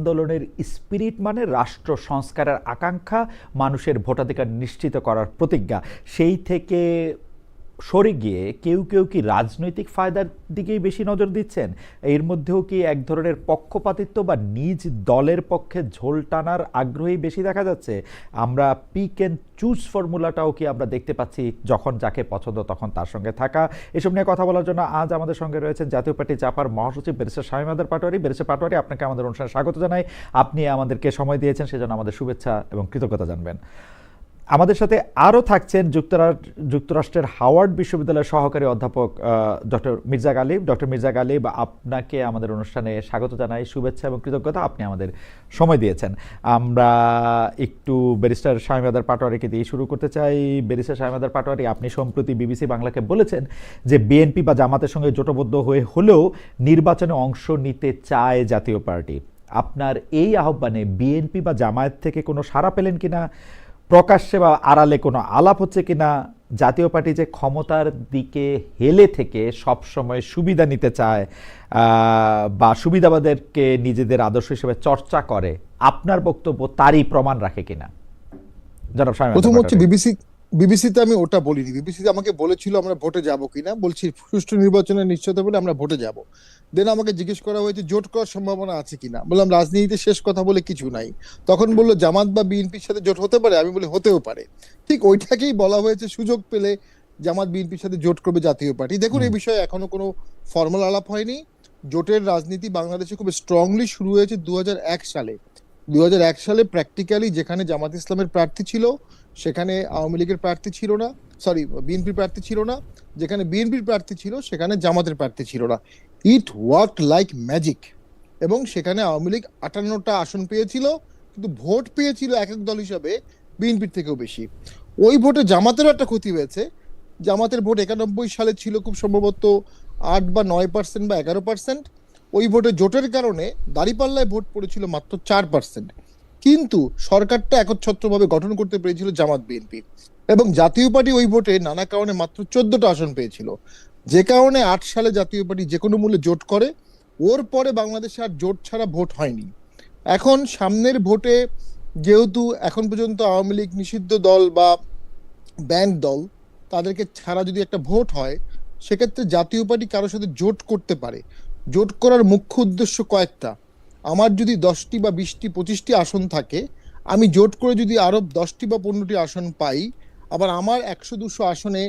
আন্দোলনের স্পিরিট মানে রাষ্ট্র সংস্কারের আকাঙ্ক্ষা, মানুষের ভোটাধিকার নিশ্চিত করার প্রতিজ্ঞা। সেই থেকে সরে গিয়ে কেউ কেউ কি রাজনৈতিক ফায়দার দিকেই বেশি নজর দিচ্ছেন? এর মধ্যেও কি এক ধরনের পক্ষপাতিত্ব বা নিজ দলের পক্ষে ঝোল টানার আগ্রহী বেশি দেখা যাচ্ছে? আমরা পিক অ্যান্ড চুজ ফর্মুলাটাও কি আমরা দেখতে পাচ্ছি, যখন যাকে পছন্দ তখন তার সঙ্গে থাকা? এসব নিয়ে কথা বলার জন্য আজ আমাদের সঙ্গে রয়েছেন জাতীয় পার্টি জাপার মহাসচিব ব্যারিস্টার শামীম আহমেদ পাটোয়ারী। ব্যারিস্টার পাটোয়ারী, আপনাকে আমাদের অনুষ্ঠানে স্বাগত জানাই। আপনি আমাদেরকে সময় দিয়েছেন, সেজন্য আমাদের শুভেচ্ছা এবং কৃতজ্ঞতা জানবেন। আমাদের সাথে আরও থাকছেন যুক্তরাষ্ট্রের হাওয়ার্ড বিশ্ববিদ্যালয়ের সহকারী অধ্যাপক ডক্টর মির্জা গালিব। ডক্টর মির্জা গালিব, আপনাকে আমাদের অনুষ্ঠানে স্বাগত জানাই, শুভেচ্ছা এবং কৃতজ্ঞতা, আপনি আমাদের সময় দিয়েছেন। আমরা একটু ব্যারিস্টার শামীম আহমেদ পাটোয়ারীকে দিয়ে শুরু করতে চাই। ব্যারিস্টার শামীম আহমেদ পাটোয়ারী, আপনি সম্প্রতি বিবিসি বাংলাকে বলেছেন যে বিএনপি বা জামাতের সঙ্গে জোটবদ্ধ হয়ে হলেও নির্বাচনে অংশ নিতে চায় জাতীয় পার্টি। আপনার এই আহ্বানে বিএনপি বা জামায়াত থেকে কোনো সাড়া পেলেন কিনা? প্রকাশ্যে বা আড়ালে কোনো আলাপ হচ্ছে কিনা? জাতীয় পার্টি যে ক্ষমতার দিকে হেলে থেকে সবসময় সুবিধা নিতে চায় বা সুবিধাবাদেরকে নিজেদের আদর্শ হিসেবে চর্চা করে, আপনার বক্তব্য তারই প্রমাণ রাখে কিনা? জনাব শামীম। প্রথম হচ্ছে বিবিসিতে আমি ওটা বলিনি। বিবিসিতে আমাকে বলেছিল আমরা ভোটে যাব কিনা, বলছি সুষ্ঠু নির্বাচনের নিশ্চয়তা বলে আমরা ভোটে যাব। দেন আমাকে জিজ্ঞেস করা হয়েছে জোট করার সম্ভাবনা আছে কিনা, বললাম রাজনীতিতে শেষ কথা বলে কিছু নাই। তখন বললো জামাত বা বিএনপির সাথে জোট হতে পারে, আমি বলি হতেও পারে। ঠিক ওইটাকেই বলা হয়েছে সুযোগ পেলে জামাত বিএনপির সাথে জোট করবে জাতীয় পার্টি। দেখুন, এই বিষয়ে এখনো কোনো ফর্মাল আলাপ হয়নি। জোটের রাজনীতি বাংলাদেশে খুব স্ট্রংলি শুরু হয়েছে 2001 সালে। 2001 সালে প্র্যাকটিক্যালি যেখানে জামাত ইসলামের প্রার্থী ছিল সেখানে আওয়ামী লীগের প্রার্থী ছিল না, বিএনপির প্রার্থী ছিল না। যেখানে বিএনপির প্রার্থী ছিল সেখানে জামাতের প্রার্থী ছিল না। ইট ওয়ার্কড লাইক ম্যাজিক। এবং সেখানে আওয়ামী লীগ 58টা আসন পেয়েছিল, কিন্তু ভোট পেয়েছিল একক দল হিসাবে বিএনপির থেকেও বেশি। ওই ভোটে জামাতেরও একটা ক্ষতি হয়েছে। জামাতের ভোট 91 সালে ছিল খুব সম্ভবত 8 বা 9% বা 11%। ওই ভোটে জোটের কারণে দাঁড়িপাল্লায় ভোট পড়েছিল মাত্র 4%। কিন্তু সরকারটা একচ্ছত্রভাবে গঠন করতে পেরেছিল জামাত বিএনপি, এবং জাতীয় পার্টি ওই ভোটে নানা কারণে মাত্র 14টা আসন পেয়েছিল। যে কারণে 8 সালে জাতীয় পার্টি যে কোনো মূল্যে জোট করে। ওর পরে বাংলাদেশে আর জোট ছাড়া ভোট হয়নি। এখন সামনের ভোটে যেহেতু এখন পর্যন্ত আওয়ামী লীগ নিষিদ্ধ দল বা ব্যান্ড দল, তাদেরকে ছাড়া যদি একটা ভোট হয়, সেক্ষেত্রে জাতীয় পার্টি কারোর সাথে জোট করতে পারে। জোট করার মুখ্য উদ্দেশ্য কয়েকটা। আমার যদি 10টি বা 20টি 25টি আসন থাকে, আমি জোট করে যদি আরো 10টি বা 15টি আসন পাই, আবার আমার 100-200 আসনে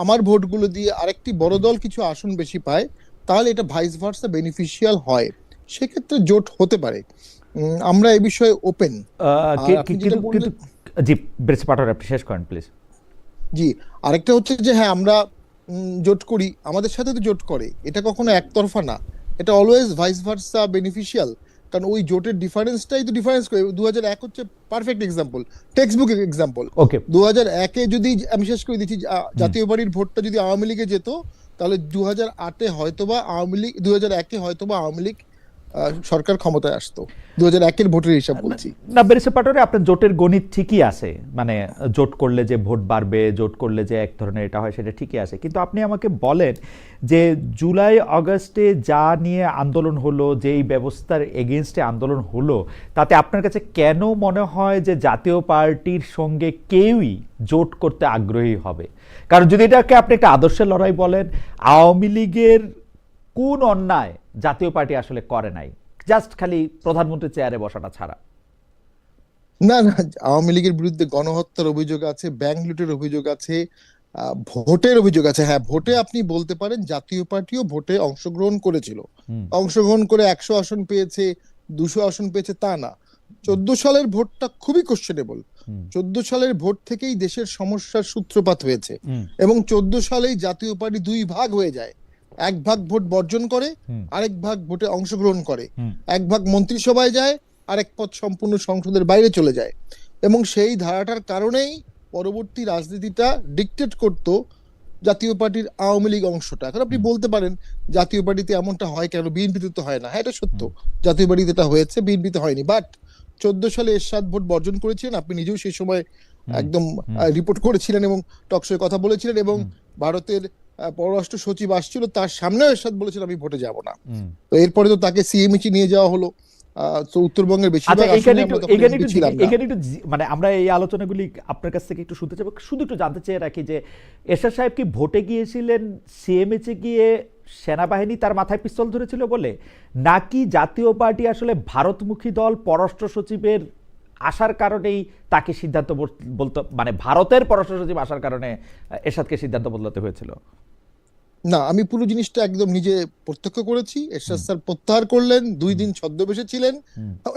আমার ভোটগুলো দিয়ে আরেকটি বড় দল কিছু আসন বেশি পায়, তাহলে এটা ভাইস ভার্সা বেনিফিশিয়াল হয়। সেক্ষেত্রে জোট হতে পারে। আমরা এই বিষয়ে ওপেন। জি ব্যারিস্টার পাটোয়ারী, আপনি শেষ করেন প্লিজ। জি, আরেকটা হচ্ছে যে হ্যাঁ, আমরা জোট করি, আমাদের সাথে তো জোট করে, এটা কখনো একতরফা না, এটা অলওয়েজ ভাইস ভার্সা বেনিফিশিয়াল। কারণ ওই জোটের ডিফারেন্সটাই তো ডিফারেন্স করে। 2001 হচ্ছে পারফেক্ট এক্সাম্পল, টেক্সটবুক এক্সাম্পল। ওকে, 2001-এ যদি আমি শেষ করে দিচ্ছি, জাতীয় পার্টির ভোটটা যদি আওয়ামী লীগে যেত, তাহলে 2008-এ হয়তোবা আওয়ামী লীগ, 2001-এ হয়তোবা আওয়ামী লীগ সরকার ক্ষমতায় আসতো। 2001-এর ভোটের হিসাব বলছি না। ব্যারিস্টার পাটোয়ারী, আপনার জোটের গণিত ঠিকই আছে, মানে জোট করলে যে ভোট বাড়বে, জোট করলে যে এক ধরনের এটা হয়, সেটা ঠিকই আছে। কিন্তু আপনি আমাকে বলেন যে জুলাই আগস্টে যা নিয়ে আন্দোলন হলো, যেই ব্যবস্থার এগেনস্টে আন্দোলন হলো, তাতে আপনার কাছে কেন মনে হয় যে জাতীয় পার্টির সঙ্গে কেউই জোট করতে আগ্রহী হবে? কারণ যদি এটাকে আপনি একটা আদর্শের লড়াই বলেন, আওয়ামী লীগের কোন অন্যায় জাতীয় পার্টি আসলে করে নাই, জাস্ট খালি প্রধানমন্ত্রী চেয়ারে বসাটা ছাড়া? না না, আওয়ামী লীগের বিরুদ্ধে গণহত্যার অভিযোগ আছে, ব্যাংক লুটের অভিযোগ আছে, ভোটের অভিযোগ আছে। হ্যাঁ, ভোটে আপনি বলতে পারেন জাতীয় পার্টিও ভোটে অংশগ্রহণ করেছিল। অংশগ্রহণ করে 100 আসন পেয়েছে, 200 আসন পেয়েছে তা না। 14 সালের ভোটটা খুবই কোশ্চেনেবল। 14 সালের ভোট থেকেই দেশের সমস্যার সূত্রপাত হয়েছে, এবং 14 সালেই জাতীয় পার্টি 2 ভাগ হয়ে যায়। এক ভাগ ভোট বর্জন করে, আরেক ভাগ ভোটে অংশগ্রহণ করে। এক ভাগ মন্ত্রিসভায় যায়, আরেক পদ সম্পূর্ণ সংসদের বাইরে চলে যায়। এবং সেই ধারাটার কারণেই পরবর্তী রাজনীতিটা ডিকটেট করতো জাতীয় পার্টির আওয়ামী লীগ অংশটা। এখন আপনি বলতে পারেন জাতীয় পার্টিতে এমনটা হয় কেন, বিএনপিতে তো হয় না। হ্যাঁ, এটা সত্য, জাতীয় পার্টিতে এটা হয়েছে, বিএনপিতে হয়নি। বাট 14 সালে এরশাদ ভোট বর্জন করেছিলেন, আপনি নিজেও সেই সময় একদম রিপোর্ট করেছিলেন এবং টকশোয় কথা বলেছিলেন, এবং ভারতের পররাষ্ট্র সচিব আসছিল, তার সামনেও এরশাদ বলেছিলেন আমি ভোটে যাব না। তো এরপরে তো তাকে সিএমইচি নিয়ে যাওয়া হলো, তো উত্তরবঙ্গের আচ্ছা, বেশিরভাগ আসনে আমরা তখন এমপি ছিলাম না। এখানে একটু মানে আমরা এই আলোচনাগুলি আপনার কাছ থেকে একটু শুনতে চাইবো। শুধু একটু জানতে চেয়ে রাখি যে এরশাদ সাহেব কি ভোটে গিয়েছিলেন সিএমএইচে গিয়ে সেনাবাহিনী তার মাথায় পিস্তল ধরেছিল বলে, নাকি জাতীয় পার্টি আসলে ভারতমুখী দল পররাষ্ট্র সচিবের আসার কারণেই তাকে সিদ্ধান্ত বলতে, মানে ভারতের পররাষ্ট্র সচিব আসার কারণে এরশাদকে সিদ্ধান্ত বদলাতে হয়েছিল? না, আমি পুরো জিনিসটা একদম নিজে প্রত্যক্ষ করেছি। এরশাদ স্যার প্রত্যাহার করলেন, 2 দিন ছদ্মবেশে ছিলেন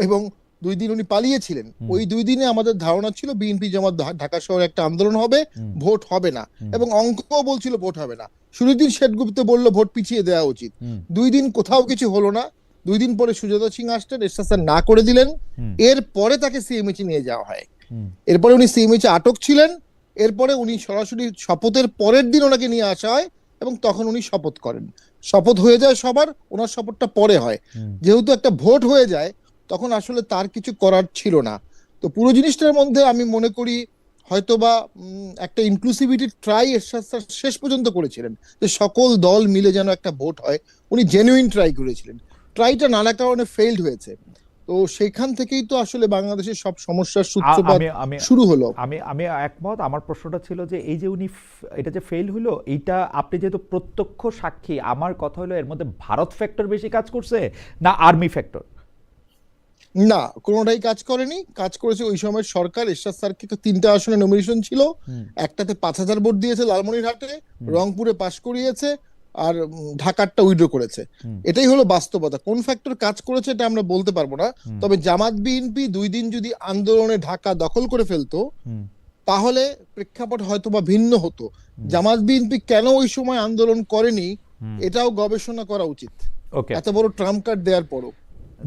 এবং 2 দিন উনি পালিয়েছিলেন। ওই 2 দিনে আমাদের ধারণা ছিল বিএনপি জামাত ঢাকা শহরে একটা আন্দোলন হবে, ভোট হবে না, এবং অঙ্কও বলছিল ভোট হবে না। শুরুর দিন শেঠগুপ্ত বলল ভোট পিছিয়ে দেওয়া উচিত। 2 দিন কোথাও কিছু হলো না। 2 দিন পরে সুজাতা সিং আসলেন, এরশাদ স্যার না করে দিলেন। এরপরে তাকে সিএমএইচে নিয়ে যাওয়া হয়। এরপরে উনি সিএমএইচে আটক ছিলেন। এরপরে উনি সরাসরি শপথের পরের দিন ওনাকে নিয়ে আসা হয় এবং তখন উনি শপথ করেন। শপথ হয়ে যায় সবার, ওনার শপথটা পরে হয়। যেহেতু একটা ভোট হয়ে যায় তখন আসলে তার কিছু করার ছিল না। তো পুরো জিনিসটার মধ্যে আমি মনে করি হয়তোবা একটা ইনক্লুসিভিটি ট্রাই এরশাদ স্যার শেষ পর্যন্ত করেছিলেন, যে সকল দল মিলে যেন একটা ভোট হয়। উনি জেনুইন ট্রাই করেছিলেন। ট্রাইটা নানা কারণে ফেইল্ড হয়েছে। তো সেখান থেকেই তো আসলে বাংলাদেশের সব সমস্যার সূত্রপাত শুরু হলো। আমি একমত। আমার প্রশ্নটা ছিল যে এই যে উনি এটা যে ফেল হলো, এইটা আপনি যেহেতু প্রত্যক্ষ সাক্ষী, আমার কথা হলো এর মধ্যে ভারত ফ্যাক্টর বেশি কাজ করছে না আর্মি ফ্যাক্টর? না, কোনোটাই কাজ করেনি। কাজ করেছে ওই সময় সরকার। এরশাদ স্যারকে 3টা আসনে নমিনেশন ছিল, একটাতে 5,000 ভোট দিয়েছে লালমনিরহাটে, রংপুরে পাশ করিয়েছে, আর ঢাকারটা উইথড্র করেছে। এটাই হলো বাস্তবতা। কোন ফ্যাক্টর কাজ করেছে এটা আমরা বলতে পারবো না। তবে জামাত বিএনপি 2 দিন যদি আন্দোলনে ঢাকা দখল করে ফেলতো তাহলে প্রেক্ষাপট হয়তো বা ভিন্ন হতো। জামাত বিএনপি কেন ওই সময় আন্দোলন করেনি এটাও গবেষণা করা উচিত, এত বড় ট্রাম্প কার্ড দেওয়ার পরও।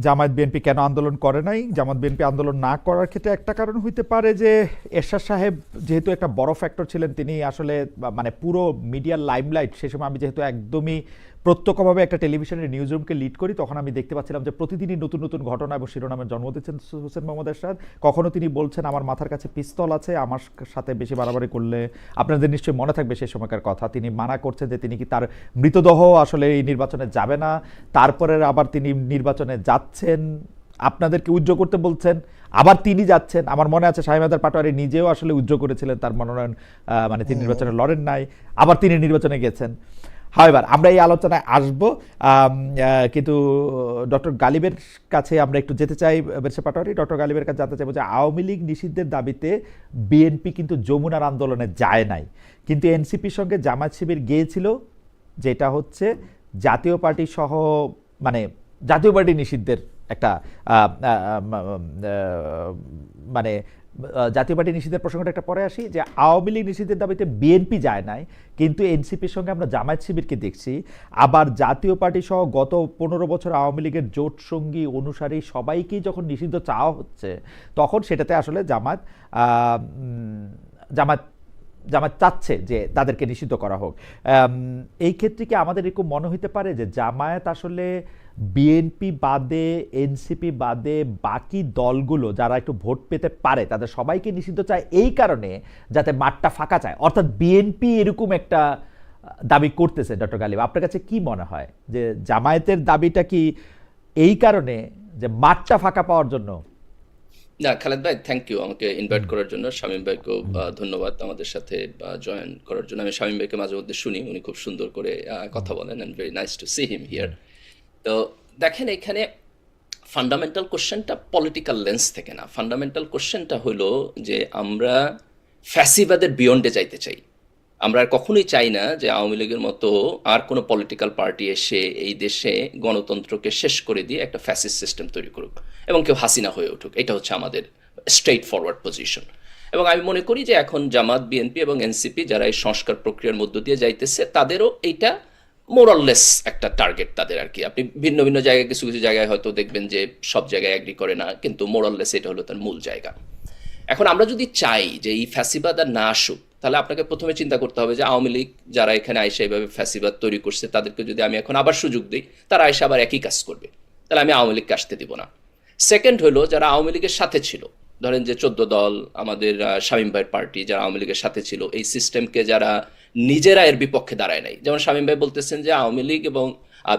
জামায়াত বিএনপি কেন আন্দোলন করে নাই? জামাত বিএনপি আন্দোলন না করার ক্ষেত্রে একটা কারণ হইতে পারে যে এরশাদ সাহেব যেহেতু একটা বড় ফ্যাক্টর ছিলেন, তিনি আসলে মানে পুরো মিডিয়ার লাইমলাইট, সে সময় আমি যেহেতু একদমই প্রত্যক্ষভাবে একটা টেলিভিশনের নিউজ রুমকে লিড করি, তখন আমি দেখতে পাচ্ছিলাম যে প্রতিদিনই নতুন নতুন ঘটনা এবং শিরোনামের জন্ম দিচ্ছেন হোসেন মোহাম্মদ এরশাদ। কখনো তিনি বলছেন আমার মাথার কাছে পিস্তল আছে, আমার সাথে বেশি বাড়াবাড়ি করলে, আপনাদের নিশ্চয়ই মনে থাকবে সেই সময়কার কথা, তিনি মানা করছেন যে তিনি কি তার মৃতদেহ আসলে এই নির্বাচনে যাবে না। তারপরে আবার তিনি নির্বাচনে যাচ্ছেন, আপনাদেরকে উইথড্র করতে বলছেন, আবার তিনি যাচ্ছেন। আমার মনে আছে শামীম হায়দার পাটোয়ারি নিজেও আসলে উইথড্র করেছিলেন, তার মনোনয়ন মানে তিনি নির্বাচনে লড়েন নাই, আবার তিনি নির্বাচনে গেছেন। হাওয়েভার আমরা এই আলোচনায় আসব, কিন্তু ডক্টর গালিবের কাছে আমরা একটু যেতে চাই। বেরসা পাটোয়ারি, ডক্টর গালিবের কাছে জানতে চাইবো যে আওয়ামী লীগ নিষিদ্ধের দাবিতে বিএনপি কিন্তু যমুনার আন্দোলনে যায় নাই, কিন্তু এনসিপির সঙ্গে জামায়াত শিবির গিয়েছিল, যেটা হচ্ছে জাতীয় পার্টি সহ, মানে জাতীয় পার্টি নিষিদ্ধের একটা মানে জাতীয় পার্টি নিষিদ্ধের প্রসঙ্গটা একটা পরে আসি, যে আওয়ামী লীগ নিষিদ্ধের দাবিতে বিএনপি যায় নাই, কিন্তু এনসিপির সঙ্গে আমরা জামায়াত শিবিরকে দেখছি। আবার জাতীয় পার্টি সহ গত 15 বছর আওয়ামী লীগের জোট সঙ্গী অনুসারী সবাইকেই যখন নিষিদ্ধ চাওয়া হচ্ছে, তখন সেটাতে আসলে জামায়াত জামায়াত চাচ্ছে যে তাদেরকে নিষিদ্ধ করা হোক। এই ক্ষেত্রে কি আমাদের এরকম মনে হতে পারে যে জামায়াত আসলে বিএনপি বাদে, এনসিপি বাদে বাকি দলগুলো যারা একটু ভোট পেতে পারে তাদের সবাইকে নিষিদ্ধ চায় এই কারণে যাতে মাঠটা ফাঁকা চায়, অর্থাৎ বিএনপি এরকম একটা দাবি করতেছে? ডক্টর গালিব, আপনার কাছে কি মনে হয় যে জামায়াতের দাবিটা কি এই কারণে যে মাঠটা ফাঁকা পাওয়ার জন্য? না, খালেদ ভাই, থ্যাংক ইউ আমাকে ইনভাইট করার জন্য। শামীম ভাইকেও ধন্যবাদ আমাদের সাথে জয়েন করার জন্য। আমি শামীম ভাইকে মাঝে মধ্যে শুনি, উনি খুব সুন্দর করে কথা বলেন, and very nice to see him here. তো দেখেন, এখানে ফান্ডামেন্টাল কোশ্চেনটা পলিটিক্যাল লেন্স থেকে না, ফান্ডামেন্টাল কোশ্চেনটা হলো যে আমরা ফ্যাসিবাদের বিয়ন্ডে যাইতে চাই। আমরা আর কখনোই চাই না যে আওয়ামী লীগের মতো আর কোনো পলিটিক্যাল পার্টি এসে এই দেশে গণতন্ত্রকে শেষ করে দিয়ে একটা ফ্যাসিস্ট সিস্টেম তৈরি করুক এবং কেউ হাসিনা হয়ে উঠুক। এটা হচ্ছে আমাদের স্ট্রেইট ফরওয়ার্ড পজিশন। এবং আমি মনে করি যে এখন জামাত, বিএনপি এবং এনসিপি যারা এই সংস্কার প্রক্রিয়ার মধ্য দিয়ে যাইতেছে, তাদেরও এইটা মোরাললেস একটা টার্গেট তাদের আর কি। আপনি ভিন্ন ভিন্ন জায়গায় কিছু কিছু জায়গায় হয়তো দেখবেন যে সব জায়গায় অ্যাগ্রি করে না, কিন্তু মোরাললেস এটা হলো তার মূল জায়গা। এখন আমরা যদি চাই যে এই ফ্যাসিবাদ আর না আসুক, তাহলে আপনাকে প্রথমে চিন্তা করতে হবে যে আওয়ামী লীগ যারা এখানে আইসা এইভাবে ফ্যাসিবাদ তৈরি করছে, তাদেরকে যদি আমি এখন আবার সুযোগ দিই, তারা আইসা আবার একই কাজ করবে, তাহলে আমি আওয়ামী লীগকে আসতে দিব না। সেকেন্ড হলো, যারা আওয়ামী লীগের সাথে ছিল, ধরেন যে 14 দল, আমাদের শামীম ভাইয়ের পার্টি, যারা আওয়ামী লীগের সাথে ছিল, এই সিস্টেমকে যারা নিজেরা এর বিপক্ষে দাঁড়ায় নাই, যেমন শামীম ভাই বলতেছেন যে আওয়ামী লীগ এবং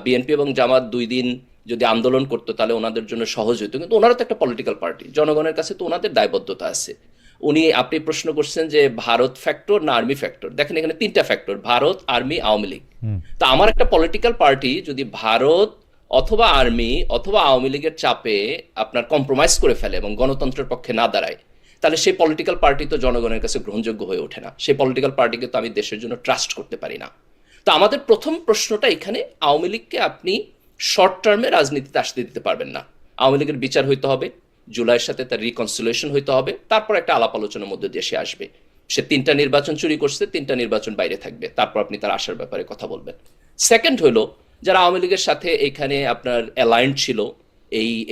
বিএনপি এবং জামাত 2 দিন যদি আন্দোলন করতো তাহলে ওনাদের জন্য সহজ হতো, কিন্তু ওনারা তো একটা পলিটিক্যাল পার্টি, জনগণের কাছে তো ওনাদের দায়বদ্ধতা আছে। আপনি প্রশ্ন করছেন যে ভারত ফ্যাক্টর না আর্মি ফ্যাক্টর, দেখেন এখানে 3টা ফ্যাক্টর, ভারত, আর্মি, আওয়ামী লীগ। তো আমার একটা পলিটিক্যাল পার্টি যদি ভারত অথবা আর্মি অথবা আওয়ামী লীগের চাপে আপনার কম্প্রোমাইজ করে ফেলে এবং গণতন্ত্রের পক্ষে না দাঁড়ায়, তাহলে সেই পলিটিক্যাল পার্টি তো জনগণের কাছে গ্রহণযোগ্য হয়ে ওঠে না। সেই পলিটিক্যাল পার্টিকে তো আমি দেশের জন্য ট্রাস্ট করতে পারি না। তো আমাদের প্রথম প্রশ্নটা এখানে, আওয়ামী লীগকে আপনি শর্ট টার্মে রাজনীতিতে আসতে দিতে পারবেন না। আওয়ামী লীগের বিচার হইতে হবে, জুলাইয়ের সাথে তার রিকনসিলিয়েশন হইতে হবে, তারপর একটা আলাপ আলোচনার মধ্যে দিয়ে সে আসবে। সে 3টা নির্বাচন চুরি করছে, 3টা নির্বাচন বাইরে থাকবে, তারপর আপনি তার আসার ব্যাপারে কথা বলবেন। সেকেন্ড হলো, যারা আওয়ামী লীগের সাথে এখানে আপনার অ্যালাইন্ড ছিল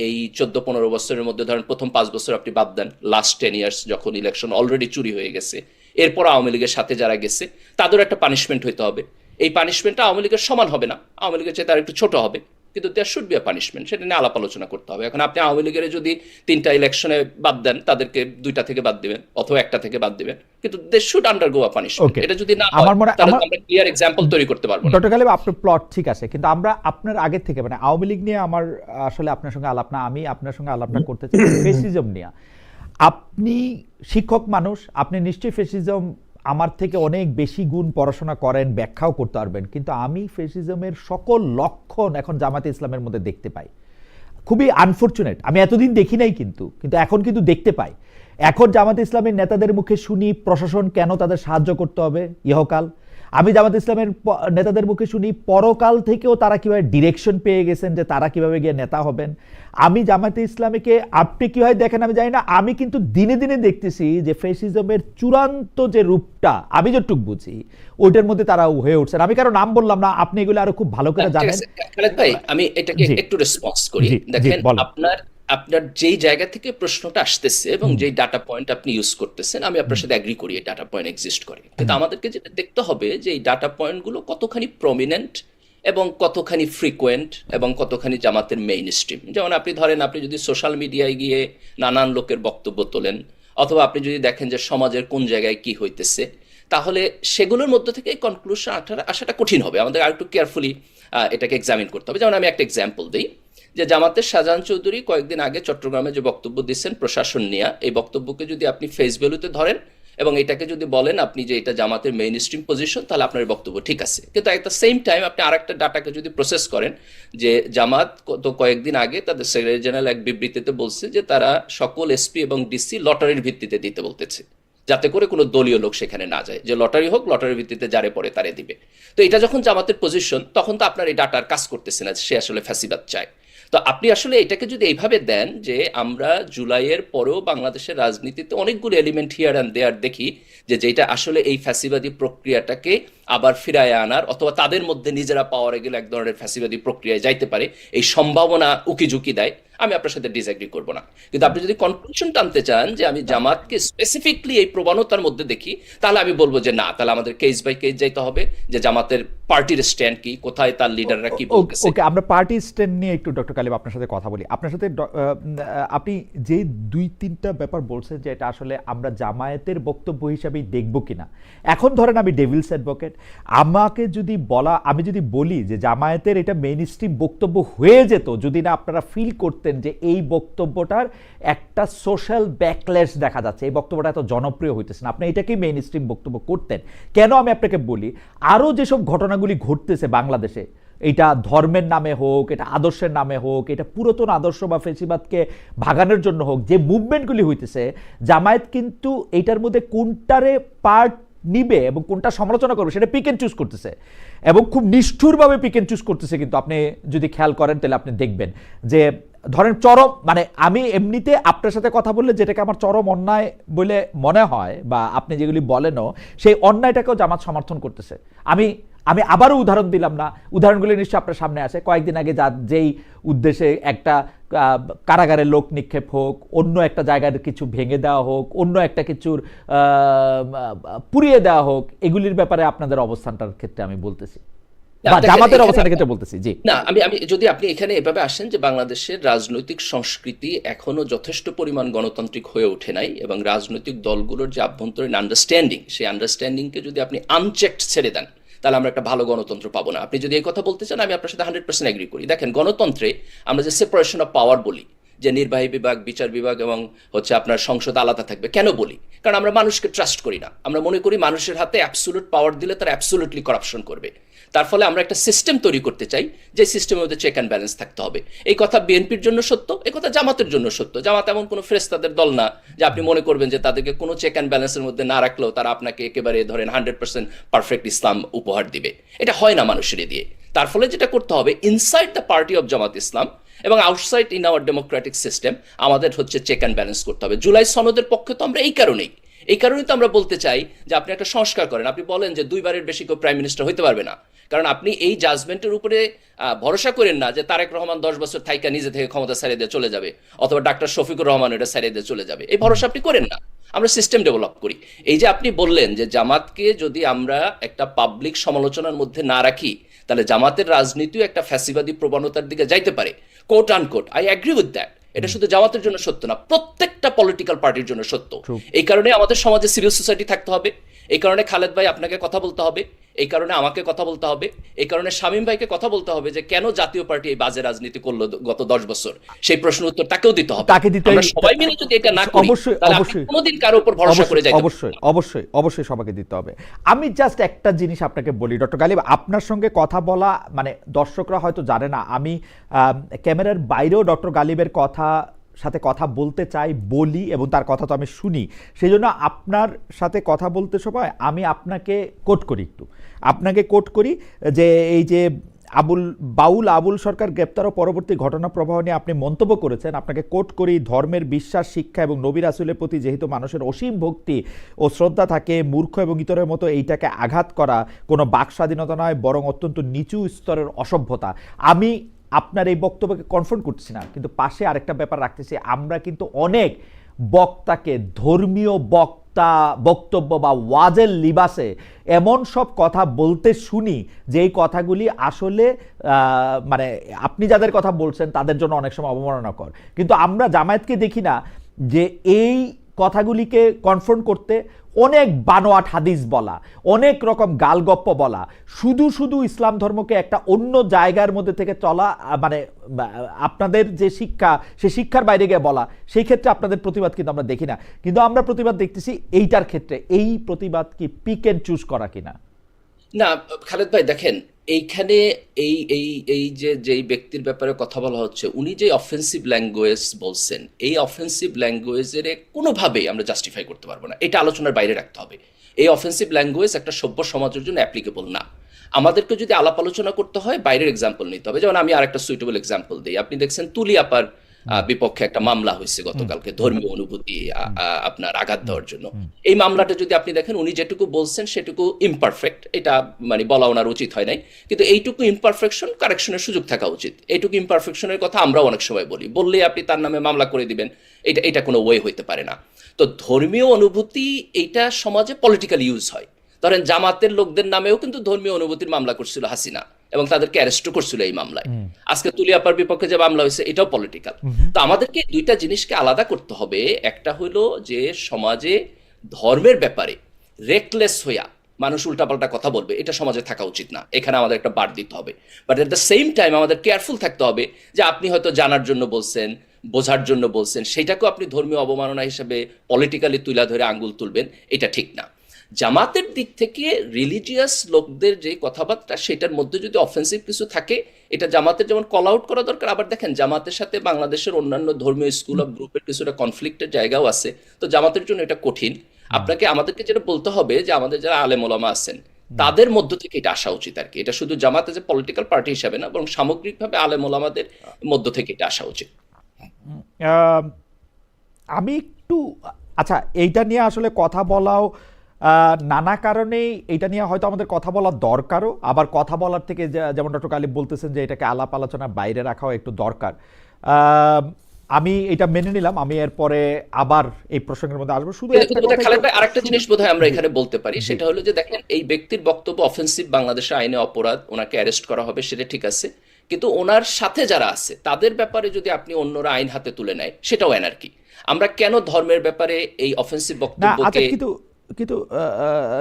এই 14-15 বছরের মধ্যে, ধরেন প্রথম 5 বছর আপনি বাদ দেন, লাস্ট 10 ইয়ার্স যখন ইলেকশন অলরেডি চুরি হয়ে গেছে, এরপর আওয়ামী লীগের সাথে যারা গেছে তাদের একটা পানিশমেন্ট হইতে হবে। এই পানিশমেন্টটা আওয়ামী লীগের সমান হবে না, আওয়ামী লীগের চেয়ে তার একটু ছোট হবে, কিন্তু there should be a punishment, সেটা নিয়ে আলাপ আলোচনা করতে হবে। এখন আপনি আওয়ামী লীগের যদি 3টা ইলেকশনে বাদ দেন, তাদেরকে 2টা থেকে বাদ দিবেন অথবা 1টা থেকে বাদ দিবেন, কিন্তু they should undergo a punishment. Okay. এটা যদি না হয় আমার মনে- তাহলে আমার- আমরা ক্লিয়ার এক্সাম্পল তৈরি করতে পারবো না। ডক্টর গালিব, আপনার প্লট ঠিক আছে, কিন্তু আমরা আপনার আগে থেকে মানে আওয়ামী লীগ নিয়ে আমার আসলে আপনার সঙ্গে আলাপ না, আমি আপনার সঙ্গে আলাপটা করতে চাই ফেসিজম নিয়ে। আপনি শিক্ষক মানুষ, আপনি নিশ্চয়ই ফেসিজম আমার থেকে অনেক বেশি গুণ পড়াশোনা করেন, ব্যাখ্যাও করতে পারবেন, কিন্তু আমি ফেসিজমের সকল লক্ষণ এখন জামাতে ইসলামের মধ্যে দেখতে পাই। খুবই আনফরচুনেট, আমি এতদিন দেখি নাই, কিন্তু এখন কিন্তু দেখতে পাই। এখন জামাতে ইসলামের নেতাদের মুখে শুনি প্রশাসন কেন তাদের সাহায্য করতে হবে ইহকাল। আমি জামাতে ইসলামের নেতাদের মুখে শুনি পরকাল থেকেও তারা কিভাবে ডিরেকশন পেয়ে গেছেন যে তারা কিভাবে গিয়ে নেতা হবেন। আমি জামাতে ইসলামীকে আপনি কিভাবে দেখেন আমি জানি না, আমি কিন্তু দিনে দিনে দেখতেছি যে ফেসিজমের চূড়ান্ত যে রূপটা আমি যতটুকু বুঝি ওইটার মধ্যে তারা হয়ে উঠছেন। আমি কারো নাম বললাম না, আপনি এগুলো আরো খুব ভালো করে ঠিক জানেন। আছে, খালেদ ভাই, আমি এটাকে জি। একটু রেসপন্স করি। জি, জি, দেখেন, বলেন। আপনার যেই জায়গা থেকে প্রশ্নটা আসতেছে এবং যেই ডাটা পয়েন্ট আপনি ইউজ করতেছেন, আমি আপনার সাথে এগ্রি করি, এই ডাটা পয়েন্ট এক্সিস্ট করে, কিন্তু আমাদেরকে যেটা দেখতে হবে যে এই ডাটা পয়েন্টগুলো কতখানি প্রমিনেন্ট এবং কতখানি ফ্রিকোয়েন্ট এবং কতখানি জামাতের মেইন স্ট্রিম। যেমন আপনি ধরেন, আপনি যদি সোশ্যাল মিডিয়ায় গিয়ে নানান লোকের বক্তব্য তোলেন, অথবা আপনি যদি দেখেন যে সমাজের কোন জায়গায় কি হইতেছে, তাহলে সেগুলোর মধ্যে থেকে কনক্লুশন আসাটা কঠিন হবে। আমাদের আরেকটু কেয়ারফুলি এটাকে এক্সামিন করতে হবে। যেমন আমি একটা এক্সাম্পল দিই, যে জামাতের শাহজাহান চৌধুরী কয়েকদিন আগে চট্টগ্রামে যে বক্তব্য দিচ্ছেন প্রশাসন নিয়ে, এই বক্তব্যকে যদি আপনি ফেস ভ্যালুতে ধরেন এবং এটাকে যদি বলেন আপনি যে এটা জামাতের মেইন স্ট্রিম পজিশন, তাহলে আপনার বক্তব্য ঠিক আছে। কিন্তু এট দ্য সেম টাইম আপনি আরেকটা ডাটাকে যদি প্রসেস করেন, যে জামাত তো কয়েকদিন আগে তাদের সেক্রেটারি জেনারেল এক বিবৃতিতে বলছে যে তারা সকল এসপি এবং ডিসি লটারির ভিত্তিতে দিতে বলতেছে, যাতে করে কোনো দলীয় লোক সেখানে না যায়, যে লটারি হোক, লটারির ভিত্তিতে যারে পরে তারে দিবে। তো এটা যখন জামাতের পজিশন, তখন তো আপনার এই ডাটার কাজ করতেছে না, সে আসলে ফ্যাসিবাদ চায়। তো আপনি আসলে এটাকে যদি এইভাবে দেন যে আমরা জুলাইয়ের পরেও বাংলাদেশের রাজনীতিতে অনেকগুলো এলিমেন্ট হিয়ার অ্যান্ড দেয়ার দেখি, যে যেটা আসলে এই ফ্যাসিবাদী প্রক্রিয়াটাকে আবার ফিরায় আনার অথবা তাদের মধ্যে নিজেরা পাওয়ারে গেলে এক ধরনের ফ্যাসিবাদী প্রক্রিয়ায় যাইতে পারে, এই সম্ভাবনা উকিঝুঁকি দেয়, আমি আপনার সাথে ডিসএগ্রি করব না। কিন্তু আপনি যদি কনক্লুশন টানতে চান যে আমি জামাতকে স্পেসিফিকলি এই প্রবণতার মধ্যে দেখি, তাহলে আমি বলবো যে না, তাহলে আমাদের কেস বাই কেস যাইতে হবে, যে জামাতের পার্টির স্ট্যান্ড কি, কোথায় তার লিডাররা কি বলতেছে। ওকে, আমরা পার্টি স্ট্যান্ড নিয়ে একটু ডক্টর গালিব আপনার সাথে কথা বলি। আপনার সাথে আপনি যে 2-3টা ব্যাপার বলছেন যে এটা আসলে আমরা জামায়াতের বক্তব্য হিসাবেই দেখব কিনা। এখন ধরেন আমি ডেভিলস অ্যাডভোকেট, আমাকে যদি আমি যদি বলি যে জামায়াতের এটা মেইন স্ট্রিম বক্তব্য হয়ে যেত যদি না আপনারা ফিল করতেন যে এই বক্তব্যটার একটা সোশ্যাল ব্যাকল্যাশ দেখা যাচ্ছে, এই বক্তব্যটা এত জনপ্রিয় হইতেছে না, আপনি এটাকেই মেইন স্ট্রিম বক্তব্য করতেন কেন। আমি আপনাকে বলি, আরও যেসব ঘটনাগুলি ঘটতেছে বাংলাদেশে, এটা ধর্মের নামে হোক, এটা আদর্শের নামে হোক, এটা পুরাতন আদর্শ বা ফেসিবাদকে ভাগানোর জন্য হোক, যে মুভমেন্টগুলি হইতেছে, জামায়াত কিন্তু এইটার মধ্যে কোনটারে পার্ট নিবে এবং কোনটা সমালোচনা করবে সেটা পিক এন্ড চুজ করতেছে, এবং খুব নিষ্ঠুরভাবে পিক এন্ড চুজ করতেছে। কিন্তু আপনি যদি খেয়াল করেন তাহলে আপনি দেখবেন যে ধরেন চরম, মানে আমি এমনিতে আপনার সাথে কথা বললে যেটাকে আমার চরম অন্যায় বলে মনে হয় বা আপনি যেগুলি বলেনও, সেই অন্যায়টাকেও জামাত সমর্থন করতেছে। আমি আবারও উদাহরণ দিলাম না, উদাহরণগুলি নিশ্চয়ই আপনার সামনে আসে। কয়েকদিন আগে যেই উদ্দেশ্যে একটা কারাগারে লোক নিক্ষেপ হোক, অন্য একটা জায়গার কিছু ভেঙে দেওয়া হোক, অন্য একটা কিছুর পুড়িয়ে দেওয়া হোক, এগুলির ব্যাপারে আপনাদের অবস্থানটার ক্ষেত্রে আমি বলতেছি, বা জামাতের অবস্থানের ক্ষেত্রে বলতেছি। জি না, আমি যদি আপনি এখানে এভাবে আসেন যে বাংলাদেশের রাজনৈতিক সংস্কৃতি এখনো যথেষ্ট পরিমাণ গণতান্ত্রিক হয়ে ওঠে নাই, এবং রাজনৈতিক দলগুলোর যে আভ্যন্তরীণ আন্ডারস্ট্যান্ডিং, সেই আন্ডারস্ট্যান্ডিংকে যদি আপনি আনচেকড ছেড়ে দেন, তাহলে আমরা একটা ভালো গণতন্ত্র পাবো না। আপনি যদি এই কথা বলতে চান, আমি আপনার সাথে 100% এগ্রি করি। দেখেন, গণতন্ত্রে আমরা যে সেপারেশন অফ পাওয়ার বলি, যে নির্বাহী বিভাগ, বিচার বিভাগ এবং আপনার সংসদ আলাদা থাকবে, কেন বলি? কারণ আমরা মানুষকে ট্রাস্ট করি না। আমরা মনে করি মানুষের হাতে অ্যাবসোলুট পাওয়ার দিলে তারা অ্যাবসোলুটলি করাপশন করবে। তার ফলে আমরা একটা সিস্টেম তৈরি করতে চাই, যে সিস্টেমের মধ্যে চেক অ্যান্ড ব্যালেন্স থাকতে হবে। এই কথা বিএনপির জন্য সত্য, এই কথা জামাতের জন্য সত্য। জামাত এমন কোনো ফেরেশতাদের দল না যে আপনি মনে করবেন যে তাদেরকে কোনো চেক অ্যান্ড ব্যালেন্সের মধ্যে না রাখলেও তারা আপনাকে একেবারে ধরেন 100% পারফেক্ট ইসলাম উপহার দিবে। এটা হয় না মানুষের দিয়ে। তার ফলে যেটা করতে হবে, ইনসাইড দ্য পার্টি অফ জামাত ইসলাম এবং outside in our Democratic system আমাদের চেক অ্যান্ড ব্যালেন্স করতে হবে। জুলাই সনদের পক্ষে তো আমরা এই কারণেই তো আমরা বলতে চাই যে আপনি একটা সংস্কার করেন। আপনি বলেন যে 2 বারের বেশি কেউ প্রাইম মিনিস্টার হইতে পারবে না, কারণ আপনি এই জাজমেন্টের উপরে ভরসা করেন না যে তারেক রহমান 10 বছর থাইকা নিজে থেকে ক্ষমতা ছাড়িয়ে দিয়ে চলে যাবে, অথবা ডাক্তার শফিকুর রহমান এটা ছাড়িয়ে দিয়ে চলে যাবে। এই ভরসা আপনি করেন না। আমরা সিস্টেম ডেভেলপ করি। এই যে আপনি বললেন যে জামাতকে যদি আমরা একটা পাবলিক সমালোচনার মধ্যে না রাখি, তাহলে জামাতের রাজনীতিও একটা ফ্যাসিবাদী প্রবণতার দিকে যাইতে পারে, coat unquote. I agree with that. এটা শুধু জামাতের জন্য সত্য না, প্রত্যেকটা পলিটিক্যাল পার্টির জন্য সত্য। এই কারণে আমাদের সমাজে সিভিল সোসাইটি থাকতে হবে, এই কারণে খালেদ ভাই আপনাকে কথা বলতে হবে, এই কারণে আমাকে কথা বলতে হবে, এই কারণে শামীম ভাইকে কথা বলতে হবে যে কেন জাতীয় পার্টি এই বাজে রাজনীতি করলো গত 10 বছর। সেই প্রশ্ন উত্তর তাকেও দিতে হবে। আমরা সবাই মিলে যদি এটা না করি, তাহলে আপনি কোনোদিন কারো উপর ভরসা করে যাইতে পারবেন না। অবশ্যই সবাইকে দিতে হবে। আমি জাস্ট একটা জিনিস আপনাকে বলি, ডক্টর গালিব, আপনার সঙ্গে কথা বলা মানে দর্শকরা হয়তো জানে না, আমি ক্যামেরার বাইরেও ডক্টর গালিবের সাথে কথা বলতে চাই, বলি, এবং তার কথা তো আমি শুনি। সেই জন্য আপনার সাথে কথা বলতে সময় আমি আপনাকে কোট করি যে এই যে আবুল সরকার গ্রেপ্তার ও পরবর্তী ঘটনা প্রবাহ নিয়ে আপনি মন্তব্য করেছেন, আপনাকে কোট করি, ধর্মের বিশ্বাস, শিক্ষা এবং নবী রাসূলের প্রতি যেহেতু মানুষের অসীম ভক্তি ও শ্রদ্ধা থাকে, মূর্খ এবং ইতরের মতো এইটাকে আঘাত করা কোনো বাক স্বাধীনতা নয়, বরং অত্যন্ত নিচু স্তরের অসভ্যতা। আমি আপনার এই বক্তব্যকে কনফার্ম করছি না, কিন্তু পাশে আরেকটা ব্যাপার রাখতেছি, আমরা কিন্তু অনেক বক্তাকে ধর্মীয় বক্তব্য বা ওয়াজের লিবাসে এমন সব কথা বলতে শুনি যে এই কথাগুলি আসলে মানে আপনি যাদের কথা বলছেন তাদের জন্য অনেক সময় অবমাননাকর। কিন্তু আমরা জামায়াতকে দেখি না যে এই কথাগুলিকে কনফ্রন্ট করতে অনেক বানোয়াট হাদিস বলা, অনেক রকম গালগপ্প বলা, শুধু ইসলাম ধর্মকে একটা অন্য জায়গার মধ্যে থেকে চলা, মানে আপনাদের যে শিক্ষা সে শিক্ষার বাইরে গিয়ে বলা, সেই ক্ষেত্রে আপনাদের প্রতিবাদ কিন্তু আমরা দেখি না। কিন্তু আমরা প্রতিবাদ দেখতেছি এইটার ক্ষেত্রে। এই প্রতিবাদ কি পিক এন্ড চুজ করা কিনা? না খালেদ ভাই, দেখেন এইখানে এই যে ব্যক্তির ব্যাপারে কথা বলা হচ্ছে, উনি যে অফেন্সিভ ল্যাঙ্গুয়েজ বলছেন, এই অফেন্সিভ ল্যাঙ্গুয়েজের কোনোভাবেই আমরা জাস্টিফাই করতে পারবো না। এটা আলোচনার বাইরে রাখতে হবে। এই অফেন্সিভ ল্যাঙ্গুয়েজ একটা সভ্য সমাজের জন্য অ্যাপ্লিকেবল না। আমাদেরকে যদি আলাপ আলোচনা করতে হয়, বাইরের এক্সাম্পল নিতে হবে। যেমন আমি আরেকটা সুইটেবল এক্সাম্পল দিই। আপনি দেখছেন তুলি আপার বিপক্ষে একটা মামলা হয়েছে গতকালকে, ধর্মীয় অনুভূতি আপনার আঘাত দেওয়ার জন্য। এই মামলাটা যদি আপনি দেখেন, উনি যেটুকু বলছেন সেটুকু ইমপারফেক্ট, এটা মানে বলা ওনার উচিত হয় নাই। কিন্তু এইটুকু ইমপারফেকশন কারেকশনের সুযোগ থাকা উচিত। এইটুকু ইমপারফেকশনের কথা আমরাও অনেক সময় বললে আপনি তার নামে মামলা করে দিবেন, এটা কোনো ওয়ে হইতে পারে না। তো ধর্মীয় অনুভূতি এইটা সমাজে পলিটিক্যাল ইউজ হয়। ধরেন জামাতের লোকদের নামেও কিন্তু ধর্মীয় অনুভূতির মামলা করছিল হাসিনা, এবং তাদেরকে অ্যারেস্টও করছিল এই মামলায়। আজকে তুলিয়াপার বিপক্ষে যে মামলা হয়েছে, এটাও পলিটিক্যাল। তো আমাদেরকে দুইটা জিনিসকে আলাদা করতে হবে। একটা হলো যে সমাজে ধর্মের ব্যাপারে রেকলেস হইয়া মানুষ উল্টাপাল্টা কথা বলবে, এটা সমাজে থাকা উচিত না। এখানে আমাদের একটা বার দিতে হবে। But at the same time আমাদের কেয়ারফুল থাকতে হবে যে আপনি হয়তো জানার জন্য বলছেন, বোঝার জন্য বলছেন, সেটাকেও আপনি ধর্মীয় অবমাননা হিসেবে পলিটিক্যালি তুলা ধরে আঙ্গুল তুলবেন, এটা ঠিক না। জামাতের দিক থেকে রিলিজিয়াস লোকদের যে কথাবার্তা, সেটার মধ্যে যদি অফেন্সিভ কিছু থাকে, এটা জামাতের যেমন কল আউট করা দরকার। আবার দেখেন, জামাতের সাথে বাংলাদেশের অন্যান্য ধর্মীয় স্কুল অফ গ্রুপের কিছুটা কনফ্লিক্টের জায়গাও আছে। তো জামাতের জন্য এটা কঠিন। আমাদেরকে যেটা বলতে হবে যে আমাদের যারা আলেম ওলামা আছেন তাদের মধ্য থেকে এটা আসা উচিত আর কি। এটা শুধু জামাত যে পলিটিক্যাল পার্টি হিসাবে না, বরং সামগ্রিকভাবে আলেম ওলামাদের মধ্য থেকে এটা আসা উচিত। আমি একটু আচ্ছা, এইটা নিয়ে আসলে কথা বলাও নানা কারণেই এটা নিয়ে হয়তো আমাদের কথা বলার দরকারও, আবার কথা বলার থেকে যেমন ডক্টর গালিব বলতেছেন যে এটাকে আলাপ আলোচনার বাইরে রাখাও একটু দরকার। আমি এটা মেনে নিলাম। আমি এরপরে আবার এই প্রসঙ্গের মধ্যে আসবো। শুধু খালেদ ভাই, আরেকটা জিনিস বোধহয় আমরা এখানে বলতে পারি, সেটা হলো যে দেখেন, এই ব্যক্তির বক্তব্য অফেন্সিভ, বাংলাদেশের আইনে অপরাধ, ওনাকে অ্যারেস্ট করা হবে, সেটা ঠিক আছে। কিন্তু ওনার সাথে যারা আছে তাদের ব্যাপারে যদি আপনি অন্যরা আইন হাতে তুলে নেয়, সেটাও অ্যানার্কি। আমরা কেন ধর্মের ব্যাপারে এই অফেন্সিভ বক্তব্যকে কিন্তু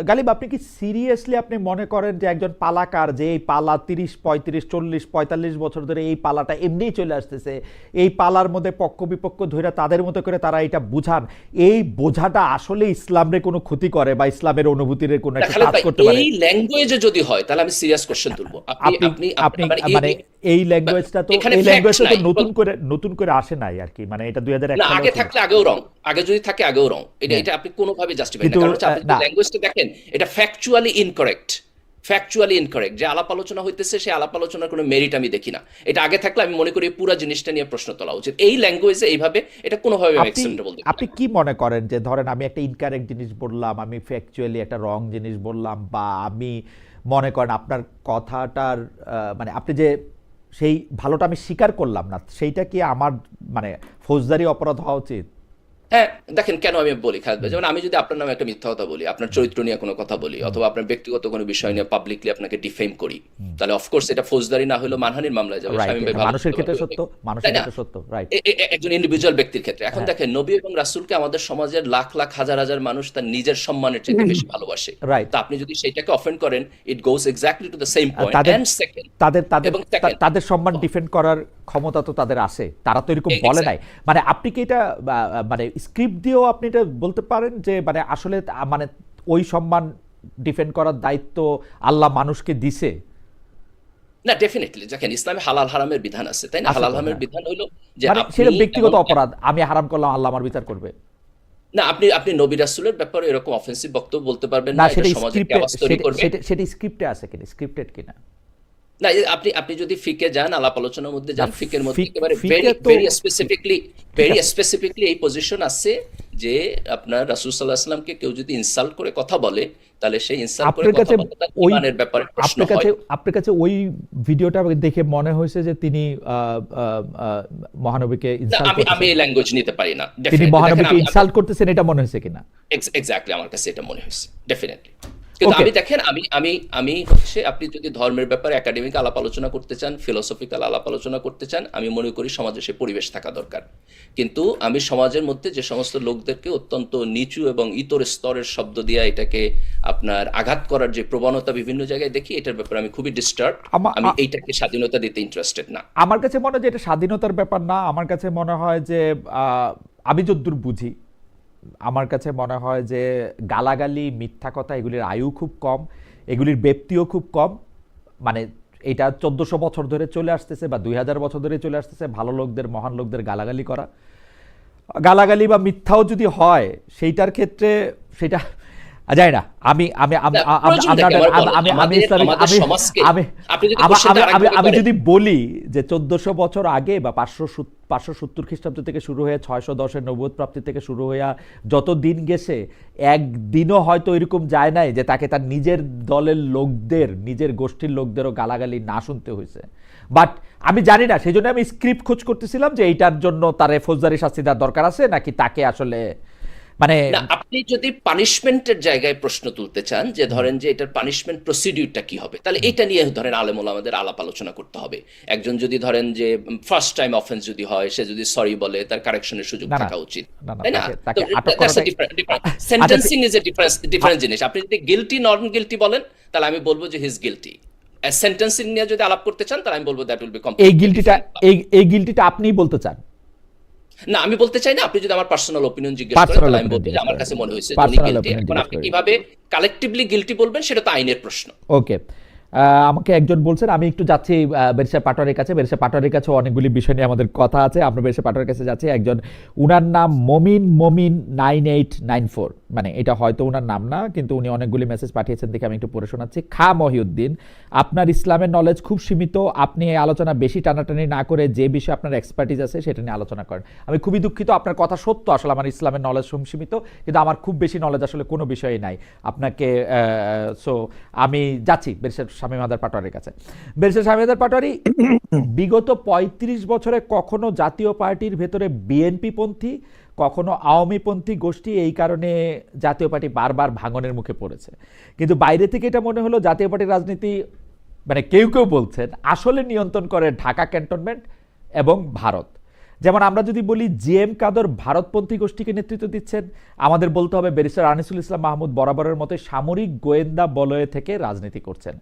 গালিব, আপনি কি সিরিয়াসলি আপনি মনে করেন যে একজন পালাকার, যে এই পালা 30, 35, 40, 45 বছর ধরে এই পালাটা এমনিই চলে আসতেছে, এই পালার মধ্যে পক্ষ বিপক্ষ ধরে তাদের মতো করে তারা এটা বুঝান, এই বোঝাটা আসলে ইসলামরে কোনো ক্ষতি করে বা ইসলামের অনুভূতির কোনো একটা কাজ করতে পারে? এই ল্যাঙ্গুয়েজে যদি হয় তাহলে আমি সিরিয়াস কোশ্চেন তুলবো। আপনি মানে এই ল্যাঙ্গুয়েজটা তো নতুন করে আসে নাই আর কি, মানে এটা 2001 না, আগে থাকলে আগেও রং, আগে যদি থাকে আগেও রং, এটা আপনি কোনোভাবে জাস্টিফাই না, কারণ আপনি ল্যাঙ্গুয়েজটা দেখেন, এটা ফ্যাকচুয়ালি ইনকারেক্ট, যে আলাপ আলোচনা হইতেছে সেই আলাপ আলোচনার কোনো মেরিট আমি দেখি না। এটা আগে থাকলে আমি মনে করি পুরো জিনিসটা নিয়ে প্রশ্ন তোলা উচিত। এই ল্যাঙ্গুয়েজে এইভাবে এটা কোনোভাবে অ্যাকসেপ্টেবল। আপনি কি মনে করেন যে ধরেন আমি একটা ইনকারেক্ট জিনিস বললাম, আমি ফ্যাকচুয়ালি একটা রং জিনিস বললাম, বা আমি মনে করেন আপনার কথাটার মানে আপনি যে সেই ভালোটা আমি স্বীকার করলাম না, সেইটা কি আমার মানে ফৌজদারি অপরাধ হওয়া উচিত? হ্যাঁ, দেখেন কেন আমি বলি খালেদ ভাই, যেমন আমি যদি আপনার নামে একটা মিথ্যা কথা বলি, আপনার চরিত্র নিয়ে কোনো কথা বলি, অথবা আপনার ব্যক্তিগত কোনো বিষয় নিয়ে পাবলিকলি আপনাকে ডিফেম করি, তাহলে অফকোর্স এটা ফৌজদারি না হলেও মানহানির মামলায় যাবে। শামীম ভাই মানুষের ক্ষেত্রে সত্য, মানুষের ক্ষেত্রে সত্য, রাইট, একজন ইন্ডিভিজুয়াল ব্যক্তির ক্ষেত্রে। এখন দেখেন, নবী এবং রাসূলকে আমাদের সমাজের লাখ লাখ হাজার হাজার মানুষ তার নিজের সম্মানের চেয়ে বেশি ভালোবাসে, তো আপনি যদি সেটাকে অফেন্ড করেন, it goes exactly to the same point. And second, তাদের সম্মান ডিফেন্ড করার ক্ষমতা তো তাদের আছে, তারা তো এরকম বলে নাই। মানে আপনি কি এটা মানে স্ক্রিপ্ট দিয়েও আপনি এটা বলতে পারেন যে মানে আসলে মানে ওই সম্মান ডিফেন্ড করার দায়িত্ব আল্লাহ মানুষকে দিছে? না, ডেফিনেটলি দেখেন, ইসলামে হালাল হারামের বিধান আছে, তাই না? হালাল হারামের বিধান হলো যে সেটা ব্যক্তিগত অপরাধ, আমি হারাম করলাম, আল্লাহ আমার বিচার করবে না। আপনি নবী রাসূলের ব্যাপারে এরকম অফেন্সিভ বক্তব্য বলতে পারবেন না, এটা সমাজে কেওয়াস তৈরি করবে। সেটা স্ক্রিপ্টে আছে কিনা, স্ক্রিপ্টেড কিনা? না, আপনি যদি ফিকে যান, আলাপ আলোচনার মধ্যে যান, ফিকের মধ্যে একেবারে ভেরি স্পেসিফিকলি এই পজিশন আছে যে আপনার রাসূল সাল্লাল্লাহু আলাইহি ওয়াসাল্লামকে কেউ যদি ইনসাল্ট করে কথা বলে, তাহলে সেই ইনসাল্ট করে কথা বলে তার ঈমানের ব্যাপারে প্রশ্ন হয়। আপনার কাছে ওই ভিডিওটা দেখে মনে হয়েছে যে তিনি মহানবীকে ইনসাল্ট করতেছেন? আমি এই ল্যাঙ্গুয়েজ নিতে পারি না। তিনি মহানবীকে ইনসাল্ট করতেছেন এটা মনে হয়েছে কিনা? এক্স্যাক্টলি আমার কাছে এটা মনে হয়েছে, ডেফিনেটলি। কিন্তু আমি দেখেন, আমি হচ্ছে, আপনি যদি ধর্মের ব্যাপারে একাডেমিক আলাপ আলোচনা করতে চান, ফিলোসফিক্যাল আলাপ আলোচনা করতে চান, আমি মনে করি সমাজে সে পরিবেশ থাকা দরকার। কিন্তু আমি সমাজের মধ্যে যে সমস্ত লোকদেরকে অত্যন্ত নিচু এবং ইতর স্তরের শব্দ দিয়ে এটাকে আপনার আঘাত করার যে প্রবণতা বিভিন্ন জায়গায় দেখি, এটার ব্যাপারে আমি খুবই ডিস্টার্ব। আমি এইটাকে স্বাধীনতা দিতে ইন্টারেস্টেড না। আমার কাছে মনে হয় যে এটা স্বাধীনতার ব্যাপার না। আমার কাছে মনে হয় যে আমি যতদূর বুঝি, আমার কাছে মনে হয় যে গালাগালি, মিথ্যা কথা, এগুলির আয়ু খুব কম, এগুলির ব্যাপ্তিও খুব কম। মানে এটা 1400 বছর ধরে চলে আসতেছে বা 2000 বছর ধরে চলে আসতেছে, ভালো লোকদের, মহান লোকদের গালাগালি করা। গালাগালি বা মিথ্যাও যদি হয়, সেইটার ক্ষেত্রে সেটা যায় না। আমি যদি বলি যে 1400 বছর আগে বা 570 খ্রিস্টাব্দ থেকে শুরু হয়ে 610-এর নবুয়ত প্রাপ্তি থেকে শুরু হয়ে যত দিন গেছে, একদিনও হয়তো এরকম যায় নাই যে তাকে তার নিজের দলের লোকদের, নিজের গোষ্ঠীর লোকদেরও গালাগালি না শুনতে হয়েছে। বাট আমি জানি না, সেই জন্য আমি স্ক্রিপ্ট খোঁজ করতেছিলাম যে এইটার জন্য তার ফৌজদারি শাস্তি দেওয়ার দরকার আছে নাকি তাকে আসলে মানে। আপনি যদি পানিশমেন্টের জায়গায় প্রশ্ন তুলতে চান যে ধরেন যে এটার পানিশমেন্ট প্রসিডিউরটা কি হবে, তাহলে এটা নিয়ে ধরেন আলেম ওলামাদের আলাপ আলোচনা করতে হবে। একজন যদি ধরেন যে ফার্স্ট টাইম অফেন্স যদি হয়, সে যদি সরি বলে, তার কারেকশনের সুযোগ থাকা উচিত, তাই না? সেন্টেন্সিং ইজ এ ডিফারেন্ট জিনিস। আপনি যদি গিলটি নন গিলটি বলেন, তাহলে আমি বলবো যে হি ইজ গিলটি। সেন্টেন্সিং নিয়ে যদি আলাপ করতে চান, তাহলে আমি বলবো দ্যাট উইল বি কমপ্লিটলি। এই গিলটিটা আপনিই বলতে চান? না, আমি বলতে চাই না। আপনি যদি আমার পার্সোনাল অপিনিয়ন জিজ্ঞেস করেন, তাহলে আমি বলবো যে আমার কাছে মনে হয়েছে উনি গিলটি। এখন আপনি কিভাবে কালেক্টিভলি গিলটি বলবেন, সেটা তো আইনের প্রশ্ন। ওকে, আমাকে একজন বলছেন, আমি একটু যাচ্ছি ব্যারিস্টার পাটোয়ারির কাছে। ব্যারিস্টার পাটোয়ারির কাছে অনেকগুলি বিষয় নিয়ে আমাদের কথা আছে, আমরা ব্যারিস্টার পাটোয়ারির কাছে যাচ্ছি। একজন, উনার নাম মমিন 9894, মানে এটা হয়তো উনার নাম না, কিন্তু উনি অনেকগুলি মেসেজ পাঠিয়েছেন, দেখে আমি একটু পড়ে শোনাচ্ছি। খা মহিউদ্দিন, আপনার ইসলামের নলেজ খুব সীমিত, আপনি এই আলোচনা বেশি টানাটানি না করে যে বিষয়ে আপনার এক্সপার্টিজ আছে সেটা নিয়ে আলোচনা করেন। আমি খুবই দুঃখিত, আপনার কথা সত্য, আসলে আমার ইসলামের নলেজ সীমিত, কিন্তু আমার খুব বেশি নলেজ আসলে কোনো বিষয়ে নাই আপনাকে। সো আমি যাচ্ছি ব্যারিস্টার শামীম আহমেদ পাটোয়ারির কাছে। ব্যারিস্টার শামীম আহমেদ পাটোয়ারি, বিগত 35 বছরে কখনো জাতীয় পার্টির ভেতরে বিএনপি পন্থী, কখনো আওয়ামীপন্থী গোষ্ঠী, এই কারণে জাতীয় পার্টি বারবার ভাঙনের মুখে পড়েছে। কিন্তু বাইরে থেকে এটা মনে হলো জাতীয় পার্টির রাজনীতি, মানে কেউ কেউ বলছেন আসলে নিয়ন্ত্রণ করে ঢাকা ক্যান্টনমেন্ট এবং ভারত। যেমন আমরা যদি বলি জিএম কাদর ভারতপন্থী গোষ্ঠীকে নেতৃত্ব দিচ্ছেন, আমাদের বলতে হবে ব্যারিস্টার আনিসুল ইসলাম মাহমুদ বরাবরের মতো সামরিক গোয়েন্দা বলয়ে থেকে রাজনীতি করছেন।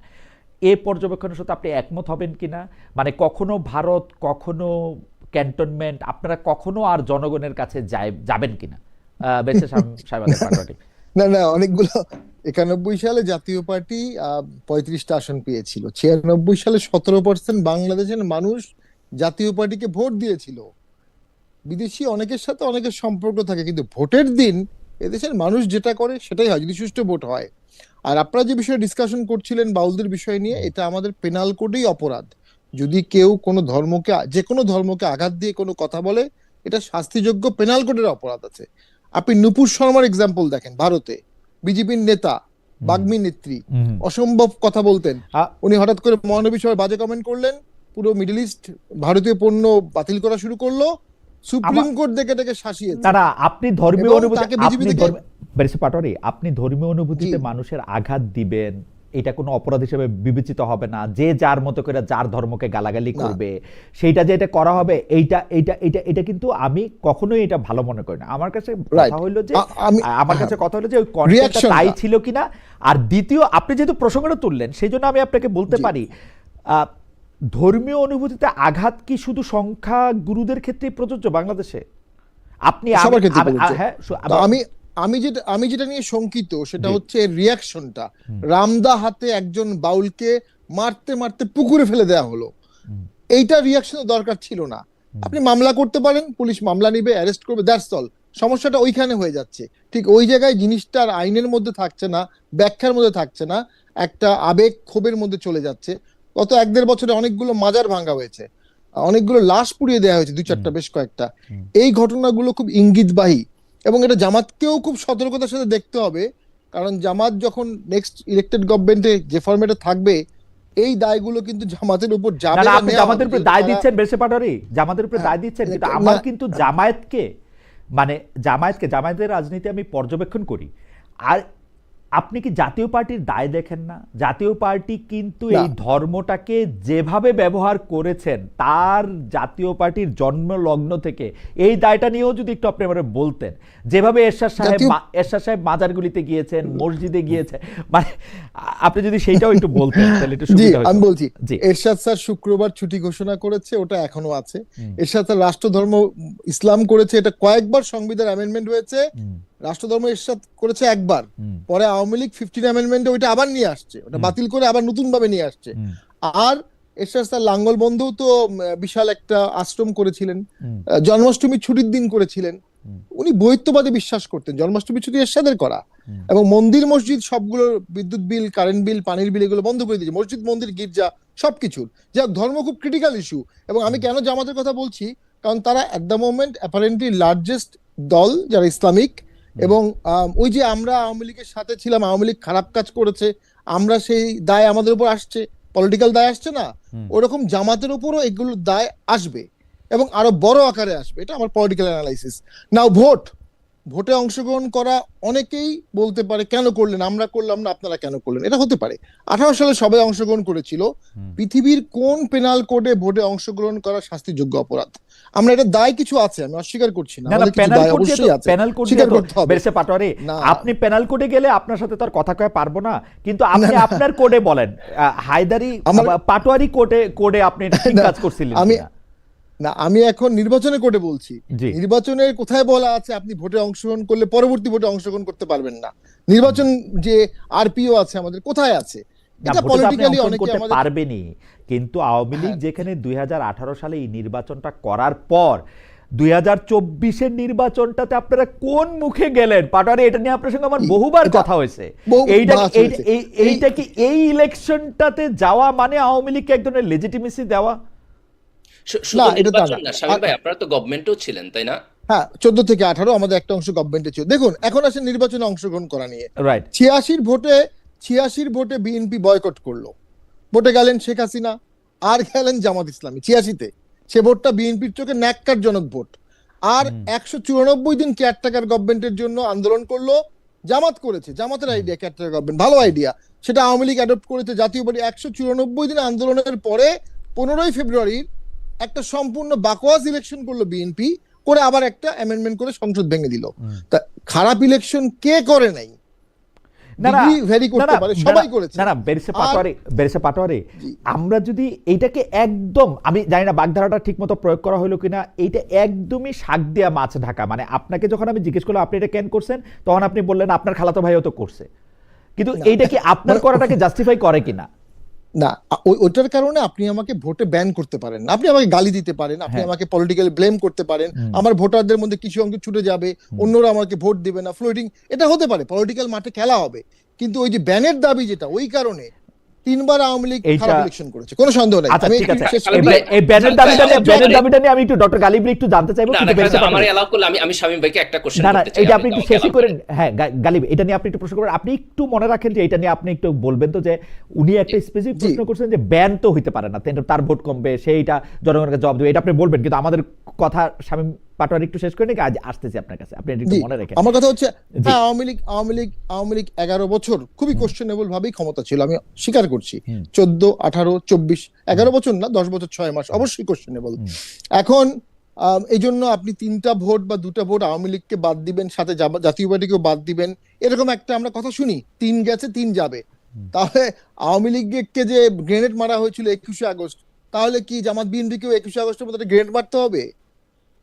এ পর্যবেক্ষণের সাথে আপনি একমত হবেন কিনা? মানে কখনো ভারত, কখনো ক্যান্টনমেন্ট, আপনারা কখনো আর জনগণের কাছে যাবেন কিনা? না না, অনেকগুলো 91 সালে জাতীয় পার্টি 35টা আসন পেয়েছিল। 96 সালে 17% বাংলাদেশের মানুষ জাতীয় পার্টিকে ভোট দিয়েছিল। বিদেশি অনেকের সাথে অনেকের সম্পর্ক থাকে, কিন্তু ভোটের দিন এদেশের মানুষ যেটা করে সেটাই হয়, যদি সুষ্ঠু ভোট হয়। আর আপনারা যে বিষয়ে ডিসকাশন করছিলেন বাউলদের বিষয় নিয়ে, এটা আমাদের পেনাল কোডেই অপরাধ। যদি কেউ কোনো ধর্মকে, যে কোনো ধর্মকে আঘাত দিয়ে কোনো কথা বলে, এটা শাস্তিযোগ্য, পেনাল কোডের অপরাধ আছে। আপনি নুপুর শর্মার এক্সাম্পল দেখেন, ভারতে বিজেপির নেতা, বাগ্মী নেত্রী, অসম্ভব কথা বলতেন। উনি হঠাৎ করে মহানবী সভায় বাজে কমেন্ট করলেন, পুরো মিডল ইস্ট ভারতীয় পণ্য বাতিল করা শুরু করলো, সুপ্রিম কোর্ট দেখে দেখে শাসিয়েছে। না, আপনি ধর্মীয় অনুভূতি, আপনি ধর্মীয় অনুভূতিতে মানুষের আঘাত দিবেন, এটা কোনো অপরাধ হিসেবে বিবেচিত হবে না। যে যার মতো করে যার ধর্মকে গালাগালি করবে, সেইটা যে এটা করা হবে, এইটা কিন্তু আমি কখনোই এটা ভালো মনে করি না। আমার কাছে কথা হলো যে ওই কনটেন্টটা তাই ছিল কিনা। আর দ্বিতীয়, আপনি যেহেতু প্রসঙ্গটা তুললেন, সেই জন্য আমি আপনাকে বলতে পারি, ধর্মীয় অনুভূতিতে আঘাত কি শুধু সংখ্যা গুরুদের ক্ষেত্রেই প্রযোজ্য বাংলাদেশে? আপনি আমি যেটা নিয়ে শঙ্কিত সেটা হচ্ছে রিয়াকশনটা। রামদা হাতে একজন বাউলকে মারতে মারতে পুকুরে ফেলে দেওয়া হলো, এইটা রিয়াকশনের দরকার ছিল না। আপনি মামলা করতে পারেন, পুলিশ মামলা নিবে, অ্যারেস্ট করবে, দ্যাটস অল। সমস্যাটা ওইখানে হয়ে যাচ্ছে। ঠিক ওই জায়গায় জিনিসটার আইনের মধ্যে থাকছে না, ব্যাখ্যার মধ্যে থাকছে না, একটা আবেগ ক্ষোভের মধ্যে চলে যাচ্ছে। গত 1-1.5 বছরে অনেকগুলো মাজার ভাঙা হয়েছে, অনেকগুলো লাশ পুড়িয়ে দেওয়া হয়েছে, 2-4টা, বেশ কয়েকটা। এই ঘটনাগুলো খুব ইঙ্গিতবাহী, এবং এটা জামাতকেও খুব সতর্কতার সাথে দেখতে হবে। কারণ জামাত যখন নেক্সট ইলেক্টেড গভর্নমেন্টে যে ফরম্যাটে থাকবে, এই দায়গুলো কিন্তু জামাতের উপর যাবে না। আপনি জামাতের উপর দায় দিচ্ছেন বেশি পাটারি, জামাতের উপর দায় দিচ্ছেন, কিন্তু আমার কিন্তু জামায়াতের রাজনীতি আমি পর্যবেক্ষণ করি। আর আপনি কি জাতীয় পার্টির দায় দেখেন না? জাতীয় পার্টি কিন্তু এই ধর্মটাকে যেভাবে ব্যবহার করেছেন, তার জাতীয় পার্টির জন্ম লগ্ন থেকে এই দায়টা নিয়েও যদি একটু আপনি আমাদের বলতেন, যেভাবে এরশাদ সাহেব মাজারগুলিতে গিয়েছেন, মসজিদে গিয়েছেন, মানে আপনি যদি সেইটাও একটু বলতেন তাহলে একটু সুবিধা হতো। আমি বলছি, এরশাদ স্যার শুক্রবার ছুটি ঘোষণা করেছে, ওটা এখনো আছে। এরশাদ স্যার রাষ্ট্রধর্ম ইসলাম করেছে, এটা কয়েকবার সংবিধান অ্যামেন্ডমেন্ট হয়েছে। রাষ্ট্রধর্ম এরশাদ করেছে একবার, পরে আওয়ামী লীগ 15 অ্যামেন্ডমেন্টে ওইটা আবার নিয়ে আসছে, ওটা বাতিল করে আবার নতুন ভাবে নিয়ে আসছে। আর এরশাদ স্যার লাঙ্গল বন্ধু তো বিশাল একটা আশ্রম করেছিলেন, জন্মাষ্টমী ছুটির দিন করেছিলেন। উনি বৈত্যবাদে বিশ্বাস করতেন, জন্মাষ্টমী ছুটি এরশাদের করা। এবং মন্দির মসজিদ সবগুলো বিদ্যুৎ বিল, কারেন্ট বিল, পানির বিল এগুলো বন্ধ করে দিয়েছে, মসজিদ মন্দির গির্জা সবকিছুর। যা ধর্ম খুব ক্রিটিক্যাল ইস্যু। এবং আমি কেন জামাতের কথা বলছি, কারণ তারা at the moment apparently largest দল যারা ইসলামিক। এবং ওই যে আমরা আওয়ামী লীগের সাথে ছিলাম, আওয়ামী লীগ খারাপ কাজ করেছে, আমরা সেই দায় আমাদের উপর আসছে, পলিটিক্যাল দায় আসছে না, ওরকম জামাতের উপরও এগুলোর দায় আসবে এবং আরো বড় আকারে আসবে। এটা আমার পলিটিক্যাল অ্যানালাইসিস। নাও ভোটে অংশগ্রহণ করা, অনেকেই বলতে পারে কেন করলেন, আমরা করলাম না, আপনারা কেন করলেন, এটা হতে পারে। 18 সালে সবাই অংশগ্রহণ করেছিল। পৃথিবীর কোন পেনাল কোডে ভোটে অংশগ্রহণ করা শাস্তিযোগ্য অপরাধ? আমরা এটা দায় কিছু আছে, আমি অস্বীকার করছি না, আপনি পেনাল কোডে গেলে আপনার সাথে তার কথা কয়ে পারবো না, কিন্তু আপনি আপনার কোডে বলেন, হায়দারি পাটোয়ারি কোডে আপনি ঠিক কাজ করছিলেন না? আমি এখন নির্বাচনে কোডে বলছি, নির্বাচনের কোথায় বলা আছে আপনি ভোটে অংশগ্রহণ করলে পরবর্তী ভোটে অংশগ্রহণ করতে পারবেন না? নির্বাচন যে আরপিও আছে আমাদের, কোথায় আছে? এটা পলিটিক্যালি অনেকে আমাদের পারবেনি। কিন্তু আওয়ামী লীগ যেখানে 2018 সালে এই নির্বাচনটা করার পর 2024-এর নির্বাচনটাতে আপনারা কোন মুখে গেলেন পাটোয়ারি? এটা নিয়ে আপনার সঙ্গে আমার বহুবার কথা হয়েছে। এইটা কি এই ইলেকশনটাতে যাওয়া মানে আওয়ামী লীগকে এক ধরনের লেজিটিমেসি দেওয়া? না, এটা না। শামীম ভাই, আপনারা তো গভর্নমেন্টও ছিলেন, তাই না? হ্যাঁ, 14 থেকে 18 আমাদের একটা অংশ গভর্নমেন্টে ছিল। দেখুন, এখন আসে নির্বাচনে অংশগ্রহণ করা নিয়ে। 86 ভোটে বিএনপি বয়কট করলো, ভোটে গেলেন শেখ হাসিনা আর গেলেন জামাত ইসলামী। 86-তে সে ভোটটা বিএনপির চোখে ন্যাক্কারজনক ভোট। আর 194 দিন কেয়ারটেকার গভর্নমেন্টের জন্য আন্দোলন করলো, জামাত করেছে, জামাতের আইডিয়া কেয়ারটেকার গভর্নমেন্ট, ভালো আইডিয়া, সেটা আওয়ামী লীগ অ্যাডপ্ট করেছে। জাতীয় পার্টি 194 দিন আন্দোলনের পরে 15ই ফেব্রুয়ারি একটা সম্পূর্ণ বাকওয়াজ ইলেকশন করলো বিএনপি, করে আবার একটা অ্যামেন্ডমেন্ট করে সংসদ ভেঙে দিল। তা খারাপ ইলেকশন কে করে নাই? না না ডিগ্রি ভ্যারি করতে পারে, সবাই করেছে। না না বেরিসে পাটোয়ারি, জি। আমরা যদি এইটাকে একদম, আমি জানি না বাগধারাটা ঠিক মতো প্রয়োগ করা হলো কিনা, এইটা একদমই শাক দেয়া মাছ ঢাকা। মানে আপনাকে যখন আমি জিজ্ঞেস করলাম আপনি এটা কেন করছেন, তখন আপনি বললেন আপনার খালাতো ভাইও তো করছে, কিন্তু না। এইটা কি আপনার করাটাকে জাস্টিফাই করে কিনা? না, ওইটার কারণে আপনি আমাকে ভোটে ব্যান করতে পারেন না, আপনি আমাকে গালি দিতে পারেন, আপনি হ্যাঁ। আমাকে পলিটিক্যালি ব্লেম করতে পারেন, আমার ভোটারদের মধ্যে কিছু অংশ ছুটে যাবে, অন্যরা আমাকে ভোট দিবে না, ফ্লোটিং, এটা হতে পারে, পলিটিক্যাল মাঠে খেলা হবে। কিন্তু ওই যে ব্যানের দাবি যেটা, ওই কারণে 3 বার আওয়ামী লীগ খারাপ ইলেকশন করেছে, কোনো সন্দেহ নাই। আচ্ছা আমি ঠিক আছে, শেষ খালেদ করি। ভাই, এই ব্যানের দাবিটা নিয়ে আমি একটু ডক্টর গালিবকে একটু জানতে চাইবো, না কিন্তু না বেরিসে আমার পাটোয়ারি, এলাও করলে আমি শামীম ভাইকে একটা কোশ্চেন না না করতে চাই। এটা আপনি একটু আমাকে শেষই allow করেন। হ্যাঁ গালিব, এটা নিয়ে আপনি একটু প্রশ্ন করেন, আপনি একটু মনে রাখেন যে এটা নিয়ে আপনি একটু বলবেন তো, যে উনি একটা স্পেসিফিক জি। প্রশ্ন করছেন যে ব্যান তো হইতে পারে না, তার ভোট কমবে, সেইটা জনগণকে জবাব দেবে, এটা আপনি বলবেন, কিন্তু আমাদের কথা শামীম পাটোয়ারি একটু শেষ করে নাকি আজ আসতেছি আপনার কাছে, আপনি এটা একটু জি, মনে রাখেন। আমার কথা হচ্ছে, জি। হ্যাঁ, আওয়ামী লীগ 11 বছর খুবই কোশ্চেনেবল ভাবেই ক্ষমতা ছিল, আমি স্বীকার করছি। 14, 18, 24, 11 বছর না, 10 বছর 6 মাস অবশ্যই কোশ্চেনেবল। এখন এই জন্য আপনি 3টা ভোট বা 2টা ভোট আওয়ামী লীগকে বাদ দিবেন, সাথে জাতীয় পার্টিকেও বাদ দিবেন, এরকম একটা আমরা কথা শুনি। 3 গেছে, 3 যাবে। তাহলে আওয়ামী লীগকে যে গ্রেনেড মারা হয়েছিল 21শে আগস্ট, তাহলে কি জামাত বিএনপিকেও 21শে আগস্টের মতো একটা গ্রেনেড মারতে হবে?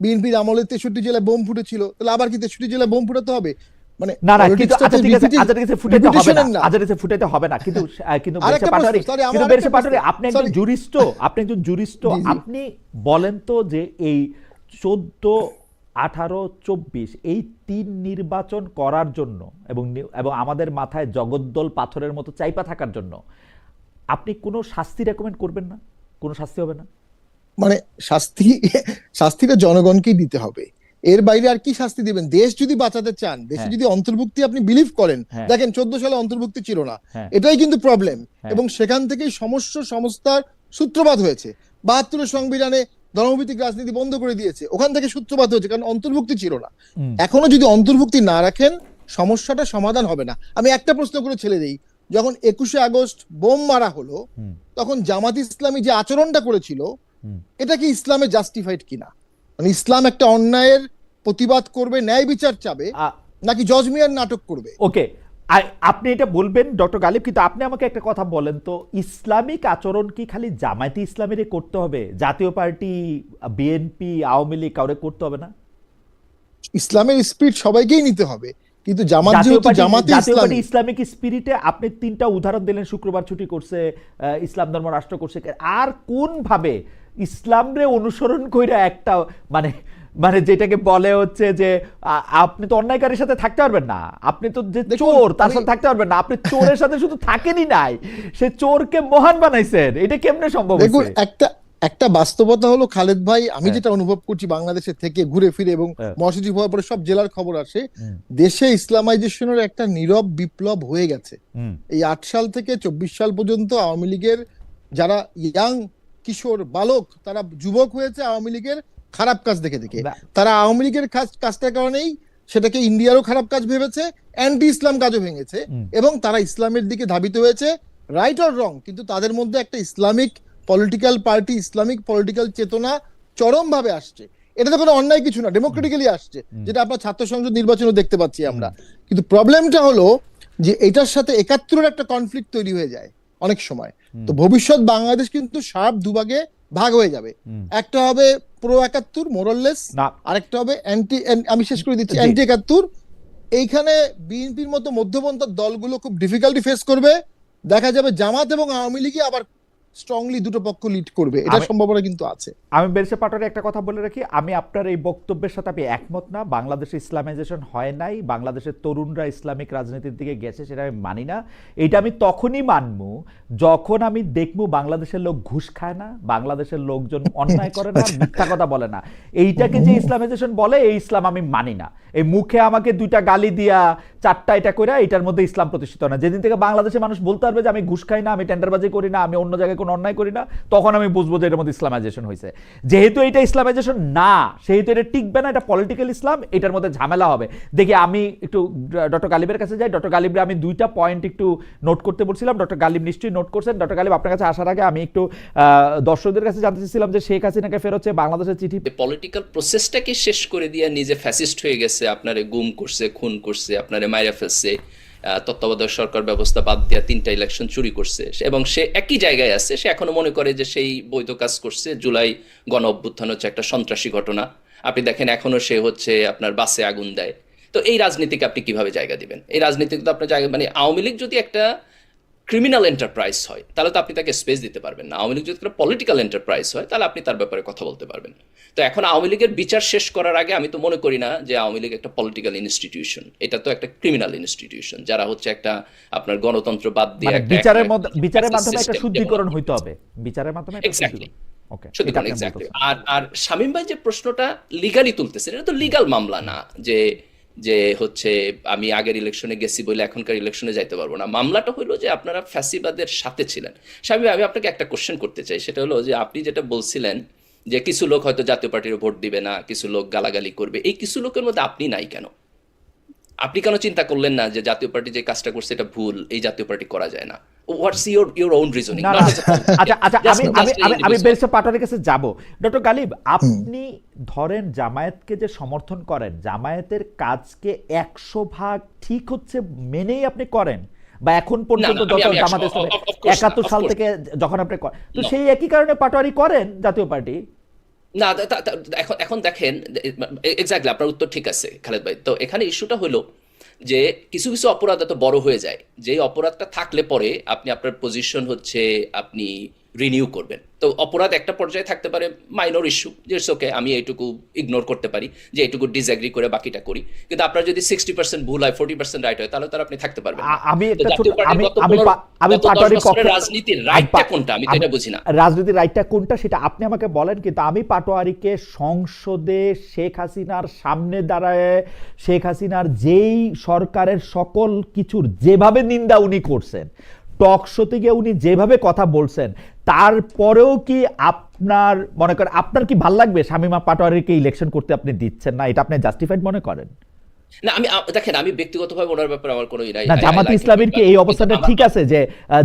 বিএনপির আমলে 63 জেলায় বোম ফুটেছিল, তাহলে আবার কি 63 জেলায় বোম ফুটাতে হবে? মানে না না কিন্তু politics টা আচ্ছা তো ঠিক আছে, repetitive- আচ্ছা ঠিক আছে, ফুটাইতে হবে repetition না, এর না। আচ্ছা ঠিক আছে, ফুটাইতে হবে না, কিন্তু কিন্তু আরেকটা বেরিসে পাটোয়ারি, প্রশ্ন, sorry, আমার কিন্তু আরেকটা বেরিসে পাটোয়ারি, প্রশ্ন, আপনি একজন sorry। জুরিস্ট, আপনি একজন জুরিস্ট, জি, জি। আপনি বলেন তো যে এই 14, 18, 24 এই 3 নির্বাচন করার জন্য এবং আমাদের মাথায় জগদ্দল পাথরের মতো চাইপা থাকার জন্য আপনি কোনো শাস্তি রেকমেন্ড করবেন না? কোনো শাস্তি হবে না? মানে শাস্তিটা জনগণকেই দিতে হবে, এর বাইরে আর কি শাস্তি দিবেন? দেশ যদি বাঁচাতে চান, দেশে হ্যাঁ। যদি অন্তর্ভুক্তি আপনি বিলিভ করেন, হ্যাঁ। দেখেন 14 সালে অন্তর্ভুক্তি ছিল না, হ্যাঁ। এটাই কিন্তু প্রবলেম। হ্যাঁ। এবং সেখান থেকেই সংস্থার সূত্রপাত হয়েছে। 72 সংবিধানে ধর্মভিত্তিক রাজনীতি বন্ধ করে দিয়েছে, ওখান থেকে সূত্রপাত হয়েছে, কারণ অন্তর্ভুক্তি ছিল না। এখনো যদি অন্তর্ভুক্তি না রাখেন, সমস্যাটা সমাধান হবে না। আমি একটা প্রশ্ন করে ছেড়ে দেই, যখন 21শে আগস্ট বোম মারা হলো, তখন জামাত ইসলামী যে আচরণটা করেছিল, এটা কি ইসলামে জাস্টিফাইড কিনা? মানে ইসলাম একটা অন্যায়ের প্রতিবাদ করবে, ন্যায় বিচার চাবে, নাকি জজ মিয়ার নাটক করবে? ওকে, আপনি এটা বলবেন ডক্টর গালিব, কিন্তু আপনি আমাকে একটা কথা বলেন তো, ইসলামিক আচরণ কি খালি জামায়াতে ইসলামীরে করতে হবে, জাতীয় পার্টি, বিএনপি, আওয়ামী লীগ কাউরে করতে হবে না? ইসলামের স্পিরিট সবাইকেই নিতে হবে, কিন্তু জামাত যেহেতু জামাতে ইসলামী, ইসলামিক স্পিরিটে আপনি 3টা উদাহরণ দিলেন, শুক্রবার ছুটি করছে, ইসলাম ধর্ম রাষ্ট্র করছে, আর কোন ভাবে ইসলামরে অনুসরণ কইরা একটা মানে মানে যেটাকে বলে হচ্ছে যে আপনি তো অন্যায়কারীর সাথে থাকতে পারবেন না, আপনি তো যে চোর তার সাথে থাকতে পারবেন না, আপনি চোরের সাথে শুধু থাকেনই নাই, সে চোরকে মহান বানাইছেন, এটা কেমনে সম্ভব? দেখুন, একটা বাস্তবতা হলো খালেদ ভাই, আমি যেটা অনুভব করছি বাংলাদেশে থেকে ঘুরে ফিরে, এবং মহাসচিব হওয়ার পরে সব জেলার খবর আসে, দেশে ইসলামাইজেশনের একটা নীরব বিপ্লব হয়ে গেছে। এই 8 সাল থেকে 24 সাল পর্যন্ত আওয়ামী লীগের যারা ইয়াং কিশোর বালক, তারা যুবক হয়েছে আওয়ামী লীগের খারাপ কাজ দেখে দেখে। তারা আওয়ামী লীগের কাজটার কারণেই সেটাকে ইন্ডিয়ারও খারাপ কাজ ভেবেছে, অ্যান্টি ইসলাম কাজও ভেঙেছে, এবং তারা ইসলামের দিকে ধাবিত হয়েছে, রাইট অর রং, কিন্তু তাদের মধ্যে একটা Islamic political party, Islamic political চেতনা চরম ভাবে আসছে। এটা তো কোনো অন্যায় কিছু না, ডেমোক্রেটিক্যালি আসছে, যেটা আপনার ছাত্র সংসদ নির্বাচনও দেখতে পাচ্ছি আমরা। কিন্তু প্রবলেমটা হলো যে এটার সাথে 71-এর একটা কনফ্লিক্ট তৈরি হয়ে যায় অনেক সময়। তো ভবিষ্যৎ বাংলাদেশ কিন্তু শার্প দুভাগে ভাগ হয়ে যাবে, একটা হবে প্রো 71 মোরাললেস, আরেকটা হবে অ্যান্টি, আমি শেষ করে দিচ্ছি, অ্যান্টি 71। এইখানে বিএনপির মতো মধ্যপন্থার দলগুলো খুব ডিফিকাল্টি ফেস করবে, দেখা যাবে জামাত এবং আওয়ামী লীগই আবার স্ট্রংলি দুটো পক্ষ লিড করবে, এটা সম্ভাবনা কিন্তু আছে। আমি বেরিসে পাটোয়ারি একটা কথা বলে রাখি, আমি আপনার এই বক্তব্যের সাথে আমি একমত না। বাংলাদেশে ইসলামাইজেশন হয় নাই, বাংলাদেশের তরুণরা ইসলামিক রাজনীতির দিকে গেছে, সেটা আমি মানি না। এটা আমি তখনই মানবো যখন আমি দেখবো বাংলাদেশের লোক ঘুষ খায় না, বাংলাদেশের লোকজন অন্যায় করে না, মিথ্যা কথা বলে না। এইটাকে যে ইসলামাইজেশন বলে, এই ইসলাম আমি মানি না। এই মুখে আমাকে 2টা গালি দিয়া 4টা এটা করে, এটার মধ্যে ইসলাম প্রতিষ্ঠিত না। যেদিন থেকে বাংলাদেশের মানুষ বলতে পারবে যে আমি ঘুষ খাই না, আমি টেন্ডারবাজি করি না, আমি অন্য জায়গায় কোনো অন্যায় করি না, তখন আমি বুঝবো যে এটার মধ্যে ইসলামাইজেশন হয়েছে। যেহেতু এটা ইসলামাইজেশন না, সেহেতু এটা টিকবে না, এটা পলিটিক্যাল ইসলাম, এটার মধ্যে ঝামেলা হবে। দেখি আমি একটু ডক্টর গালিবের কাছে যাই। ডক্টর গালিবরে আমি 2টা পয়েন্ট একটু নোট করতে বলছিলাম, ডক্টর গালিব নিশ্চয়ই নোট করছেন। ডক্টর গালিব, আপনার কাছে আসার আগে আমি একটু দর্শকদের কাছে জানতে চাইছিলাম যে শেখ হাসিনাকে ফেরত চেয়ে বাংলাদেশের চিঠি। পলিটিক্যাল প্রসেসটাকে শেষ করে দিয়ে নিজে ফ্যাসিস্ট হয়ে গেছে, আপনারে গুম করছে, খুন করছে, আপনারে মাইরা ফেলছে, তত্ত্বাবধায়ক সরকার ব্যবস্থা বাদ দিয়া 3টা ইলেকশন চুরি করছে, এবং সে একই জায়গায় আছে। সে এখনো মনে করে যে সেই বৈধ কাজ করছে। জুলাই গণ অভ্যুত্থান হচ্ছে একটা সন্ত্রাসী ঘটনা। আপনি দেখেন এখনো সে হচ্ছে আপনার বাসে আগুন দেয়। তো এই রাজনীতিকে আপনি কিভাবে জায়গা দিবেন? এই রাজনীতিকে তো আপনার জায়গা, মানে আওয়ামী লীগ যদি একটা ক্রিমিনাল এন্টারপ্রাইজ হয় তাহলে তো আপনি তাকে স্পেস দিতে পারবেন না। আওয়ামী লীগ যদি একটা পলিটিক্যাল এন্টারপ্রাইজ হয় তাহলে আপনি তার ব্যাপারে কথা বলতে পারবেন। তো এখন আওয়ামী লীগের বিচার শেষ করার আগে আমি তো মনে করি না যে আওয়ামী লীগ একটা পলিটিক্যাল ইনস্টিটিউশন। এটা তো একটা ক্রিমিনাল ইনস্টিটিউশন, যারা হচ্ছে একটা আপনার গণতন্ত্র বাদ দিয়ে মানে একটা বিচারের মাধ্যমে একটা system শুদ্ধিকরণ যেমন- হইতে হবে, বিচারের মাধ্যমে একটা Exactly. শুদ্ধিকরণ। ওকে, শুধু এক্স্যাক্টলি। আর শামীম ভাই যে প্রশ্নটা লিগালি তুলতেছেন, এটা তো লিগাল মামলা না যে যে হচ্ছে আমি আগের ইলেকশনে গেছি বলে এখনকার ইলেকশনে যাইতে পারবো না। মামলাটা হলো যে আপনারা ফ্যাসিবাদের সাথে ছিলেন। শামীম ভাই, আমি আপনাকে একটা কোশ্চেন করতে চাই, সেটা হলো যে আপনি যেটা বলছিলেন যে কিছু লোক হয়তো জাতীয় পার্টির ভোট দিবে না, কিছু লোক গালাগালি করবে, এই কিছু লোকের মধ্যে আপনি নাই কেন? আপনি কেন চিন্তা করলেন না যে জাতীয় পার্টি যে কাজটা করছে এটা ভুল, এই জাতীয় পার্টি করা যায় না? What's your own reasoning? না, না, আচ্ছা, আমি ব্যারিস্টার পাটোয়ারির কাছে যাব। ডক্টর গালিব, আপনি ধরেন জামায়াতকে যে সমর্থন করেন, জামায়াতের কাজকে 100% ঠিক হচ্ছে মেনেই আপনি করেন, বা এখন পর্যন্ত না, যত আমি জামাত ইসলামী 71 সাল থেকে যখন আপনি করেন, তো সেই একই কারণে পাটোয়ারি করেন জাতীয় পার্টি। না, এখন দেখেন, এক্স্যাক্টলি আপনার উত্তর ঠিক আছে খালেদ ভাই। তো এখানে ইস্যুটা হলো যে কিছু কিছু অপরাধ এত বড় হয়ে যায় যে অপরাধটা থাকলে পরে আপনি আপনার পজিশন হচ্ছে আপনি রিনিউ করবেন। তো অপরাধ একটা পর্যায়ে থাকতে পারে মাইনর ইস্যু, যে ওকে আমি এইটুকু ইগনোর করতে পারি, যে এইটুকু ডিসএগ্রি করে বাকিটা করি। কিন্তু আপনার যদি 60% ভুল হয়, 40% রাইট হয়, তাহলে তার আপনি থাকতে পারবেন না। আমি তো একটা জাতীয় পার্টির আমি গত 10 পাটোয়ারি বছরের পক্ষে, রাজনীতির রাইটটা কোনটা আমি তো এটা বুঝি না। রাজনীতির রাইটটা কোনটা সেটা আপনি আমাকে বলেন, কিন্তু আমি পাটোয়ারিকে সংসদে শেখ হাসিনার সামনে দাঁড়ায় শেখ হাসিনার যেই সরকারের সকল কিছুর যেভাবে নিন্দা উনি করছেন, টক শোতে গিয়ে উনি যেভাবে কথা বলছেন, তারপরেও কি আপনার মনে করেন, আপনার কি ভাল লাগবে শামীমা পাটোয়ারিকে ইলেকশন করতে আপনি দিচ্ছেন না? এটা আপনি জাস্টিফাইড মনে করেন? না, আমি দেখেন, আমি ব্যক্তিগতভাবে ওনার ব্যাপারে আমার কোনো না, জামাত ইসলামীর কি এই অবস্থাটা ঠিক আছে যে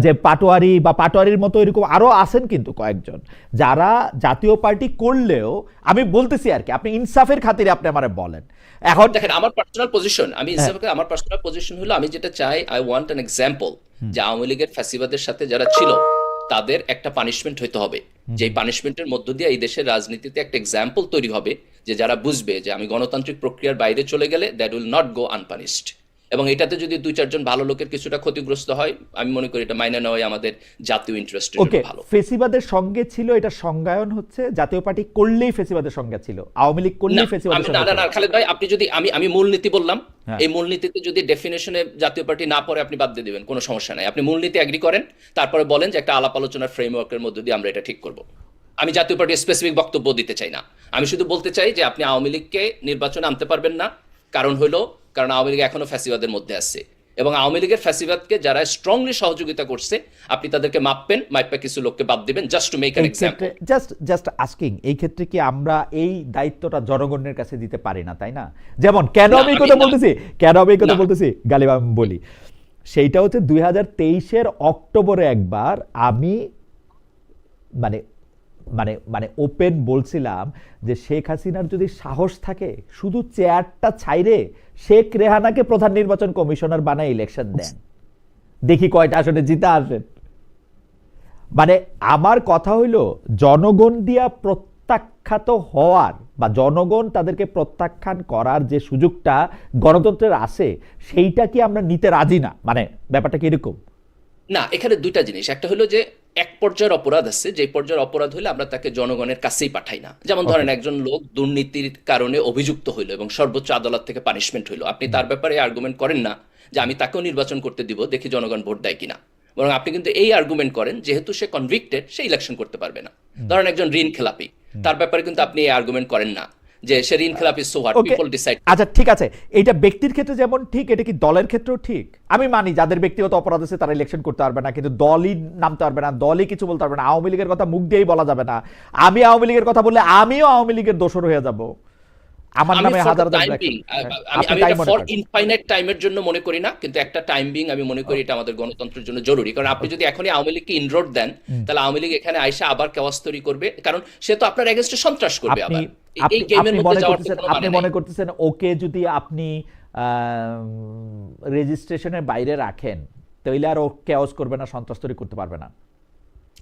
যে পাটোয়ারি বা পাটোয়ারির মতো এরকম আরো আছেন কিন্তু কয়েকজন যারা জাতীয় পার্টি করলেও, আমি বলতেছি আর কি, আপনি ইনসাফের খাতিরে আপনি আমারে বলেন। এখন দেখেন, আমার পার্সোনাল পজিশন, আমি ইসলামকে আমার পার্সোনাল পজিশন হলো, আমি যেটা চাই, আই ওয়ান্ট অ্যান এক্সাম্পল যে আওয়ামী লীগের ফ্যাসিবাদের সাথে যারা ছিল তাদের একটা পানিশমেন্ট হইতে হবে, যে পানিশমেন্টের মধ্য দিয়ে এই দেশের রাজনীতিতে একটা এক্সাম্পল তৈরি হবে, যে যারা বুঝবে যে আমি গণতান্ত্রিক প্রক্রিয়ার বাইরে চলে গেলে দ্যাট উইল নট গো আনপানিশড। এবং এটাতে যদি 2-4 জন ভালো লোকের কিছুটা ক্ষতিগ্রস্ত হয়, আমি মনে করি এটা মাইনে নেওয়াই আমাদের জাতীয় ইন্টারেস্টের জন্য ভালো। ফেসিবাদের সঙ্গে ছিল, এটা সংজ্ঞায়ন হচ্ছে জাতীয় পার্টি করলেই ফেসিবাদের সঙ্গে ছিল, আওয়ামী লীগ করলেই ফেসিবাদের সঙ্গে ছিল। না খালেদ ভাই, আপনি যদি আমি মূলনীতি বললাম, এই মূলনীতিতে যদি ডেফিনেশনে জাতীয় পার্টি না পড়ে আপনি বাদ দিয়ে দিবেন, কোনো সমস্যা নাই। আপনি মূলনীতি এগ্রি করেন, তারপরে বলেন যে একটা আলাপ আলোচনার ফ্রেমওয়ার্কের মধ্যে দিয়ে আমরা এটা ঠিক করব। আমি জাতীয় পার্টির স্পেসিফিক বক্তব্য দিতে চাই না। আমি শুধু বলতে চাই যে আপনি আওয়ামী লীগকে নির্বাচনে আনতে পারবেন না, কারণ আওয়ামী লীগ এখনো ফ্যাসিবাদের মধ্যে আছে, এবং আওয়ামী লীগের ফ্যাসিবাদকে যারা স্ট্রংলি সহযোগিতা করছে আপনি তাদেরকে মাপবেন, মাইপা কিছু লোককে বাদ দিবেন, just to make an example. Just asking, এই ক্ষেত্রে কি আমরা এই দায়িত্বটা জনগণের কাছে দিতে পারি না, তাই না? যেমন কেন আমি এই কথা বলতেছি গালিব, আমি বলি সেইটা হচ্ছে 2023-এর অক্টোবরে একবার আমি মানে মানে মানে ওপেন বলছিলাম যে শেখ হাসিনার যদি সাহস থাকে শুধু চেয়ারটা ছাইরে শেখ রেহানাকে প্রধান নির্বাচন কমিশনার বানায় ইলেকশন দেন, দেখি কয়টা আসনে জিতে আসেন। মানে আমার কথা হইল, জনগণ দিয়া প্রত্যাখ্যাত হওয়ার বা জনগণ তাদেরকে প্রত্যাখ্যান করার যে সুযোগটা গণতন্ত্রের আছে, সেইটা কি আমরা নিতে রাজি না? মানে ব্যাপারটা কি এরকম? না, এখানে দুইটা জিনিস। একটা হলো যে এক পর্যায়ের অপরাধ আছে, যে পর্যায়ের অপরাধ হলে আমরা তাকে জনগণের কাছেই পাঠাই না। যেমন ধরেন একজন লোক দুর্নীতির কারণে অভিযুক্ত হইলো এবং সর্বোচ্চ আদালত থেকে পানিশমেন্ট হইলো, আপনি তার ব্যাপারে আর্গুমেন্ট করেন না যে আমি তাকেও নির্বাচন করতে দিব, দেখি জনগণ ভোট দেয় কিনা। বরং আপনি কিন্তু এই আর্গুমেন্ট করেন যেহেতু সে কনভিক্টেড, সে ইলেকশন করতে পারবে না। ধরেন একজন ঋণ খেলাপি, তার ব্যাপারে কিন্তু আপনি এই আর্গুমেন্ট করেন না যে শেরিন খেলাপ is so what, okay, people decide. আচ্ছা ঠিক আছে, এটা ব্যক্তির ক্ষেত্রে যেমন ঠিক, এটা কি দলের ক্ষেত্রেও ঠিক? আমি মানি যাদের ব্যক্তিগত অপরাধ আছে তারা ইলেকশন করতে পারবে না, কিন্তু দলই নামতে পারবে না, দলই কিছু বলতে পারবে না। আওয়ামী লীগের কথা মুখ দিয়েই বলা যাবে না। আমি আওয়ামী লীগের কথা বললে আমিও আওয়ামী লীগের দোষর হয়ে যাব। আমার আমি নামে ফর হাজার দ্য হাজার টাইম বিং, আপনি আমি তাই এটা মনে ফর করেন? ইনফাইনাইট টাইমের জন্য মনে করি না, কিন্তু একটা টাইম বিং আমি মনে করি এটা আমাদের গণতন্ত্রের জন্য জরুরি। কারণ আপনি যদি এখনই আওয়ামী লীগকে ইনরোড দেন, তাহলে আওয়ামী লীগ এখানে আইসা আবার কেওয়াস তৈরি করবে, কারণ সে তো আপনার এগেইনস্টে সন্ত্রাস করবে আপনি আবার। এই গেমের মধ্যে যাওয়ার তো কোনো আপনি মানে মনে নাই। করতেছেন ওকে যদি আপনি রেজিস্ট্রেশনের বাইরে রাখেন তাহলে আর ও কেওস করবে না, সন্ত্রাস তৈরি করতে পারবে না?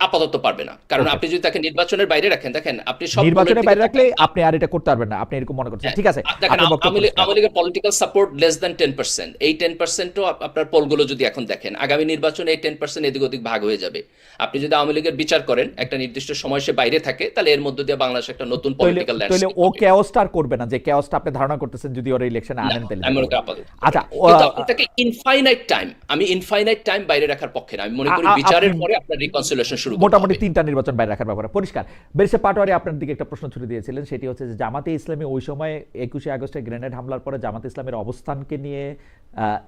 আপাতত পারবে না, কারণ Okay. আপনি যদি তাকে নির্বাচনের বাইরে রাখেন, দেখেন আপনি সব নির্বাচনের দলের বাইরে দিকে রাখলে তাকান। আপনি আর এটা করতে পারবেন না, আপনি এরকম মনে করছেন? হ্যাঁ, ঠিক আছে, দেখেন আপনার বক্তব্য পরিষ্কার। আওয়ামী লীগের পলিটিক্যাল সাপোর্ট লেস দ্যান 10%। এই 10%ও আপনার পোলগুলো যদি এখন দেখেন, আগামী নির্বাচনে এই 10% এদিক ওদিক ভাগ হয়ে যাবে। আপনি যদি আওয়ামী লীগের বিচার করেন, একটা নির্দিষ্ট সময় সে বাইরে থাকে, তাহলে এর মধ্য দিয়ে বাংলাদেশ একটা নতুন পলিটিক্যাল তাহলে ল্যান্ডস্কেপ ও হবে। কেওসটা আর করবে না, যে কেওসটা আপনি ধারণা করতেছেন যদি ওর ইলেকশনে আনেন তাহলে আমি মনে হবে। করি আপাতত। আচ্ছা, কিন্তু আপনি তাকে ইনফাইনাইট টাইম, আমি ইনফাইনাইট টাইম বাইরে রাখার পক্ষে না। আমি মনে করি বিচারের পরে আপনার রিকনসিলিয়েশন শুরু করতে মোটামুটি হবে। 3টা নির্বাচন বাইরে রাখার ব্যাপারে পরিষ্কার। ব্যারিস্টার পাটোয়ারি আপনার দিকে একটা প্রশ্ন ছুড়ে দিয়েছিলেন, সেটি হচ্ছে যে জামাতে ইসলামী ওই সময় 21শে আগস্টে গ্রেনেড হামলার পরে জামাতে ইসলামের অবস্থানকে নিয়ে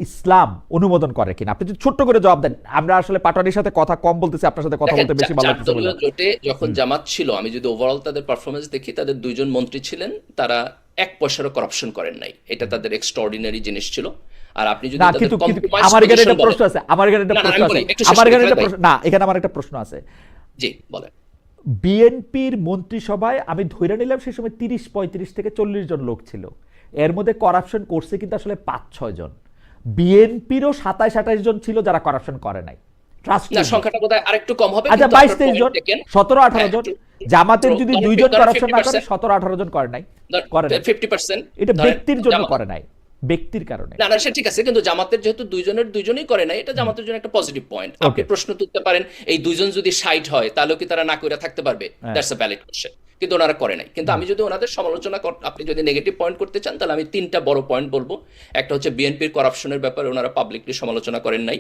ইসলাম অনুমোদন করে কিনা, আপনি যদি ছোট্ট করে জবাব দেন। আমরা আসলে পাটোয়ারির সাথে কথা কম বলতেছি, আপনার সাথে কথা দেখেন, বলতে বেশি ভালো চার লাগতেছে বলে। দলীয় জোটে যখন জামাত ছিল, আমি যদি ওভারঅল তাদের পারফরমেন্স দেখি, তাদের 2 জন মন্ত্রী ছিলেন, তারা 1 পয়সারও করাপশন করেন নাই। এটা তাদের এক্সট্রাঅর্ডিনারি জিনিস ছিল। আর আপনি যদি না, তাদের কিন্তু কম্প্রোমাইজ আমার এখানে একটা পজিশন প্রশ্ন বলেন, আছে, আমার এখানে একটা না, না, প্রশ্ন আমি আছে, বলি, একটু শেষ আমার করি, এখানে একটা খালেদ ভাই। প্রশ্ন, না এখানে আমার একটা প্রশ্ন আছে। জি বলেন। বিএনপির মন্ত্রিসভায় আমি ধরে নিলাম সেই সময় 30-35 থেকে 40 জন লোক ছিল, এর মধ্যে করাপশন করছে কিন্তু আসলে 5-6 জন। বিএনপিরও 27-28 জন ছিল যারা করাপশন করে নাই। ট্রাস্ট না, সংখ্যাটা বোধহয় আরেকটু কম হবে। আচ্ছা, কিন্তু 22-23 জন, 17-18 জন। জামাতের যদি 2 জন করাপশন না করে, 17-18 জন করে নাই, করে নাই। 50%। এটা ব্যক্তির জন্য করে নাই, ব্যক্তির কারণে। না, সে ঠিক আছে, কিন্তু জামাতের যেহেতু 2 জনের 2 জনই করে নাই, এটা জামাতের জন্য একটা পজিটিভ পয়েন্ট। আপনি Okay. প্রশ্ন তুলতে পারেন, এই 2 জন যদি 60 হয় তাহলে কি তারা না কইরা থাকতে পারবে? That's a valid question. কিন্তু ওনারা করে নাই। কিন্তু আমি যদি ওনাদের সমালোচনা আপনি যদি নেগেটিভ পয়েন্ট করতে চান, তাহলে আমি 3টা বড় পয়েন্ট বলবো। একটা হচ্ছে বিএনপির করাপশনের ব্যাপারে ওনারা পাবলিকলি সমালোচনা করেন নাই।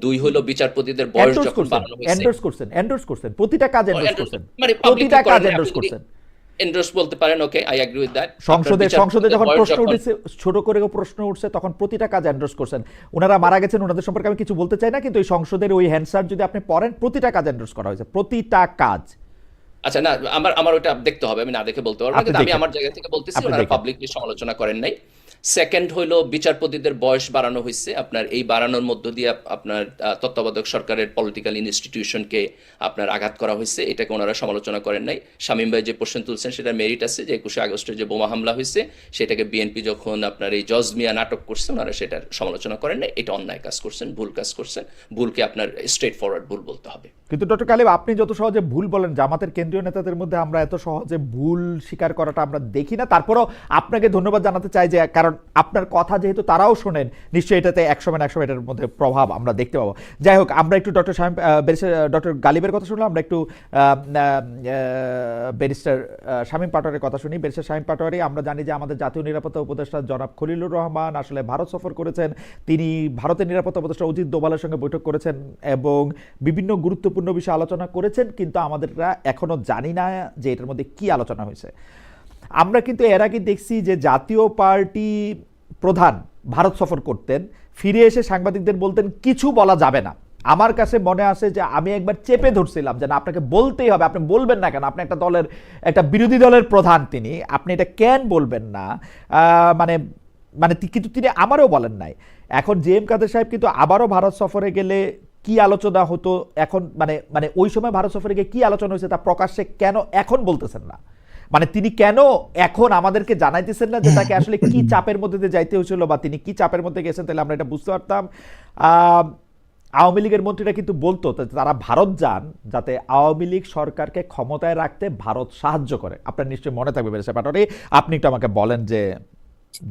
2 হলো বিচারপতিদের বয়স যখন বাড়ানো হয়েছে, এন্ডোর্স করছেন, প্রতিটা কাজ এন্ডোর্স করছেন, মানে প্রতিটা publicly কাজ করেন নাই। এন্ডোর্স আপনি যদি করছেন। এন্ডোর্স বলতে পারেন, ওকে, আই এগ্রি উইথ দ্যাট। সংসদে যখন প্রশ্ন উঠেছে, ছোট করে প্রশ্ন উঠছে, তখন প্রতিটা কাজ এন্ডোর্স করছেন। ওনারা মারা গেছেন, ওনাদের সম্পর্কে আমি কিছু বলতে চাই না, কিন্তু ওই সংসদের ওই হ্যান্ডসার যদি আপনি পড়েন, প্রতিটা কাজ এন্ডোর্স করা হয়েছে, প্রতিটা কাজ। আচ্ছা, না, আমার ওটা দেখতে হবে, আমি না দেখে বলতে পারবো না, কিন্তু আমি আমার জায়গা থেকে বলতেছি আপনি ওনারা দেখেন। পাবলিকলি সমালোচনা করেন নাই। সেকেন্ড হইলো বিচারপতিদের বয়স বাড়ানো হয়েছে। আপনার এই বাড়ানোর মধ্য দিয়ে আপনার তত্ত্বাবধায়ক সরকারের পলিটিক্যাল ইনস্টিটিউশনকে আপনার আঘাত করা হয়েছে, এটাকে ওনারা সমালোচনা করেন নাই। শামীম ভাই যে প্রশ্ন তুলছেন সেটা মেরিট আছে, যে 21শে আগস্টের যে বোমা হামলা হয়েছে সেটাকে বিএনপি যখন আপনার এই জজ মিয়া নাটক করছে, ওনারা সেটার সমালোচনা করেন নাই। এটা অন্যায় কাজ করছেন, ভুল কাজ করছেন, ভুলকে আপনার স্ট্রেট ফরওয়ার্ড ভুল বলতে হবে। কিন্তু ডক্টর কালিব, আপনি যত সহজে ভুল বলেন, জামাতের কেন্দ্রীয় নেতাদের মধ্যে আমরা এত সহজে ভুল স্বীকার করাটা আমরা দেখি না। তারপরও আপনাকে ধন্যবাদ জানাতে চাই, যে কারণ আপনার কথা যেহেতু তারাও শোনেন, নিশ্চয়ই এটাতে 100 এটার মধ্যে প্রভাব আমরা দেখতে পাবো। যাই হোক, আমরা একটু ডক্টর গালিবের কথা শুনলাম, আমরা একটু ব্যারিস্টার শামীম পাটোয়ারির কথা শুনি। ব্যারিস্টার শামীম পাটোয়ারি, আমরা জানি যে আমাদের জাতীয় নিরাপত্তা উপদেষ্টা জনাব খলিলুর রহমান আসলে ভারত সফর করেছেন। তিনি ভারতের নিরাপত্তা উপদেষ্টা অজিত দোভালের সঙ্গে বৈঠক করেছেন এবং বিভিন্ন গুরুত্বপূর্ণ বিষয়ে আলোচনা করেছেন, কিন্তু আমাদেররা এখনো জানি না যে এটার মধ্যে কি আলোচনা হয়েছে। আমরা কিন্তু এর আগে দেখছি যে জাতীয় পার্টি প্রধান ভারত সফর করতেন, ফিরে এসে সাংবাদিকদের বলতেন কিছু বলা যাবে না। আমার কাছে মনে আছে যে আমি একবার চেপে ধরছিলাম যে না, আপনাকে বলতেই হবে, আপনি বলবেন না কেন, আপনি একটা দলের, একটা বিরোধী দলের প্রধান, তিনি, আপনি এটা কেন বলবেন না, কিন্তু তিনি আমারও বলেন নাই। এখন জে.এম. কাদের সাহেব কিন্তু আবারও ভারত সফরে গেলে কি আলোচনা হতো এখন, মানে ওই সময় ভারত সফরে গিয়ে কি আলোচনা হয়েছে তা প্রকাশ্যে কেন এখন বলতেছেন না? মানে তিনি কেন এখন আমাদেরকে জানাইতেছেন না যে তাকে আসলে কি চাপের মধ্যে দিয়ে যাইতে হয়েছিল, বা তিনি কি চাপের মধ্যে গেছেন, তাহলে আমরা এটা বুঝতে পারতাম। আওয়ামী লীগের মন্ত্রীরা কিন্তু বলতো তারা ভারত যান যাতে আওয়ামী লীগ সরকারকে ক্ষমতায় রাখতে ভারত সাহায্য করে। আপনার নিশ্চয়ই মনে থাকবে ব্যারিস্টার পাটোয়ারি, আপনি একটু আমাকে বলেন যে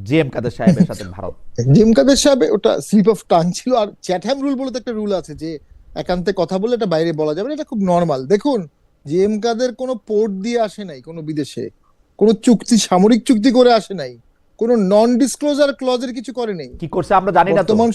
জে.এম. কাদের সাহেবের সাথে ভারত। জিম কাদের সাহেব ওটা স্লিপ অফ টাং ছিল। আর চ্যাটহ্যাম রুল বলে তো একটা রুল আছে যে একান্তে কথা বলে এটা বাইরে বলা যাবে না, এটা খুব নরমাল। দেখুন, জিএম কাদের কোনো পোর্ট দিয়ে আসে নাই, কোনো বিদেশে কোনো চুক্তি, সামরিক চুক্তি করে আসে নাই, কোনো নন ডিসক্লোজার ক্লজের কিছু করে নেই। কি করছে আমরা জানি না তো। বর্তমান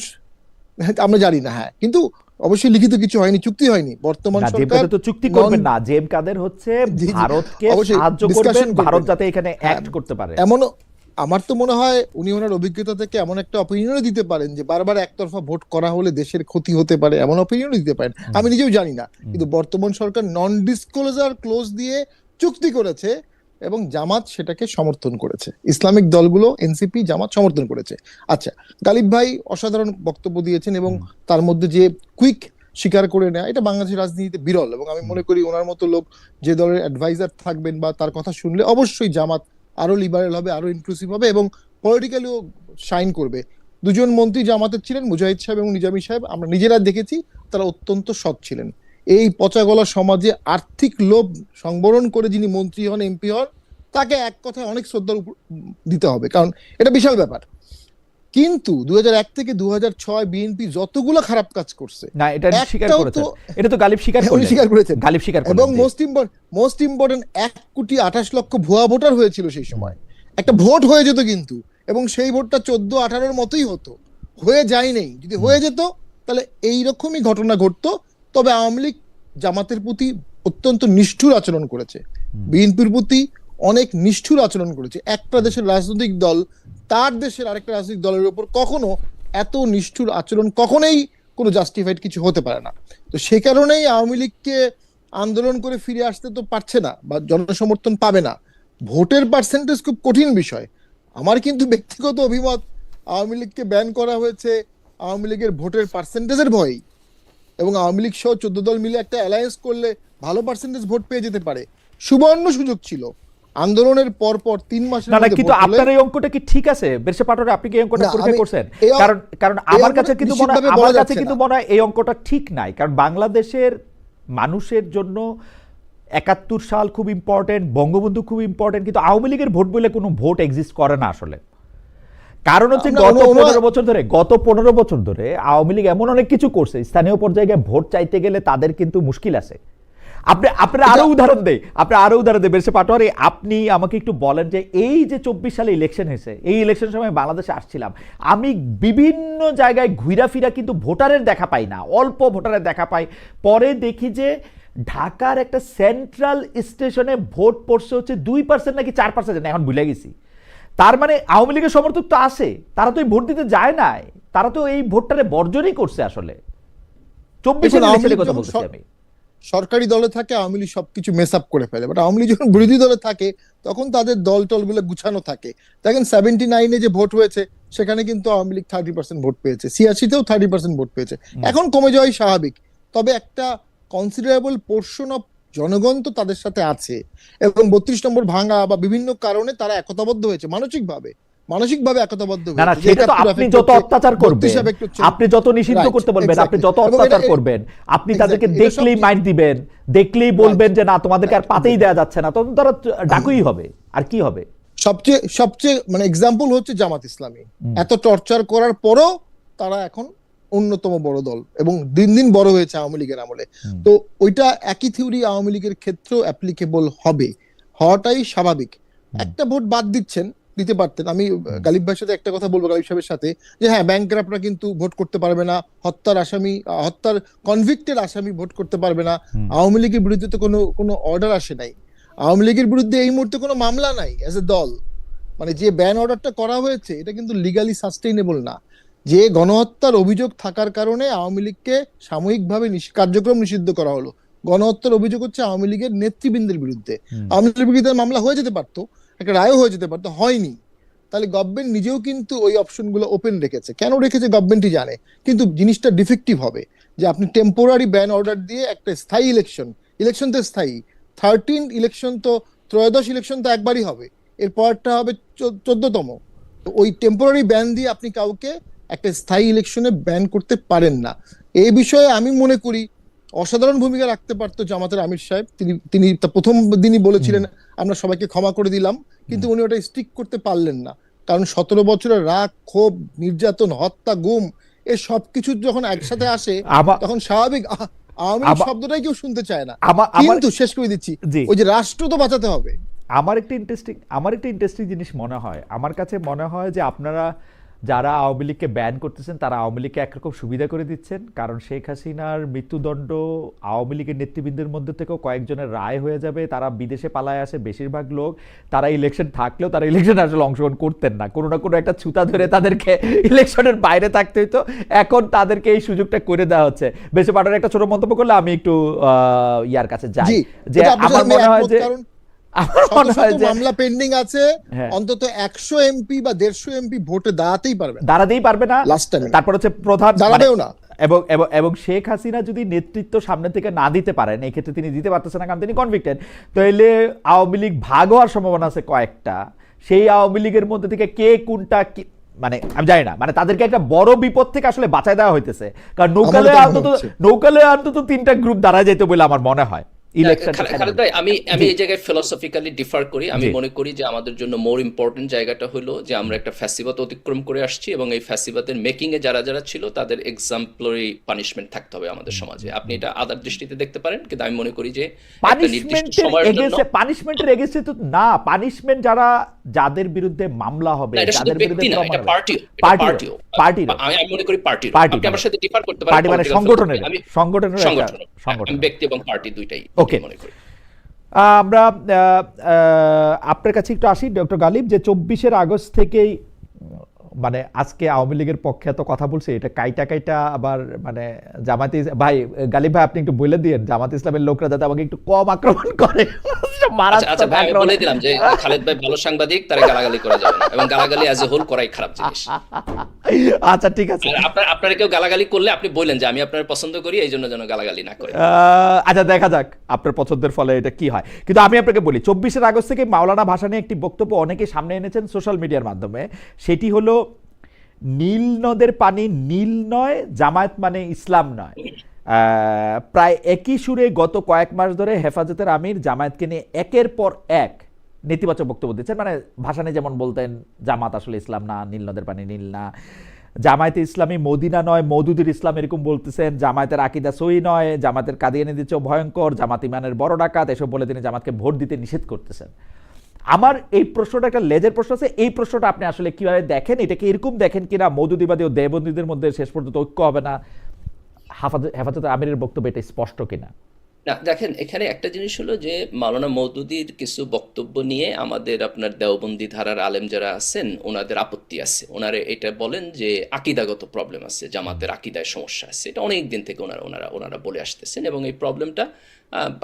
আমরা জানি না, হ্যাঁ, কিন্তু অবশ্যই লিখিত কিছু হয়নি, চুক্তি হয়নি। বর্তমান না, জেম সরকার কাদের তো চুক্তি করবেন না, জেম কাদের হচ্ছে জি, জি, ভারতকে অবশ্যই সাহায্য discussion করবেন, করবেন। ভারত যাতে এখানে হ্যাঁ, অ্যাক্ট করতে পারে। এমনও আমার তো মনে হয় উনি ওনার অভিজ্ঞতা থেকে এমন একটা অপিনিয়নও দিতে পারেন যে বারবার একতরফা ভোট করা হলে দেশের ক্ষতি হতে পারে, এমন অপিনিয়নও দিতে পারেন। আমি নিজেও জানি না, কিন্তু বর্তমান সরকার নন ডিসক্লোজার ক্লোজ দিয়ে চুক্তি করেছে এবং জামাত সেটাকে সমর্থন করেছে, ইসলামিক দলগুলো এনসিপি জামাত সমর্থন করেছে। আচ্ছা, গালিব ভাই অসাধারণ বক্তব্য দিয়েছেন এবং তার মধ্যে যে কুইক স্বীকার করে নেয়, এটা বাংলাদেশের রাজনীতিতে বিরল। এবং আমি মনে করি ওনার মতো লোক যে দলের অ্যাডভাইজার থাকবেন বা তার কথা শুনলে অবশ্যই জামাত আরো লিবারেল হবে, আরো ইনক্লুসিভ হবে এবং পলিটিক্যালিও শাইন করবে। দুজন মন্ত্রী জামাতের ছিলেন, মুজাহিদ সাহেব এবং নিজামী সাহেব, আমরা নিজেরা দেখেছি তারা অত্যন্ত সৎ ছিলেন। এই পচাগলা সমাজে আর্থিক লোভ সংবরণ করে যিনি মন্ত্রী হন, এমপি হন, তাকে এক কথায় অনেক শ্রদ্ধা দিতে হবে, কারণ এটা বিশাল ব্যাপার। কিন্তু 2001 থেকে 2006 বিএনপি যতগুলো খারাপ কাজ করছে, না, এটা স্বীকার একটাও করেছেন, তো- এটা তো গালিব স্বীকার উনি করলেন, স্বীকার করেছেন। গালিব স্বীকার করলেন, এবং জি। মোস্ট ইম্পর্টেন্ট 1,28,00,000 ভুয়া ভোটার হয়েছিল সেই সময়। একটা ভোট হয়ে যেত কিন্তু, এবং সেই ভোটটা 14-18 মতোই হতো, হয়ে যায় নেই। যদি হয়ে যেত তাহলে এইরকমই ঘটনা ঘটতো। তবে আওয়ামী লীগ জামাতের প্রতি অত্যন্ত নিষ্ঠুর আচরণ করেছে, বিএনপির প্রতি অনেক নিষ্ঠুর আচরণ করেছে। একটা দেশের রাজনৈতিক দল তার দেশের আরেকটা রাজনৈতিক দলের উপর কখনো এত নিষ্ঠুর আচরণ কখনোই কোনো জাস্টিফাইড কিছু হতে পারে না। তো সে কারণেই আওয়ামী লীগকে আন্দোলন করে ফিরে আসতে তো পারছে না বা জনসমর্থন পাবে না। ভোটের পার্সেন্টেজ খুব কঠিন বিষয়। আমার কিন্তু ব্যক্তিগত অভিমত, আওয়ামী লীগকে ব্যান করা হয়েছে আওয়ামী লীগের ভোটের পার্সেন্টেজের ভয়ই, এবং আওয়ামী লীগ সহ 14 দল মিলে একটা অ্যালায়েন্স করলে ভালো পার্সেন্টেজ ভোট পেয়ে যেতে পারে। সুবর্ণ সুযোগ ছিল আন্দোলনের পর 3 মাসের না না, মধ্যে কিন্তু ভোট হলে- আপনার এই অঙ্কটা কি ঠিক আছে বেরসে পাটোয়ারি? আপনি কি এই অঙ্কটা না, পরীক্ষা আমি- করছেন? এই অঙ্ক- কারণ কারণ এই আমার অঙ্কটা কাছে কিন্তু মনে হয়, নিশ্চিতভাবে আমার বলা কাছে যাচ্ছে কিন্তু না। মনে হয় এই অঙ্কটা ঠিক নাই। কারণ বাংলাদেশের মানুষের জন্য 71 সাল খুব ইম্পর্টেন্ট, বঙ্গবন্ধু খুব ইম্পর্টেন্ট, কিন্তু আওয়ামী লীগের ভোট বলে কোনো ভোট এক্সিস্ট করে না আসলে। কারণ হচ্ছে আমরা গত ওনা- 15 বছর ধরে আওয়ামী লীগ এমন অনেক কিছু করছে, স্থানীয় পর্যায়ে গিয়ে ভোট চাইতে গেলে তাদের কিন্তু মুশকিল আছে। আপনার আরো উদাহরণ দেই, বেরসে পাটোয়ারি, আপনি আমাকে একটু বলেন যে এই যে 24 সালে ইলেকশন হয়েছে, এই ইলেকশনের সময় বাংলাদেশে আসছিলাম, আমি বিভিন্ন জায়গায় ঘুরা ফিরা কিন্তু ভোটারের দেখা পাই না, অল্প ভোটারের দেখা পাই। পরে দেখি যে ঢাকার একটা সেন্ট্রাল স্টেশনে ভোট পড়ছে হচ্ছে 2% নাকি 4%, এখন ভুলে গেছি। তার মানে আওয়ামী লীগের সমর্থক তো আছে, তারা তো এই ভোট দিতে যায় নাই, তারা তো এই ভোটটারে বর্জনই করছে আসলে। 24 দেখুন, আওয়ামী লীগ ইলেকশনের কথা যখন বলতেছি আমি। সরকারি দলে থাকে আওয়ামী লীগ সবকিছু মেস আপ করে ফেলে, বাট আওয়ামী লীগ যখন বিরোধী দলে থাকে তখন তাদের দল টলগুলো গুছানো থাকে। দেখেন 79-এ যে ভোট হয়েছে সেখানে কিন্তু আওয়ামী লীগ 30% ভোট পেয়েছে, 86-তেও 30% ভোট পেয়েছে, এখন কমে যাওয়াই স্বাভাবিক। তবে একটা কনসিডারেবল পোর্শন অফ জনগণ তো তাদের সাথে আছে, এবং 32 নম্বর ভাঙা বা বিভিন্ন কারণে তারা একতাবদ্ধ হয়েছে, মানসিকভাবে একতাবদ্ধ না না, হয়েছে। সেটা তো আপনি যত অত্যাচার করবেন, আপনি যত নিষিদ্ধ Right, করতে বলবেন, আপনি exactly. যত এবং অত্যাচার এটা- করবেন, আপনি Exactly, তাদেরকে এটা দেখলেই সব- মাইন্ড দিবেন, দেখলেই বলবেন যে না তোমাদেরকে আর Right, পাতেই দেয়া যাচ্ছে না, তখন তারা ডাকুই হবে, আর কি হবে। সবচেয়ে মানে এক্সাম্পল হচ্ছে জামাত ইসলামী। এত টর্চার করার পরও তারা এখন অন্যতম বড় দল এবং দিন দিন বড় হয়েছে আওয়ামী লীগের আমলে। তো ওইটা একই থিওরি আওয়ামী লীগের ক্ষেত্রেও অ্যাপ্লিকেবল হওয়াটাই স্বাভাবিক। একটা ভোট বাদ দিতে পারতেন। আমি গালিব ভাইয়ের সাথে একটা কথা বলবো, গালিব সাহেবের সাথে, যে হ্যাঁ, ব্যাংকরাপরা কিন্তু ভোট করতে পারবে না, হত্যার কনভিক্টেড আসামি ভোট করতে পারবে না। আওয়ামী লীগের বিরুদ্ধে তো কোনো অর্ডার আসে নাই, আওয়ামী লীগের বিরুদ্ধে এই মুহূর্তে কোনো মামলা নাই অ্যাজ এ দল। মানে যে ব্যান অর্ডারটা করা হয়েছে এটা কিন্তু লিগালি সাস্টেইনেবল না। যে গণহত্যার অভিযোগ থাকার কারণে আওয়ামী লীগকে সাময়িকভাবে কার্যক্রম নিষিদ্ধ করা হলো। গণহত্যার অভিযোগ হচ্ছে আওয়ামী লীগের নেতৃবৃন্দের বিরুদ্ধে। আওয়ামী লীগের বিরুদ্ধে মামলা হয়ে যেতে পারতো, একটা রায়ও হয়ে যেতে পারতো, হয়নি। তাহলে গভর্নমেন্ট নিজেও কিন্তু ওই অপশনগুলো ওপেন রেখেছে। কেন রেখেছে গভর্নমেন্টই জানে, কিন্তু জিনিসটা ডিফেক্টিভ হবে যে আপনি টেম্পোরারি ব্যান অর্ডার দিয়ে একটা স্থায়ী ইলেকশন তো স্থায়ী, 13 ইলেকশন তো, ত্রয়োদশ ইলেকশন তো একবারই হবে, এরপরটা হবে 14তম। তো ওই টেম্পোরারি ব্যান দিয়ে আপনি কাউকে একটা স্থায়ী ইলেকশনে ব্যান করতে পারেন না। এই বিষয়ে আমি মনে করি অসাধারণ ভূমিকা রাখতে পারতো জামাতের আমির সাহেব। তিনি প্রথম দিনই বলেছিলেন আমরা সবাইকে ক্ষমা করে দিলাম, কিন্তু উনি ওটা স্টিক করতে পারলেন না। কারণ 17 বছরের রাগ, ক্ষোভ, নির্যাতন, হত্যা, গুম, এ সবকিছু যখন একসাথে আসে তখন স্বাভাবিক আওয়ামী লীগ শব্দটাই কেউ শুনতে চায় না। কিন্তু শেষ করে দিচ্ছি, ওই যে রাষ্ট্র তো বাঁচাতে হবে। আমার একটা ইন্টারেস্টিং জিনিস মনে হয়, আমার কাছে মনে হয় যে আপনারা যারা আওয়ামী লীগকে ব্যান করতেছেন তারা আওয়ামী লীগকে একরকম সুবিধা করে দিচ্ছেন, কারণ শেখ হাসিনার মৃত্যুদণ্ড আওয়ামী লীগের নেতৃবৃন্দের মধ্যে থেকেও কয়েকজনের রায় হয়ে যাবে, তারা বিদেশে পালায় আসে বেশিরভাগ লোক, তারা ইলেকশন থাকলেও তারা ইলেকশনে আসলে অংশগ্রহণ করতেন না, কোনো না কোনো একটা ছুতা ধরে তাদেরকে ইলেকশনের বাইরে থাকতে হইতো। এখন তাদেরকে এই সুযোগটা করে দেওয়া হচ্ছে। বেশি পাঠার একটা ছোট মন্তব্য করলে আমি একটু ইয়ার কাছে যাই, জি, যে এটা আপনার আমার সাথে মনে আমি হয় একমত, যে কারণ আমার শত মনে হয় শত যে মামলা পেন্ডিং আছে, হ্যাঁ। অন্তত 100 এমপি বা 150 এমপি ভোটে দাঁড়াতেই পারবে না, দাঁড়াতেই পারবে না। Last time এ। তারপর হচ্ছে প্রধান দাঁড়াবেও না। এবং এবং এবং শেখ হাসিনা যদি নেতৃত্ব সামনে থেকে না দিতে পারেন, এই ক্ষেত্রে তিনি দিতে পারতেছেন না কারণ তিনি কনভিক্টেড, তাহলে আওয়ামী লীগ ভাগ হওয়ার সম্ভাবনা আছে কয়েকটা। সেই আওয়ামী লীগের মধ্যে থেকে কে কোনটা মানে আমি জানি না, মানে তাদেরকে একটা বড় বিপদ থেকে আসলে বাঁচায় দেওয়া হইতেছে, কারণ নৌকালয়ে অন্তত 3টা গ্রুপ দাঁড়ায় যেতে বলে আমার মনে হয় ইলেকশন। খালেদ ভাই, আমি এই জায়গায় ফিলোসফিক্যালি ডিফার করি। আমি মনে করি যে আমাদের জন্য মোর ইম্পর্টেন্ট জায়গাটা হলো যে আমরা একটা ফ্যাসিবাদ অতিক্রম করে আসছি, এবং এই ফ্যাসিবাদের মেকিং এ যারা যারা ছিল তাদের এক্সাম্পলারি পানিশমেন্ট থাকতে হবে আমাদের সমাজে। আপনি এটা আদার দৃষ্টিতে দেখতে পারেন, কিন্তু আমি মনে করি যে একটা নির্দিষ্ট সময়ের জন্য পানিশমেন্টের এগেইনস্টে তো না, পানিশমেন্ট যাদের বিরুদ্ধে মামলা হবে, না, এটা শুধু যাদের ব্যক্তি না, এটা পার্টিও। পার্টি আমি মনে করি পার্টির। পার্টি আপনি আমার সাথে ডিফার করতে পারেন, পার্টি মানে সংগঠনের সংগঠন, সংগঠন, আমি ব্যক্তি এবং পার্টি দুইটাই ওকে। মনে করি। আমরা আপনার কাছে একটু আসি ডক্টর গালিব, যে 24 আগস্ট থেকেই মানে আজকে আওয়ামী লীগের পক্ষে এত কথা বলছে, এটা কাইটা আবার মানে জামাতে ভাই, গালিব ভাই আপনি একটু বলে দিয়েন জামাত ইসলামের লোকরা যাতে আমাকে একটু কম আক্রমণ করে। আচ্ছা ভাই, আমি বলে দিলাম যে খালেদ ভাই ভালো সাংবাদিক, তারা গালাগালি করা যাবে না, এবং গালাগালি অ্যাজ এ হোল করাই খারাপ জিনিস। আচ্ছা ঠিক আছে, আপনারা কেউ গালাগালি করলে আপনি বললেন যে আমি আপনার পছন্দ করি, এই জন্য যেন গালাগালি না করে। আচ্ছা দেখা যাক আপনার পছন্দের ফলে এটা কি হয়। কিন্তু আমি আপনাকে বলি 24 আগস্ট থেকে মাওলানা ভাসানী একটি বক্তব্য অনেকে সামনে এনেছেন সোশ্যাল মিডিয়ার মাধ্যমে, সেটি হলো নীল নদের পানি নীল নয়, জামায়াত মানে ইসলাম নয়। প্রায় একই সুরে গত কয়েক মাস ধরে হেফাজতের আমির জামায়াতকে নিয়ে একের পর এক নেতিবাচক বক্তব্য দিচ্ছেন। মানে ভাসানী যেমন বলতেন জামাত আসলে ইসলাম না, নীল নদের পানি নীল না, জামায়াতে ইসলামী মদিনা নয় মওদুদুল ইসলাম এরকম বলতেছেন, জামায়াতের আকিদা সহি নয়, জামাতের কাদিয়ানীদের চেয়েও ভয়ঙ্কর, জামাত ইমানের বড় ডাকাত, এসব বলে তিনি জামাতকে ভোট দিতে নিষেধ করতেছেন। আমার এই প্রশ্নটা একটা লেজের প্রশ্ন আছে, এই প্রশ্নটা আপনি আসলে কিভাবে দেখেন? এটাকে এরকম দেখেন কিনা মওদুদিবাদী ও দেবন্দীদের মধ্যে শেষ পর্যন্ত ঐক্য হবে না, হেফাজতে আমিরের বক্তব্য এটা স্পষ্ট কিনা? না দেখেন, এখানে একটা জিনিস হলো যে মাওলানা মওদুদির কিছু বক্তব্য নিয়ে আমাদের আপনার দেওবন্দি ধারার আলেম যারা আছেন ওনাদের আপত্তি আছে। ওনারা এটা বলেন যে আকিদাগত প্রবলেম আছে, জামাতের আকিদায় সমস্যা আছে, এটা অনেক দিন থেকে ওনারা বলে আসতেছেন, এবং এই প্রবলেমটা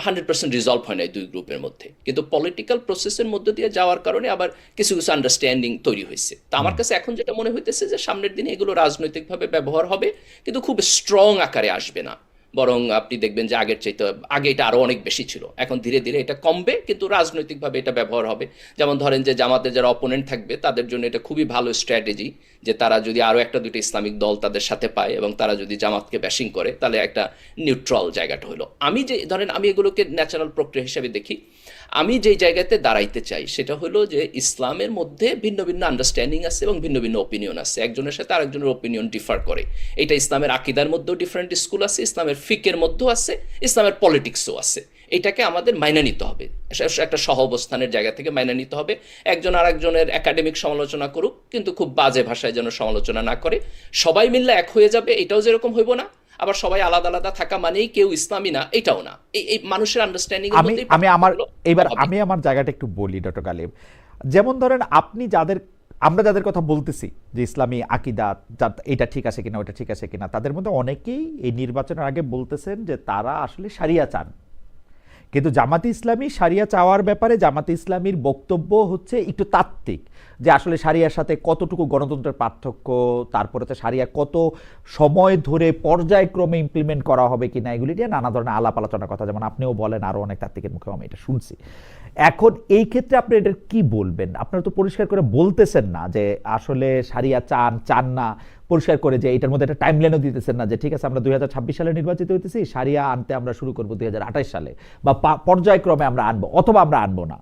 100% রিজলভ হয় না এই দুই গ্রুপের মধ্যে, কিন্তু পলিটিক্যাল প্রসেসের মধ্যে দিয়ে যাওয়ার কারণে আবার কিছু কিছু আন্ডারস্ট্যান্ডিং তৈরি হয়েছে। তো আমার কাছে এখন যেটা মনে হইতেছে যে সামনের দিনে এগুলো রাজনৈতিকভাবে ব্যবহার হবে, কিন্তু খুব স্ট্রং আকারে আসবে না, বরং আপনি দেখবেন যে আগের চাইতে আগে এটা আরো অনেক বেশি ছিল, এখন ধীরে ধীরে এটা কমবে, কিন্তু রাজনৈতিকভাবে এটা ব্যবহার হবে। যেমন ধরেন যে জামাতের যারা অপোনেন্ট থাকবে তাদের জন্য এটা খুবই ভালো স্ট্র্যাটেজি যে তারা যদি আরো একটা দুটো ইসলামিক দল তাদের সাথে পায় এবং তারা যদি জামাতকে ব্যাশিং করে তাহলে একটা নিউট্রাল জায়গাটা হলো। আমি যে ধরেন আমি এগুলোকে ন্যাচারাল প্রক্রিয়া হিসেবে দেখি, আমি যেই জায়গাতে দাঁড়াইতে চাই সেটা হলো যে ইসলামের মধ্যে ভিন্ন ভিন্ন আন্ডারস্ট্যান্ডিং আছে এবং ভিন্ন ভিন্ন ওপিনিয়ন আছে, একজনের সাথে আরেকজনের ওপিনিয়ন ডিফার করে। এটা ইসলামের আকিদার মধ্যেও ডিফারেন্ট স্কুল আছে, ইসলামের ফিকের মধ্যেও আছে, ইসলামের পলিটিক্সও আছে। এটাকে আমাদের মাইনা নিতে হবে, একটা সহ অবস্থানের জায়গা থেকে মাইনা নিতে হবে। একজন আরেকজনের একাডেমিক সমালোচনা করুক, কিন্তু খুব বাজে ভাষায় যেন সমালোচনা না করে। সবাই মিললে এক হয়ে যাবে এটাও যেরকম হইব না, আবার সবাই আলাদা আলাদা থাকা মানেই কেউ ইসলামী না এটাও না। এই মানুষের আন্ডারস্ট্যান্ডিং আমি আমার জায়গাটা একটু বলি ডক্টর গালিব। যেমন ধরেন আমরা যাদের কথা বলতেছি যে ইসলামী আকিদা এটা ঠিক আছে কিনা ওটা ঠিক আছে কিনা, তাদের মধ্যে অনেকেই এই নির্বাচনের আগে বলতেছেন যে তারা আসলে শারিয়া চান, কিন্তু জামাতে ইসলামী শারিয়া চাওয়ার ব্যাপারে জামাতে ইসলামীর বক্তব্য হচ্ছে একটু তাত্ত্বিক, যে আসলে শারিয়ার সাথে কতটুকু গণতন্ত্রের পার্থক্য, তারপরে তো শারিয়া কত সময় ধরে পর্যায়ক্রমে ইমপ্লিমেন্ট করা হবে কিনা, এগুলি নিয়ে নানা ধরনের আলাপ আলোচনার কথা যেমন আপনিও বলেন, আরও অনেক তাত্ত্বিকের মুখে আমি এটা শুনছি। এখন এই ক্ষেত্রে আপনি এটার কি বলবেন? আপনারা তো পরিষ্কার করে বলতেছেন না যে আসলে শারিয়া চান না, পরিষ্কার করে যে এটার মধ্যে একটা টাইমলাইনও দিতেছেন না যে ঠিক আছে আমরা 2026 সালে নির্বাচিত হইতেছি, শারিয়া আনতে আমরা শুরু করবো 2028 সালে, বা পর্যায়ক্রমে আমরা আনবো অথবা আমরা আনবো না।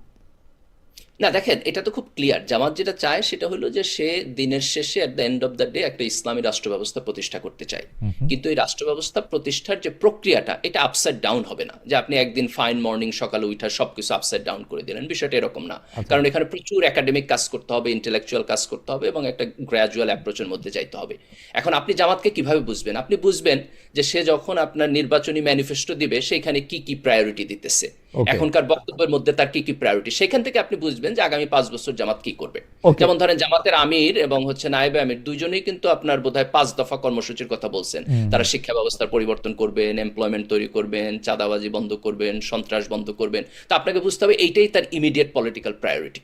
না দেখেন, এটা তো খুব ক্লিয়ার। জামাত যেটা চায় সেটা হলো যে সে দিনের শেষে at the end of the day একটা ইসলামী রাষ্ট্র ব্যবস্থা প্রতিষ্ঠা করতে চায়। কিন্তু এই রাষ্ট্র ব্যবস্থা প্রতিষ্ঠার যে প্রক্রিয়াটা, এটা আপসাইড ডাউন হবে না, যে আপনি একদিন ফাইন মর্নিং সকালে উঠা সবকিছু আপসাইড ডাউন করে দিলেন। বিষয়টা এরকম না। কারণ এখানে প্রচুর একাডেমিক কাজ করতে হবে, ইন্টেলেকচুয়াল কাজ করতে হবে এবং একটা গ্র্যাজুয়াল অ্যাপ্রোচের মধ্যে যাইতে হবে। এখন আপনি জামাতকে কিভাবে বুঝবেন? আপনি বুঝবেন যে সে যখন আপনার নির্বাচনী ম্যানিফেস্টো দিবে সেখানে কি কি প্রায়োরিটি দিতেছে, Okay. এখনকার বক্তব্যের মধ্যে তার কি কি প্রায়োরিটি, সেখান থেকে আপনি বুঝবেন যে আগামী 5 বছর জামাত কি করবে। Okay. যেমন ধরেন জামাতের আমির এবং নায়েবে আমির দুইজনেই কিন্তু আপনার বোধহয় 5 দফা কর্মসূচির কথা বলছেন। তারা শিক্ষা ব্যবস্থার পরিবর্তন করবেন, এমপ্লয়মেন্ট তৈরি করবেন, চাঁদাবাজি বন্ধ করবেন, সন্ত্রাস বন্ধ করবেন। তো আপনাকে বুঝতে হবে এইটাই তার ইমিডিয়েট পলিটিক্যাল প্রায়োরিটি।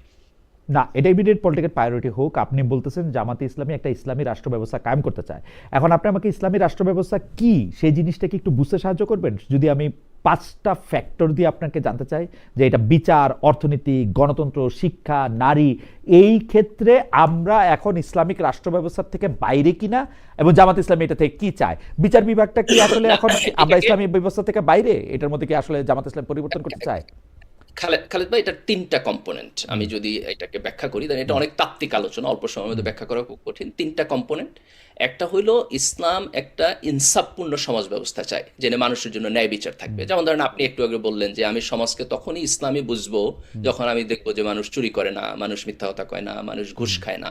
না, এটা ইমিডিয়েট পলিটিক্যাল প্রায়োরিটি হোক। আপনি বলতেছেন জামাতে ইসলামী একটা ইসলামী রাষ্ট্র ব্যবস্থা কায়েম করতে চায়। এখন আপনি আমাকে ইসলামী রাষ্ট্র ব্যবস্থা কি সেই জিনিসটাকে একটু বুঝতে সাহায্য করবেন? যদি আমি 5টা ফ্যাক্টর দিয়ে আপনাকে জানতে চাই যে এটা বিচার, অর্থনীতি, গণতন্ত্র, শিক্ষা, নারী, এই ক্ষেত্রে আমরা এখন ইসলামিক রাষ্ট্র ব্যবস্থার থেকে বাইরে কিনা, এবং জামাত ইসলামী এটা থেকে কি চায়? বিচার বিভাগটা কি আসলে এখন আমরা ইসলামী ব্যবস্থা থেকে বাইরে? এটার মধ্যে কি আসলে জামাত ইসলাম পরিবর্তন করতে চায়? খালেদ ভাই, এটা 3টা কম্পোনেন্ট। আমি যদি এটাকে ব্যাখ্যা করি, তাহলে এটা অনেক তাত্ত্বিক আলোচনা, অল্প সময়ের মধ্যে ব্যাখ্যা করা খুব কঠিন। 3টা কম্পোনেন্ট। একটা হইলো ইসলাম একটা ইনসাফপূর্ণ সমাজ ব্যবস্থা চায়, যেখানে মানুষের জন্য ন্যায় বিচার থাকবে। যেমন ধরেন আপনি একটু আগে বললেন যে আমি সমাজকে তখনই ইসলামী বুঝবো যখন আমি দেখবো যে মানুষ চুরি করে না, মানুষ মিথ্যা কথা কয় না, মানুষ ঘুষ খায় না।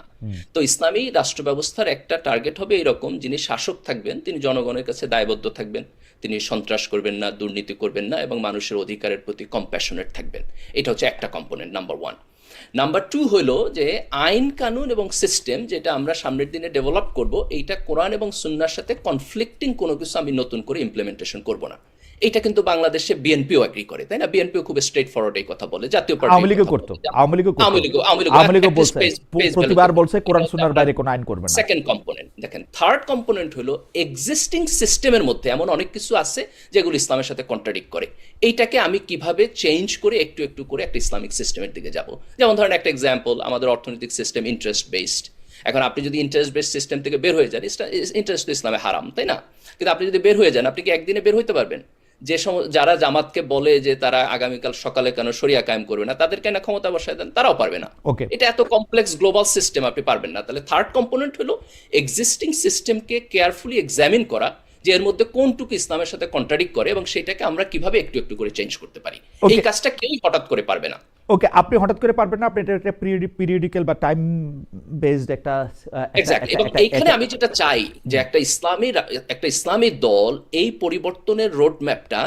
তো ইসলামী রাষ্ট্র ব্যবস্থার একটা টার্গেট হবে এরকম, যিনি শাসক থাকবেন তিনি জনগণের কাছে দায়বদ্ধ থাকবেন, তিনি সন্ত্রাস করবেন না, দুর্নীতি করবেন না এবং মানুষের অধিকারের প্রতি কম্প্যাশনেট থাকবেন। এটা হচ্ছে একটা কম্পোনেন্ট, নাম্বার 1। নাম্বার 2 হলো যে আইন কানুন এবং সিস্টেম যেটা আমরা সামনের দিনে ডেভেলপ করব, এইটা কোরআন এবং সুন্নাহর সাথে কনফ্লিক্টিং কোনো কিছু আমি নতুন করে ইমপ্লিমেন্টেশন করব না। এটা কিন্তু বাংলাদেশে বিএনপিও এগ্রি করে, তাই না? বিএনপিও খুব স্ট্রেট ফরওয়ার্ড এই কথা বলে। জাতীয় পার্টি আওয়ামী লীগও করতো, আওয়ামী লীগও বলছে, প্রতিবার বলছে কোরআন সুন্নাহর বাইরে কোনো আইন করবে না। সেকেন্ড কম্পোনেন্ট দেখেন। থার্ড কম্পোনেন্ট হলো এক্সিস্টিং সিস্টেমের মধ্যে এমন অনেক কিছু আছে যেগুলো ইসলামের সাথে কন্ট্রাডিক্ট করে। এইটাকে আমি কিভাবে চেঞ্জ করে একটু একটু করে একটা ইসলামিক সিস্টেমের দিকে যাব। যেমন ধরেন একটা এক্সাম্পল, আমাদের অর্থনৈতিক সিস্টেম ইন্টারেস্ট বেসড। এখন আপনি যদি ইন্টারেস্ট বেসড সিস্টেম থেকে বের হয়ে যান, ইন্টারেস্ট তো ইসলামে হারাম, তাই না? কিন্তু আপনি যদি বের হয়ে যান, আপনি কি একদিনে বের হইতে পারবেন? যে যারা জামাতকে বলে যে তারা আগামীকাল সকালে কেন শরিয়া কায়েম করবে না, তাদেরকে না ক্ষমতা বসায় দেন, তারাও পারবে না। ওকে, এটা এত কমপ্লেক্স গ্লোবাল সিস্টেম, আপনি পারবেন না। তাহলে থার্ড কম্পোনেন্ট হলো এক্সিস্টিং সিস্টেমকে কেয়ারফুলি এক্সামিন করা, যে এর মধ্যে কোনটুকু ইসলামের সাথে কন্ট্রাডিক্ট করে এবং সেটাকে আমরা কিভাবে একটু একটু করে চেঞ্জ করতে পারি। এই কাজটা কেউই হঠাৎ করে পারবে না। ওকে, আপনি হঠাৎ করে পারবেন না, আপনি এটা একটা পিরিয়ডিক্যাল বা টাইম বেসড একটা এক্স্যাক্টলি। এবং এইখানে আমি যেটা চাই যে একটা ইসলামী দল এই পরিবর্তনের রোড ম্যাপটা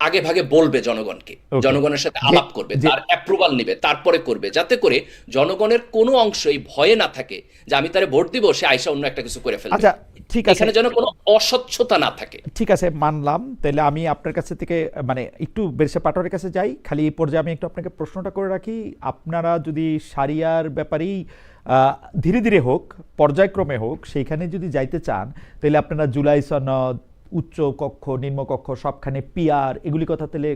আগে ভাগে বলবে জনগণকে, জনগণের সাথে আলাপ করবে, তার অ্যাপ্রুভাল নিবে, তারপরে করবে, যাতে করে জনগণের কোনো অংশ এই ভয়ে না থাকে যে আমি তারে ভোট দিব, সে আইসা অন্য একটা কিছু করে ফেলবে। আচ্ছা, ঠিক আছে, এখানে যেন কোনো অস্বচ্ছতা না থাকে। ঠিক আছে, মানলাম। তাহলে আমি আপনার কাছে থেকে মানে একটু বেরসা পাটোয়ারের কাছে যাই। খালি এই পর্যায়ে আমি একটু আপনাকে প্রশ্নটা করে রাখি, আপনারা যদি শারিয়ার ব্যাপারেই ধীরে ধীরে হোক, পর্যায়ক্রমে হোক, সেইখানে যদি যাইতে চান, তাহলে আপনারা জুলাই সনদ, উচ্চ কক্ষ, নিম্নকক্ষ, সবখানে পিআর, এগুলি কথা তাহলে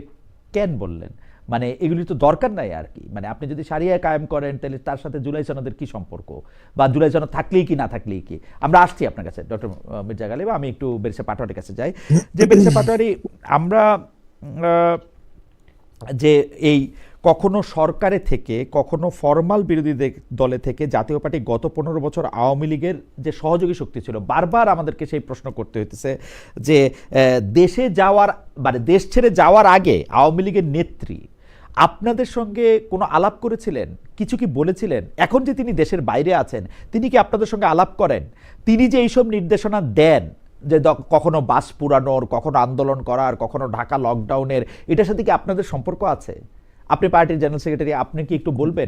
কেন বললেন? মানে এগুলি তো দরকার নাই আর কি। মানে আপনি যদি শারিয়া কায়েম করেন, তাহলে তার সাথে জুলাই সনদের কি সম্পর্ক, বা জুলাই সনদ থাকলেই কি না থাকলেই কি? আমরা আসছি আপনার কাছে ডক্টর মির্জা গালিব। আমি একটু বেরসা পাটোয়ারির কাছে যাই। যে বেরসা পাটোয়ারি, আমরা যে এই কখনো সরকারে থেকে, কখনো ফরমাল বিরোধী দলে থেকে জাতীয় পার্টি গত 15 বছর আওয়ামী লীগের যে সহযোগী শক্তি ছিল, বারবার আমাদেরকে সেই প্রশ্ন করতে হইতেছে যে দেশে যাওয়ার মানে দেশ ছেড়ে যাওয়ার আগে আওয়ামী লীগের নেত্রী আপনাদের সঙ্গে কোনো আলাপ করেছিলেন? কিছু কি বলেছিলেন? এখন যে তিনি দেশের বাইরে আছেন, তিনি কি আপনাদের সঙ্গে আলাপ করেন? তিনি যে এইসব নির্দেশনা দেন, যে কখনো বাস পুরানোর, কখনো আন্দোলন করার, কখনো ঢাকা লকডাউনের, এটার সাথে কি আপনাদের সম্পর্ক আছে? আপনি পার্টির জেনারেল সেক্রেটারি, আপনি কি একটু বলবেন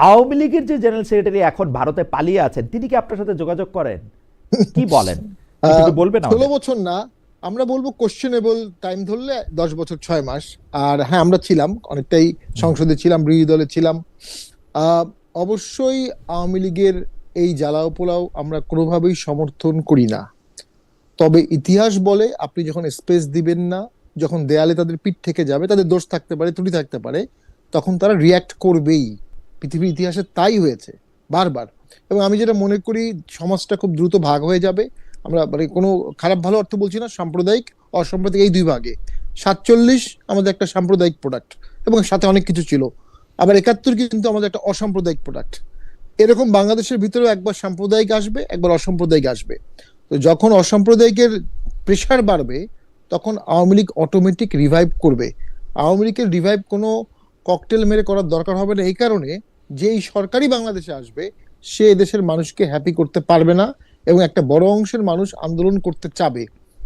আওয়ামী লীগের যে জেনারেল সেক্রেটারি এখন ভারতে পালিয়ে আছেন, তিনি কি আপনার সাথে যোগাযোগ করেন? কি বলেন, বলবেন? 16 বছর না, আমরা বলবো কোশ্চেনেবল টাইম ধরলে 10 বছর 6 মাস। আর হ্যাঁ, আমরা ছিলাম অনেকটাই, সংসদে ছিলাম, বিরোধী দলে ছিলাম। অবশ্যই আওয়ামী লীগের এই জ্বালাও পোলাও আমরা কোনোভাবেই সমর্থন করি না। তবে ইতিহাস বলে আপনি যখন স্পেস দিবেন না, যখন দেয়ালে তাদের পিঠ থেকে যাবে, তাদের দোষ থাকতে পারে, ত্রুটি থাকতে পারে, তখন তারা রিয়্যাক্ট করবেই। পৃথিবীর ইতিহাসে তাই হয়েছে বারবার। এবং আমি যেটা মনে করি, সমাজটা খুব দ্রুত ভাগ হয়ে যাবে। আমরা মানে কোনো খারাপ ভালো অর্থ বলছি না, সাম্প্রদায়িক অসাম্প্রদায়িক এই দুই ভাগে। 47 আমাদের একটা সাম্প্রদায়িক প্রোডাক্ট এবং সাথে অনেক কিছু ছিল। আবার ৭১ কিন্তু আমাদের একটা অসাম্প্রদায়িক প্রোডাক্ট। এরকম বাংলাদেশের ভিতরেও একবার সাম্প্রদায়িক আসবে, একবার অসাম্প্রদায়িক আসবে। তো যখন অসাম্প্রদায়িকের প্রেশার বাড়বে তখন আওয়ামী লীগ অটোমেটিক রিভাইভ করবে। আওয়ামী লীগের রিভাইভ কোনো ককটেল মেরে করার দরকার হবে না, এই কারণে যে এই সরকারই বাংলাদেশে আসবে সে দেশের মানুষকে হ্যাপি করতে পারবে না, এবং একটা বড় অংশের মানুষ আন্দোলন করতে চাবে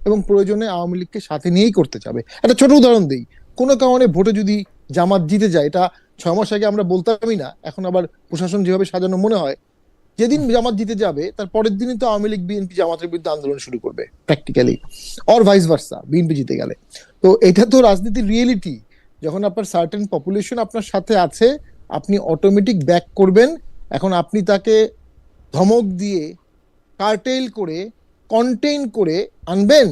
এবং প্রয়োজনে আওয়ামী লীগকে সাথে নিয়েই করতে চাবে। একটা ছোট উদাহরণ দিই, কোনো কারণে ভোটে যদি জামাত জিতে যায়, এটা 6 মাস আগে আমরা বলতামই না, এখন আবার প্রশাসন যেভাবে সাজানো মনে হয়, যেদিন জামাত জিতে যাবে তার পরের দিনই তো আওয়ামী লীগ বিএনপি জামাতের বিরুদ্ধে আন্দোলন শুরু করবে practically, or vice versa, BNP জিতে গেলে। তো এটা তো রাজনীতির রিয়েলিটি। যখন আপনার সার্টেন পপুলেশন আপনার সাথে আছে, আপনি অটোমেটিক ব্যাক করবেন। এখন আপনি তাকে ধমক দিয়ে, কার্টেল করে, কন্টেইন করে আনবেন,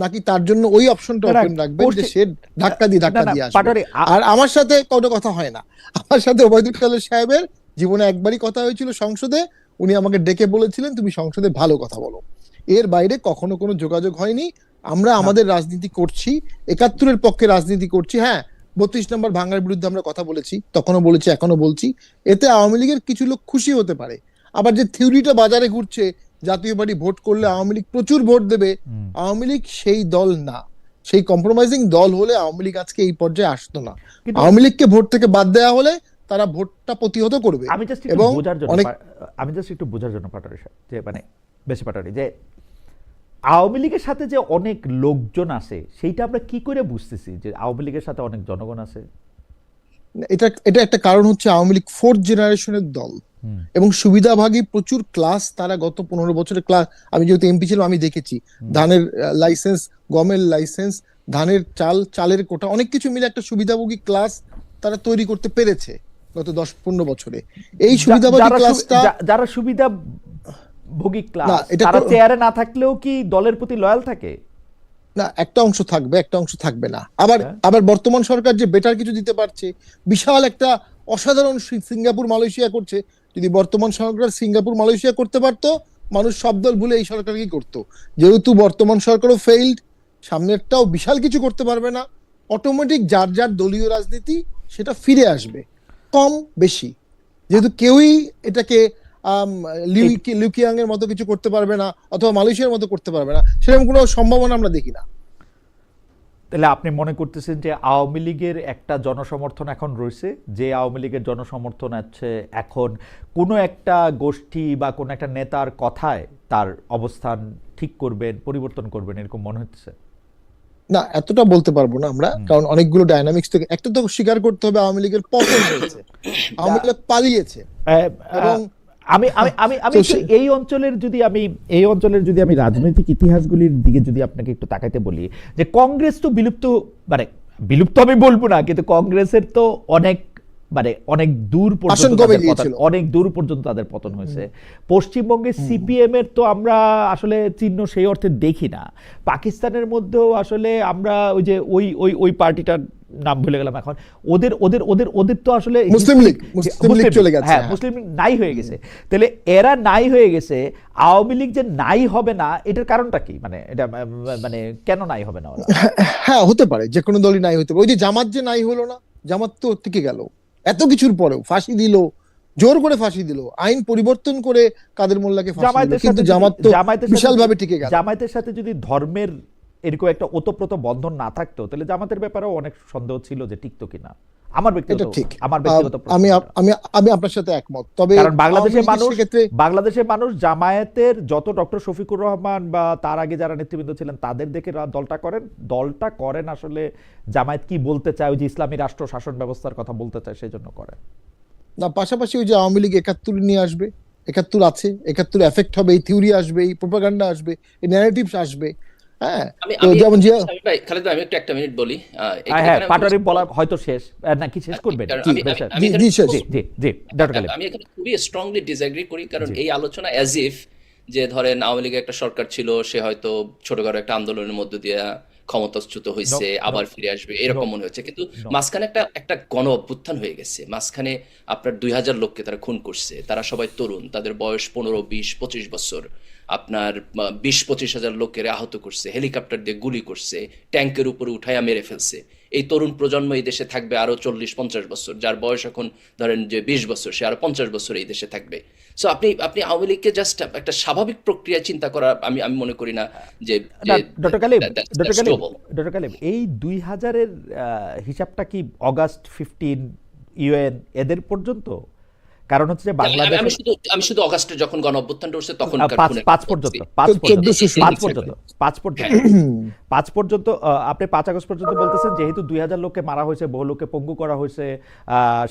নাকি তার জন্য ওই অপশনটা না, না, ওপেন রাখবেন যে পোস্টে- সে ধাক্কা দিয়ে না, না, আসবে। পাটোয়ারি, আর আমার সাথে কোনো কথা হয় না, আমার সাথে ওবায়দুল কাদের সাহেবের জীবনে একবারই কথা হয়েছিল সংসদে। উনি আমাকে ডেকে বলেছিলেন তুমি সংসদে ভালো কথা বলো, এর বাইরে কখনো কোনো যোগাযোগ হয়নি। আমরা আমাদের রাজনীতি করছি, ৭১-এর পক্ষে রাজনীতি করছি। হ্যাঁ, ৩২ নম্বর ভাঙার বিরুদ্ধে আমরা কথা বলেছি, তখনও বলেছি, এখনো বলছি। এতে আওয়ামী লীগের কিছু লোক খুশি হতে পারে। আবার যে থিওরিটা বাজারে ঘুরছে, জাতীয় পার্টি ভোট করলে আওয়ামী লীগ প্রচুর ভোট দেবে, আওয়ামী লীগ সেই দল না। সেই কম্প্রোমাইজিং দল হলে আওয়ামী লীগ আজকে এই পর্যায়ে আসতো না। কিন্তু- আওয়ামী লীগকে ভোট থেকে বাদ দেওয়া হলে তারা ভোটটা প্রতিহত করবে। আমি জাস্ট একটু এবং বোঝার জন্য অনেক বোঝার জন্য পাটোয়ারি সাহেব, যে মানে বেশি পাটোয়ারি, যে আওয়ামী লীগের সাথে যে অনেক লোকজন আছে সেইটা আমরা কি করে বুঝতেছি যে আওয়ামী লীগের সাথে অনেক জনগণ আছে? এটা এটা একটা কারণ হচ্ছে আওয়ামী লীগ 4th জেনারেশনের দল, এবং সুবিধাভাগী প্রচুর ক্লাস তারা গত 15 বছরের ক্লাস। আমি যেহেতু এমপি ছিলাম, আমি দেখেছি ধানের লাইসেন্স, গমের লাইসেন্স, ধানের চালের কোটা, অনেক কিছু মিলে একটা সুবিধাভোগী ক্লাস তারা তৈরি করতে পেরেছে গত 10-15 বছরে। এই সুবিধাভোগী ক্লাসটা, যারা সুবিধা ভোগী ক্লাস, না, এটা তারা চেয়ারে না থাকলেও কি দলের প্রতি লয়াল থাকে? না, একটা অংশ থাকবে, একটা অংশ থাকবে না। আবার বর্তমান সরকার যে বেটার কিছু দিতে পারছে, বিশাল একটা অসাধারণ সিঙ্গাপুর মালয়েশিয়া করছে, যদি বর্তমান সরকার সিঙ্গাপুর মালয়েশিয়া করতে পারতো, মানুষ সব দল ভুলে এই সরকারকেই করতো। যেহেতু বর্তমান সরকারও ফেইল্ড, সামনেরটাও বিশাল কিছু করতে পারবে না, অটোমেটিক যার যার দলীয় রাজনীতি সেটা ফিরে আসবে, কম বেশি। যেহেতু কেউই এটাকে লিউকিয়াং এর মতো কিছু করতে পারবে না, অথবা মালয়েশিয়ার মতো করতে পারবে না, সেরকম কোনো সম্ভাবনা আমরা দেখি না। তাহলে আপনি মনে করতেছেন যে আওয়ামী লীগের একটা জনসমর্থন এখন রয়েছে, যে আওয়ামী লীগের জনসমর্থন আছে এখন কোনো একটা গোষ্ঠী বা কোনো একটা নেতার কথায় তার অবস্থান ঠিক করবেন, পরিবর্তন করবেন, এরকম মনে হচ্ছে? না, এতটা বলতে পারবো না আমরা, কারণ অনেকগুলো ডায়নামিক্স থেকে একটা তো স্বীকার করতে হবে, আওয়ামী লীগের পতন হয়েছে, আওয়ামী লীগ পালিয়েছে। এবং আমি আমি আমি আমি একটু এই অঞ্চলের যদি আমি রাজনৈতিক ইতিহাসগুলির দিকে যদি আপনাকে একটু তাকাইতে বলি, যে কংগ্রেস তো বিলুপ্ত আমি বলবো না, কিন্তু কংগ্রেসের তো অনেক দূর পর্যন্ত তাদের পতন হয়েছে। পশ্চিমবঙ্গের সিপিএম এর তো আমরা আসলে চিহ্ন সেই অর্থে দেখি না। পাকিস্তানের মধ্যেও আসলে আমরা ওই পার্টিটার নাম ভুলে গেলাম এখন, ওদের তো আসলে মুসলিম লীগ চলে গেছে, হ্যাঁ, মুসলিম লীগ নাই হয়ে গেছে। তাহলে এরা নাই হয়ে গেছে, আওয়ামী লীগ যে নাই হবে না, এটার কারণটা কি? এটা কেন নাই হবে না? হ্যাঁ, হতে পারে, যে কোনো দলই নাই হতে পারে। ওই যে জামাত যে নাই হলো না, জামাত তো টিকে গেল এত কিছুর পরেও, ফাঁসি দিল, জোর করে ফাঁসি দিল, আইন পরিবর্তন করে কাদের মোল্লাকে ফাঁসি দিল, কিন্তু জামাত তো বিশালভাবে টিকে গেল। জামাতের সাথে যদি ধর্মের এরকম একটা ওতপ্রোত বন্ধন না থাকতো, তাহলে জামাতের ব্যাপারেও অনেক সন্দেহ ছিল যে টিকতো কিনা। আমার ব্যক্তিগত আমি আপনার সাথে একমত। তবে কারণ বাংলাদেশের মানুষ জামায়াতের যত ডক্টর শফিকুর রহমান বা তার আগে যারা নেতৃবৃন্দ ছিলেন তাদের দেখে দলটা করেন আসলে জামায়াত কি বলতে চায়, ওই যে ইসলামী রাষ্ট্র শাসন ব্যবস্থার কথা বলতে চায়, সেই জন্য করেন না। পাশাপাশি ওই যে আওয়ামী লীগ ৭১ নিয়ে আসবে, ৭১ আছে, ৭১ এফেক্ট হবে, এই থিওরি আসবে, এই প্রোপাগান্ডা আসবে, এই ন্যারেটিভস আসবে। হ্যাঁ, যেমন খালেদ ভাই, আমি একটু একটা মিনিট বলি। পাটোয়ারি বলা হয়তো শেষ নাকি শেষ করবেন? আমি এখানে খুবই স্ট্রংলি ডিসএগ্রি করি, কারণ এই আলোচনা অ্যাজ ইফ যে ধরেন আওয়ামী লীগের একটা সরকার ছিল, সে হয়তো ছোটখাটো একটা আন্দোলনের মধ্য দিয়ে ক্ষমতাচ্যুত হয়েছে, আবার ফিরে আসবে, এরকম মনে হচ্ছে। কিন্তু মাঝখানে একটা গণ অভ্যুত্থান হয়ে গেছে, মাঝখানে আপনার 2000 লোককে তারা খুন করছে, তারা সবাই তরুণ, তাদের বয়স 15, 20, 25 বছর। আপনার 20-25 হাজার লোকের আহত করছে, হেলিকপ্টার দিয়ে গুলি করছে, ট্যাঙ্কের উপরে উঠাইয়া মেরে ফেলছে। এই তরুণ প্রজন্ম এই দেশে থাকবে আরো 40-50 বছর, যার বয়স এখন ধরেন যে 20 বছর, সে আরো 50 বছর এই দেশে থাকবে। সো আপনি আওয়ামী লীগকে জাস্ট একটা স্বাভাবিক প্রক্রিয়া চিন্তা করা, আমি মনে করি না যে doctor Kalim, that's doable। Doctor Kalim, এই 2000-এর হিসাবটা কি অগাস্ট 15 ইউএন এদের পর্যন্ত? কারণ হচ্ছে যে বাংলাদেশ আমি শুধু অগাস্টে যখন গণ অভ্যুত্থানটা হচ্ছে তখন 5 পর্যন্ত 5 পর্যন্ত আপনি 5 আগস্ট পর্যন্ত বলতেছেন, যেহেতু 2000 লোককে মারা হয়েছে, বহু লোককে পঙ্গু করা হয়েছে,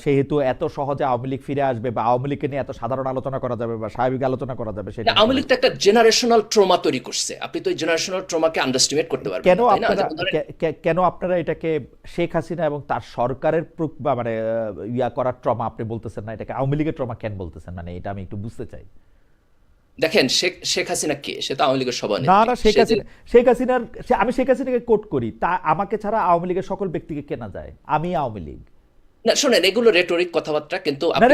সেহেতু এত সহজে আওয়ামী লীগ ফিরে আসবে বা আওয়ামী লীগকে নিয়ে এত সাধারণ আলোচনা করা যাবে বা স্বাভাবিক আলোচনা করা যাবে সেটা। আওয়ামী লীগ তো একটা জেনারেশনাল ট্রমা তৈরি করছে, আপনি তো এই জেনারেশনাল ট্রমাকে আন্ডারস্টিমেট করতে পারবেন কেন না, তাই না? আপনারা কেন আপনারা এটাকে শেখ হাসিনা এবং তার সরকারের বা মানে ইয়া করার ট্রমা আপনি বলতেছেন না, এটাকে আওয়ামী লীগের ট্রমা কেন বলতেছেন? মানে এটা আমি একটু বুঝতে চাই। দেখেন শেখ হাসিনা কে, সে তো আওয়ামী লীগের সভানেত্রী। না আমি শেখ হাসিনাকে কোট করি, তা আমাকে ছাড়া আওয়ামী লীগের সকল ব্যক্তিকে কেনা যায়, আমি আওয়ামী লীগ না। শুনেন, এগুলো রেটরিক কথাবার্তা, কিন্তু না,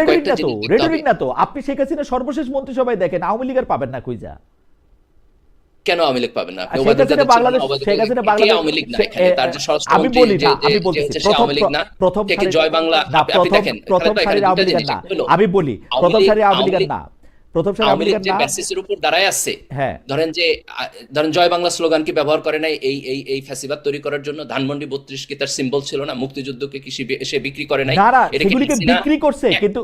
রেটরিক না তো। আপনি শেখ হাসিনা সর্বশেষ মন্ত্রিসভায় দেখেন, আওয়ামী লীগের পাবেন না কইজা। কেন আওয়ামী লীগ পাবেন না? শেখ হাসিনা বাংলাদেশ আওয়ামী লীগ না, এখানে তার যে আমি বলি না, আমি বলছি আওয়ামী লীগ না, প্রথম থেকে জয় বাংলা, আপনি দেখেন প্রথম সারির আওয়ামী লীগ না, আমি বলি প্রথম সারির আওয়ামী লীগ না, প্রথম সারির আওয়ামী লীগ না, বেসিসের উপর দাঁড়ায় আছে। হ্যাঁ, ধরেন জয় বাংলা স্লোগান কি ব্যবহার করে নাই এই ফ্যাসিবাদ তৈরি করার জন্য? ধানমন্ডি 32 কি তার সিম্বল ছিল না? মুক্তিযুদ্ধকে কি সে বিক্রি করে নাই? না, সেগুলিকে বিক্রি করছে, কিন্তু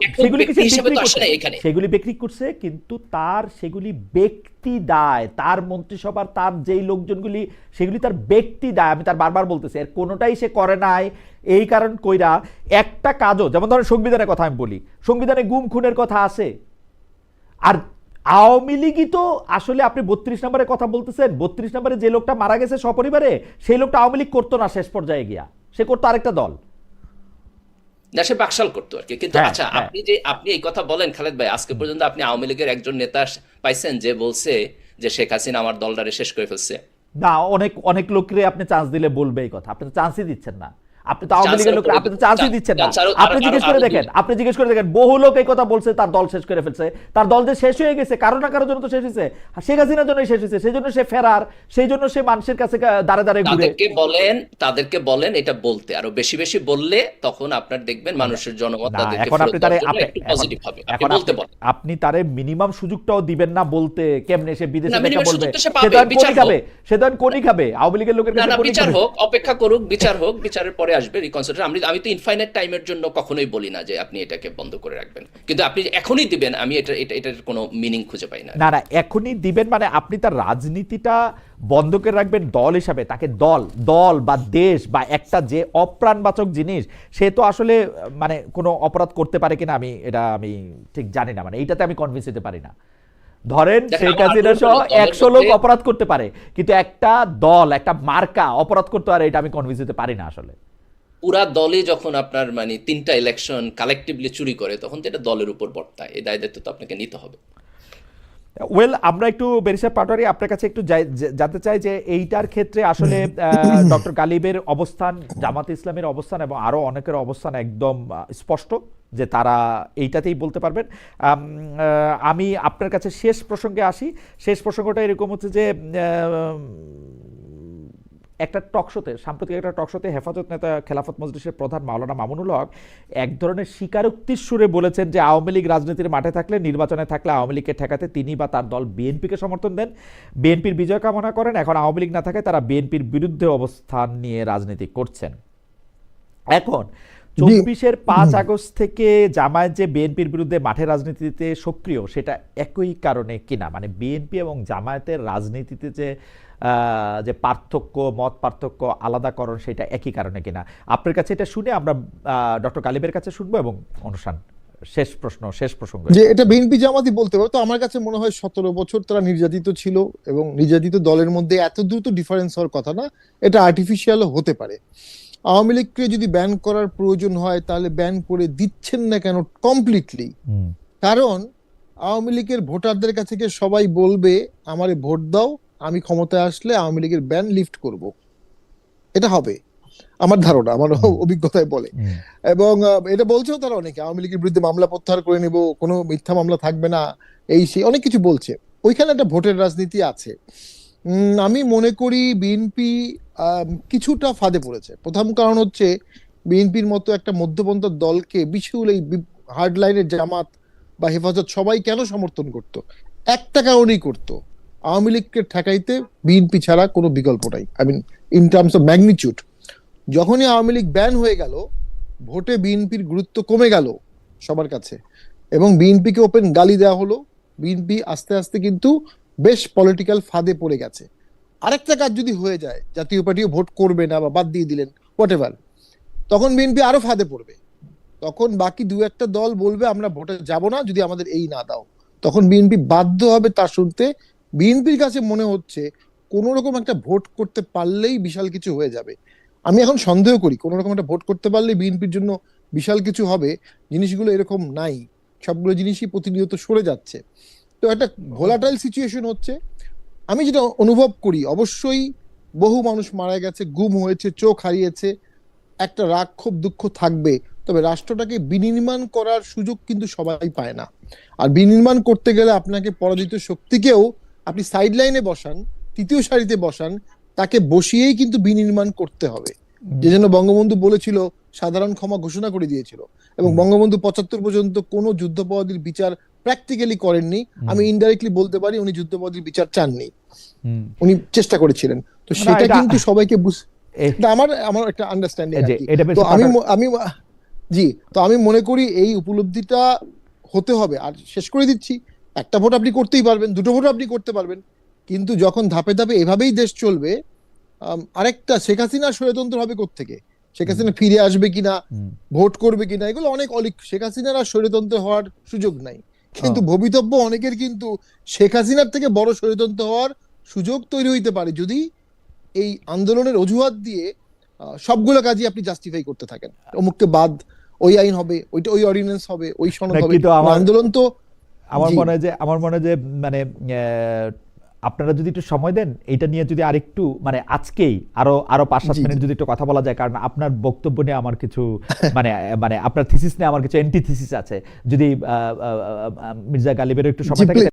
সেগুলি বিক্রি করছে, কিন্তু তার সেগুলি ব্যক্তি দায়, তার মন্ত্রিসভার তার যেই লোকজনগুলি, সেগুলি তার ব্যক্তি দায়। আমি তার বারবার বলতেছি, এর কোনোটাই সে করে নাই। এই কারণ কইরা একটা কাজও, যেমন ধরেন সংবিধানের কথা আমি বলি, সংবিধানে গুম খুনের কথা আছে। আর আওয়ামী লীগই তো আসলে, আপনি 32 নম্বরের কথা বলতেছেন, 32 নম্বরে যে লোকটা মারা গেছে সপরিবারে, সেই লোকটা আওয়ামী লীগ করতো না শেষ পর্যায়ে গিয়া, সে করতো আরেকটা দল, দেশে বাকশাল করতো আর কি। কিন্তু আচ্ছা, আপনি এই কথা বলেন খালেদ ভাই, আজকে পর্যন্ত আপনি আওয়ামী লীগের একজন নেতা পাইছেন যে বলছে যে শেখ হাসিনা আমার দলটারে শেষ করে ফেলছে? না, অনেক লোকরে আপনি চান্স দিলে বলবে এই কথা, আপনি তো চান্সই দিচ্ছেন না। আপনি তো আওয়ামী লীগের লোক, আপনি তো চান্সই দিচ্ছেন না। আপনি জিজ্ঞেস করে দেখেন, বহু লোক এই কথা বলছে, তার দল শেষ করে ফেলছে, তার দল যে শেষ হয়ে গেছে কারো না কারোর জন্য তো শেষ হয়েছে, শেখ হাসিনার জন্যই শেষ হয়েছে, সেই জন্য সে ফেরার, সেই জন্য সে মানুষের কাছে দাঁড়ে দাঁড়ে ঘুরে। তাদেরকে বলেন এটা বলতে, আরো বেশি বেশি বললে তখন আপনার দেখবেন মানুষের জনমত আপনি তারে মিনিমাম সুযোগটাও দিবেন না বলতে। কেমনে সে বিদেশে দেখা বলবে? সে তো কোনি খাবে আওয়ামী লীগের লোকের কাছে। বিচার হোক, অপেক্ষা করুক, বিচার হোক, বিচারের পরে আসবে রিকনসিডার। আমি তো ইনফাইনাইট টাইমের জন্য কখনোই বলি না যে আপনি এটাকে বন্ধ করে রাখবেন, কিন্তু আপনি এখনই দিবেন, আমি এটার কোনো মিনিং খুঁজে পাই না। না, এখনই দিবেন মানে আপনি তার রাজনীতিটা বন্ধ করে রাখবেন দল হিসাবে, তাকে দল বা দেশ বা একটা যে অপ্রাণবাচক জিনিস, সে তো আসলে মানে কোনো অপরাধ করতে পারে কিনা আমি ঠিক জানি না, মানে এইটাতে আমি কনভিন্স হতে পারি না। ধরেন শেখ হাসিনা সহ 100 লোক অপরাধ করতে পারে, কিন্তু একটা দল, একটা মার্কা অপরাধ করতে পারে, এটা আমি কনভিন্স হতে পারি না আসলে। পুরা দলে যখন আপনার মানে 3টা ইলেকশন কালেকটিভলি চুরি করে, তখন তো এটা দলের উপর বর্তায়, এই দায় দায়িত্ব তো আপনাকে নিতে হবে। ওয়েল, আমরা একটু ব্যারিস্টার পাটোয়ারি আপনার কাছে একটু জানতে চাই যে এইটার ক্ষেত্রে আসলে ডক্টর গালিবের অবস্থান, জামাতে ইসলামের অবস্থান এবং আরো অনেকের অবস্থান একদম স্পষ্ট যে তারা এইটাতেই বলতে পারবেন। আমি আপনার কাছে শেষ প্রসঙ্গে আসি। শেষ প্রসঙ্গটা এরকম হচ্ছে যে একটা টকশোতে, সাম্প্রতিক একটা টকশোতে হেফাজত নেতা খেলাফত মজলিসের প্রধান মাওলানা মামুনুল হক এক ধরনের স্বীকারোক্তির সুরে বলেছেন যে আওয়ামী লীগ রাজনীতির মাঠে থাকলে, নির্বাচনে থাকলে আওয়ামী লীগকে ঠেকাতে তিনি বা তার দল বিএনপিকে সমর্থন দেন, বিএনপির বিজয় কামনা করেন। এখন আওয়ামী লীগ না থাকে, তারা বিএনপির বিরুদ্ধে অবস্থান নিয়ে রাজনীতি করছেন। এখন 24-এর 5 আগস্ট থেকে জামায়াত যে বিএনপির বিরুদ্ধে মাঠে রাজনীতিতে সক্রিয়, সেটা একই কারণে কিনা, মানে বিএনপি এবং জামায়াতের রাজনীতিতে যে পার্থক্য, মত পার্থক্য, আলাদাকরণ, সেটা একই কারণে কিনা? আপনার কাছে এটা শুনে আমরা ডক্টর গালিবের কাছে শুনবো এবং অনুষ্ঠান শেষ প্রসঙ্গ যে এটা বিএনপি জামাতই বলতে পারো। তো আমার কাছে মনে হয় 17 বছর তারা নির্যাতিত ছিল, এবং নির্যাতিত দলের মধ্যে এত দ্রুত ডিফারেন্স হওয়ার কথা না, এটা আর্টিফিশিয়াল হতে পারে। আওয়ামী লীগকে যদি ব্যান করার প্রয়োজন হয় তাহলে ব্যান করে দিচ্ছেন না কেন কমপ্লিটলি? কারণ আওয়ামী লীগের ভোটারদের কাছে সবাই বলবে আমারে ভোট দাও, আমি ক্ষমতায় আসলে আওয়ামী লীগের ব্যান লিফট করব, এটা হবে আমার ধারণা, আমার অভিজ্ঞতায় বলে। এবং এটা বলছেও তারা অনেকে, আওয়ামী লীগের বিরুদ্ধে মামলা প্রত্যাহার করে নেব, কোনো মিথ্যা মামলা থাকবে না, এই সেই অনেক কিছু বলছে। ওইখানে একটা ভোটের রাজনীতি আছে। আমি মনে করি বিএনপি কিছুটা ফাঁদে পড়েছে। প্রথম কারণ হচ্ছে বিএনপির মতো একটা মধ্যপন্থার দলকে বিশুল এই হার্ড লাইনের জামাত বা হেফাজত সবাই কেন সমর্থন করত? একটা কারণেই করত, আওয়ামী লীগকে ঠেকাইতে বিএনপি ছাড়া কোনো বিকল্প নাই। I mean in terms of magnitude. যখনই আওয়ামী লীগ ব্যান হয়ে গেল, ভোটে বিএনপির গুরুত্ব কমে গেল সবার কাছে, এবং বিএনপিকে ওপেন গালি দেওয়া হলো। বিএনপি আস্তে আস্তে কিন্তু বেশ পলিটিক্যাল ফাঁদে পড়ে গেছে। আরেকটা কাজ যদি হয়ে যায়, জাতীয় পার্টিও ভোট করবে না বা বাদ দিয়ে দিলেন হোয়াট এভার, তখন বিএনপি আরো ফাঁদে পড়বে। তখন বাকি দু একটা দল বলবে আমরা ভোটে যাব না যদি আমাদের এই না দাও। তখন বিএনপি বাধ্য হবে তা শুনতে। বিএনপির কাছে মনে হচ্ছে কোন রকম একটা ভোট করতে পারলেই বিশাল কিছু হয়ে যাবে। আমি এখন সন্দেহ করি কোন রকম একটা ভোট করতে পারলে বিএনপির জন্য বিশাল কিছু হবে। জিনিসগুলো এরকম নাই, সবগুলো জিনিসই প্রতিনিয়ত সরে যাচ্ছে। তো একটা ভোলাটাইল সিচুয়েশন হচ্ছে। আমি যেটা অনুভব করি, অবশ্যই বহু মানুষ মারা গেছে, গুম হয়েছে, চোখ হারিয়েছে, একটা রাগ ক্ষোভ দুঃখ থাকবে। তবে রাষ্ট্রটাকে বিনির্মাণ করার সুযোগ কিন্তু সবাই পায় না। আর বিনির্মাণ করতে গেলে আপনাকে পরাজিত শক্তিকেও আপনি সাইড লাইনে বসান, তৃতীয় সারিতে বসান, তাকে বসিয়েই কিন্তু বিনির্মাণ করতে হবে। যে জন্য বঙ্গবন্ধু বলেছিল, সাধারণ ক্ষমা ঘোষণা করে দিয়েছিল, এবং বঙ্গবন্ধু ৭৫ পর্যন্ত কোনো যুদ্ধাপরাধীর বিচার প্র্যাকটিক্যালি করেননি। আমি ইনডাইরেক্টলি বলতে পারি উনি যুদ্ধাপরাধীর বিচার চাননি, উনি চেষ্টা করেছিলেন। তো সেটা কিন্তু সবাইকে আমার একটা আন্ডারস্ট্যান্ডিং। তো আমি মনে করি এই উপলব্ধিটা হতে হবে। আর শেষ করে দিচ্ছি, একটা ভোট আপনি করতেই পারবেন, দুটো ভোট আপনি করতে পারবেন, কিন্তু যখন ধাপে ধাপে এভাবেই দেশ চলবে, আরেকটা শেখ হাসিনা স্বৈরতন্ত্র হবে কোত্থেকে? শেখ হাসিনা ফিরে আসবে কিনা, ভোট করবে কিনা, এগুলো অনেক অলিক। শেখ হাসিনার আর স্বৈরতন্ত্র হওয়ার সুযোগ নাই, কিন্তু ভবিতব্য অনেকের কিন্তু শেখ হাসিনার থেকে বড় স্বৈরতন্ত্র হওয়ার সুযোগ তৈরি হইতে পারে যদি এই আন্দোলনের অজুহাত দিয়ে সবগুলো কাজই আপনি জাস্টিফাই করতে থাকেন। অমুককে বাদ, ওই আইন হবে, ওইটা ওই অর্ডিন্যান্স হবে, ওই সনদ হবে। আন্দোলন তো আমার মনে হয় যে মানে আপনারা যদি একটু সময় দেন, এটা নিয়ে যদি আরেকটু মানে আজকেই আরো ৫-৭ মিনিট যদি একটু কথা বলা যায়, কারণ আপনার বক্তব্য নিয়ে আমার কিছু মানে আপনার থিসিস নিয়ে আমার কিছু এন্টি থিসিস আছে। যদি মির্জা গালিবের একটু সময় থাকে।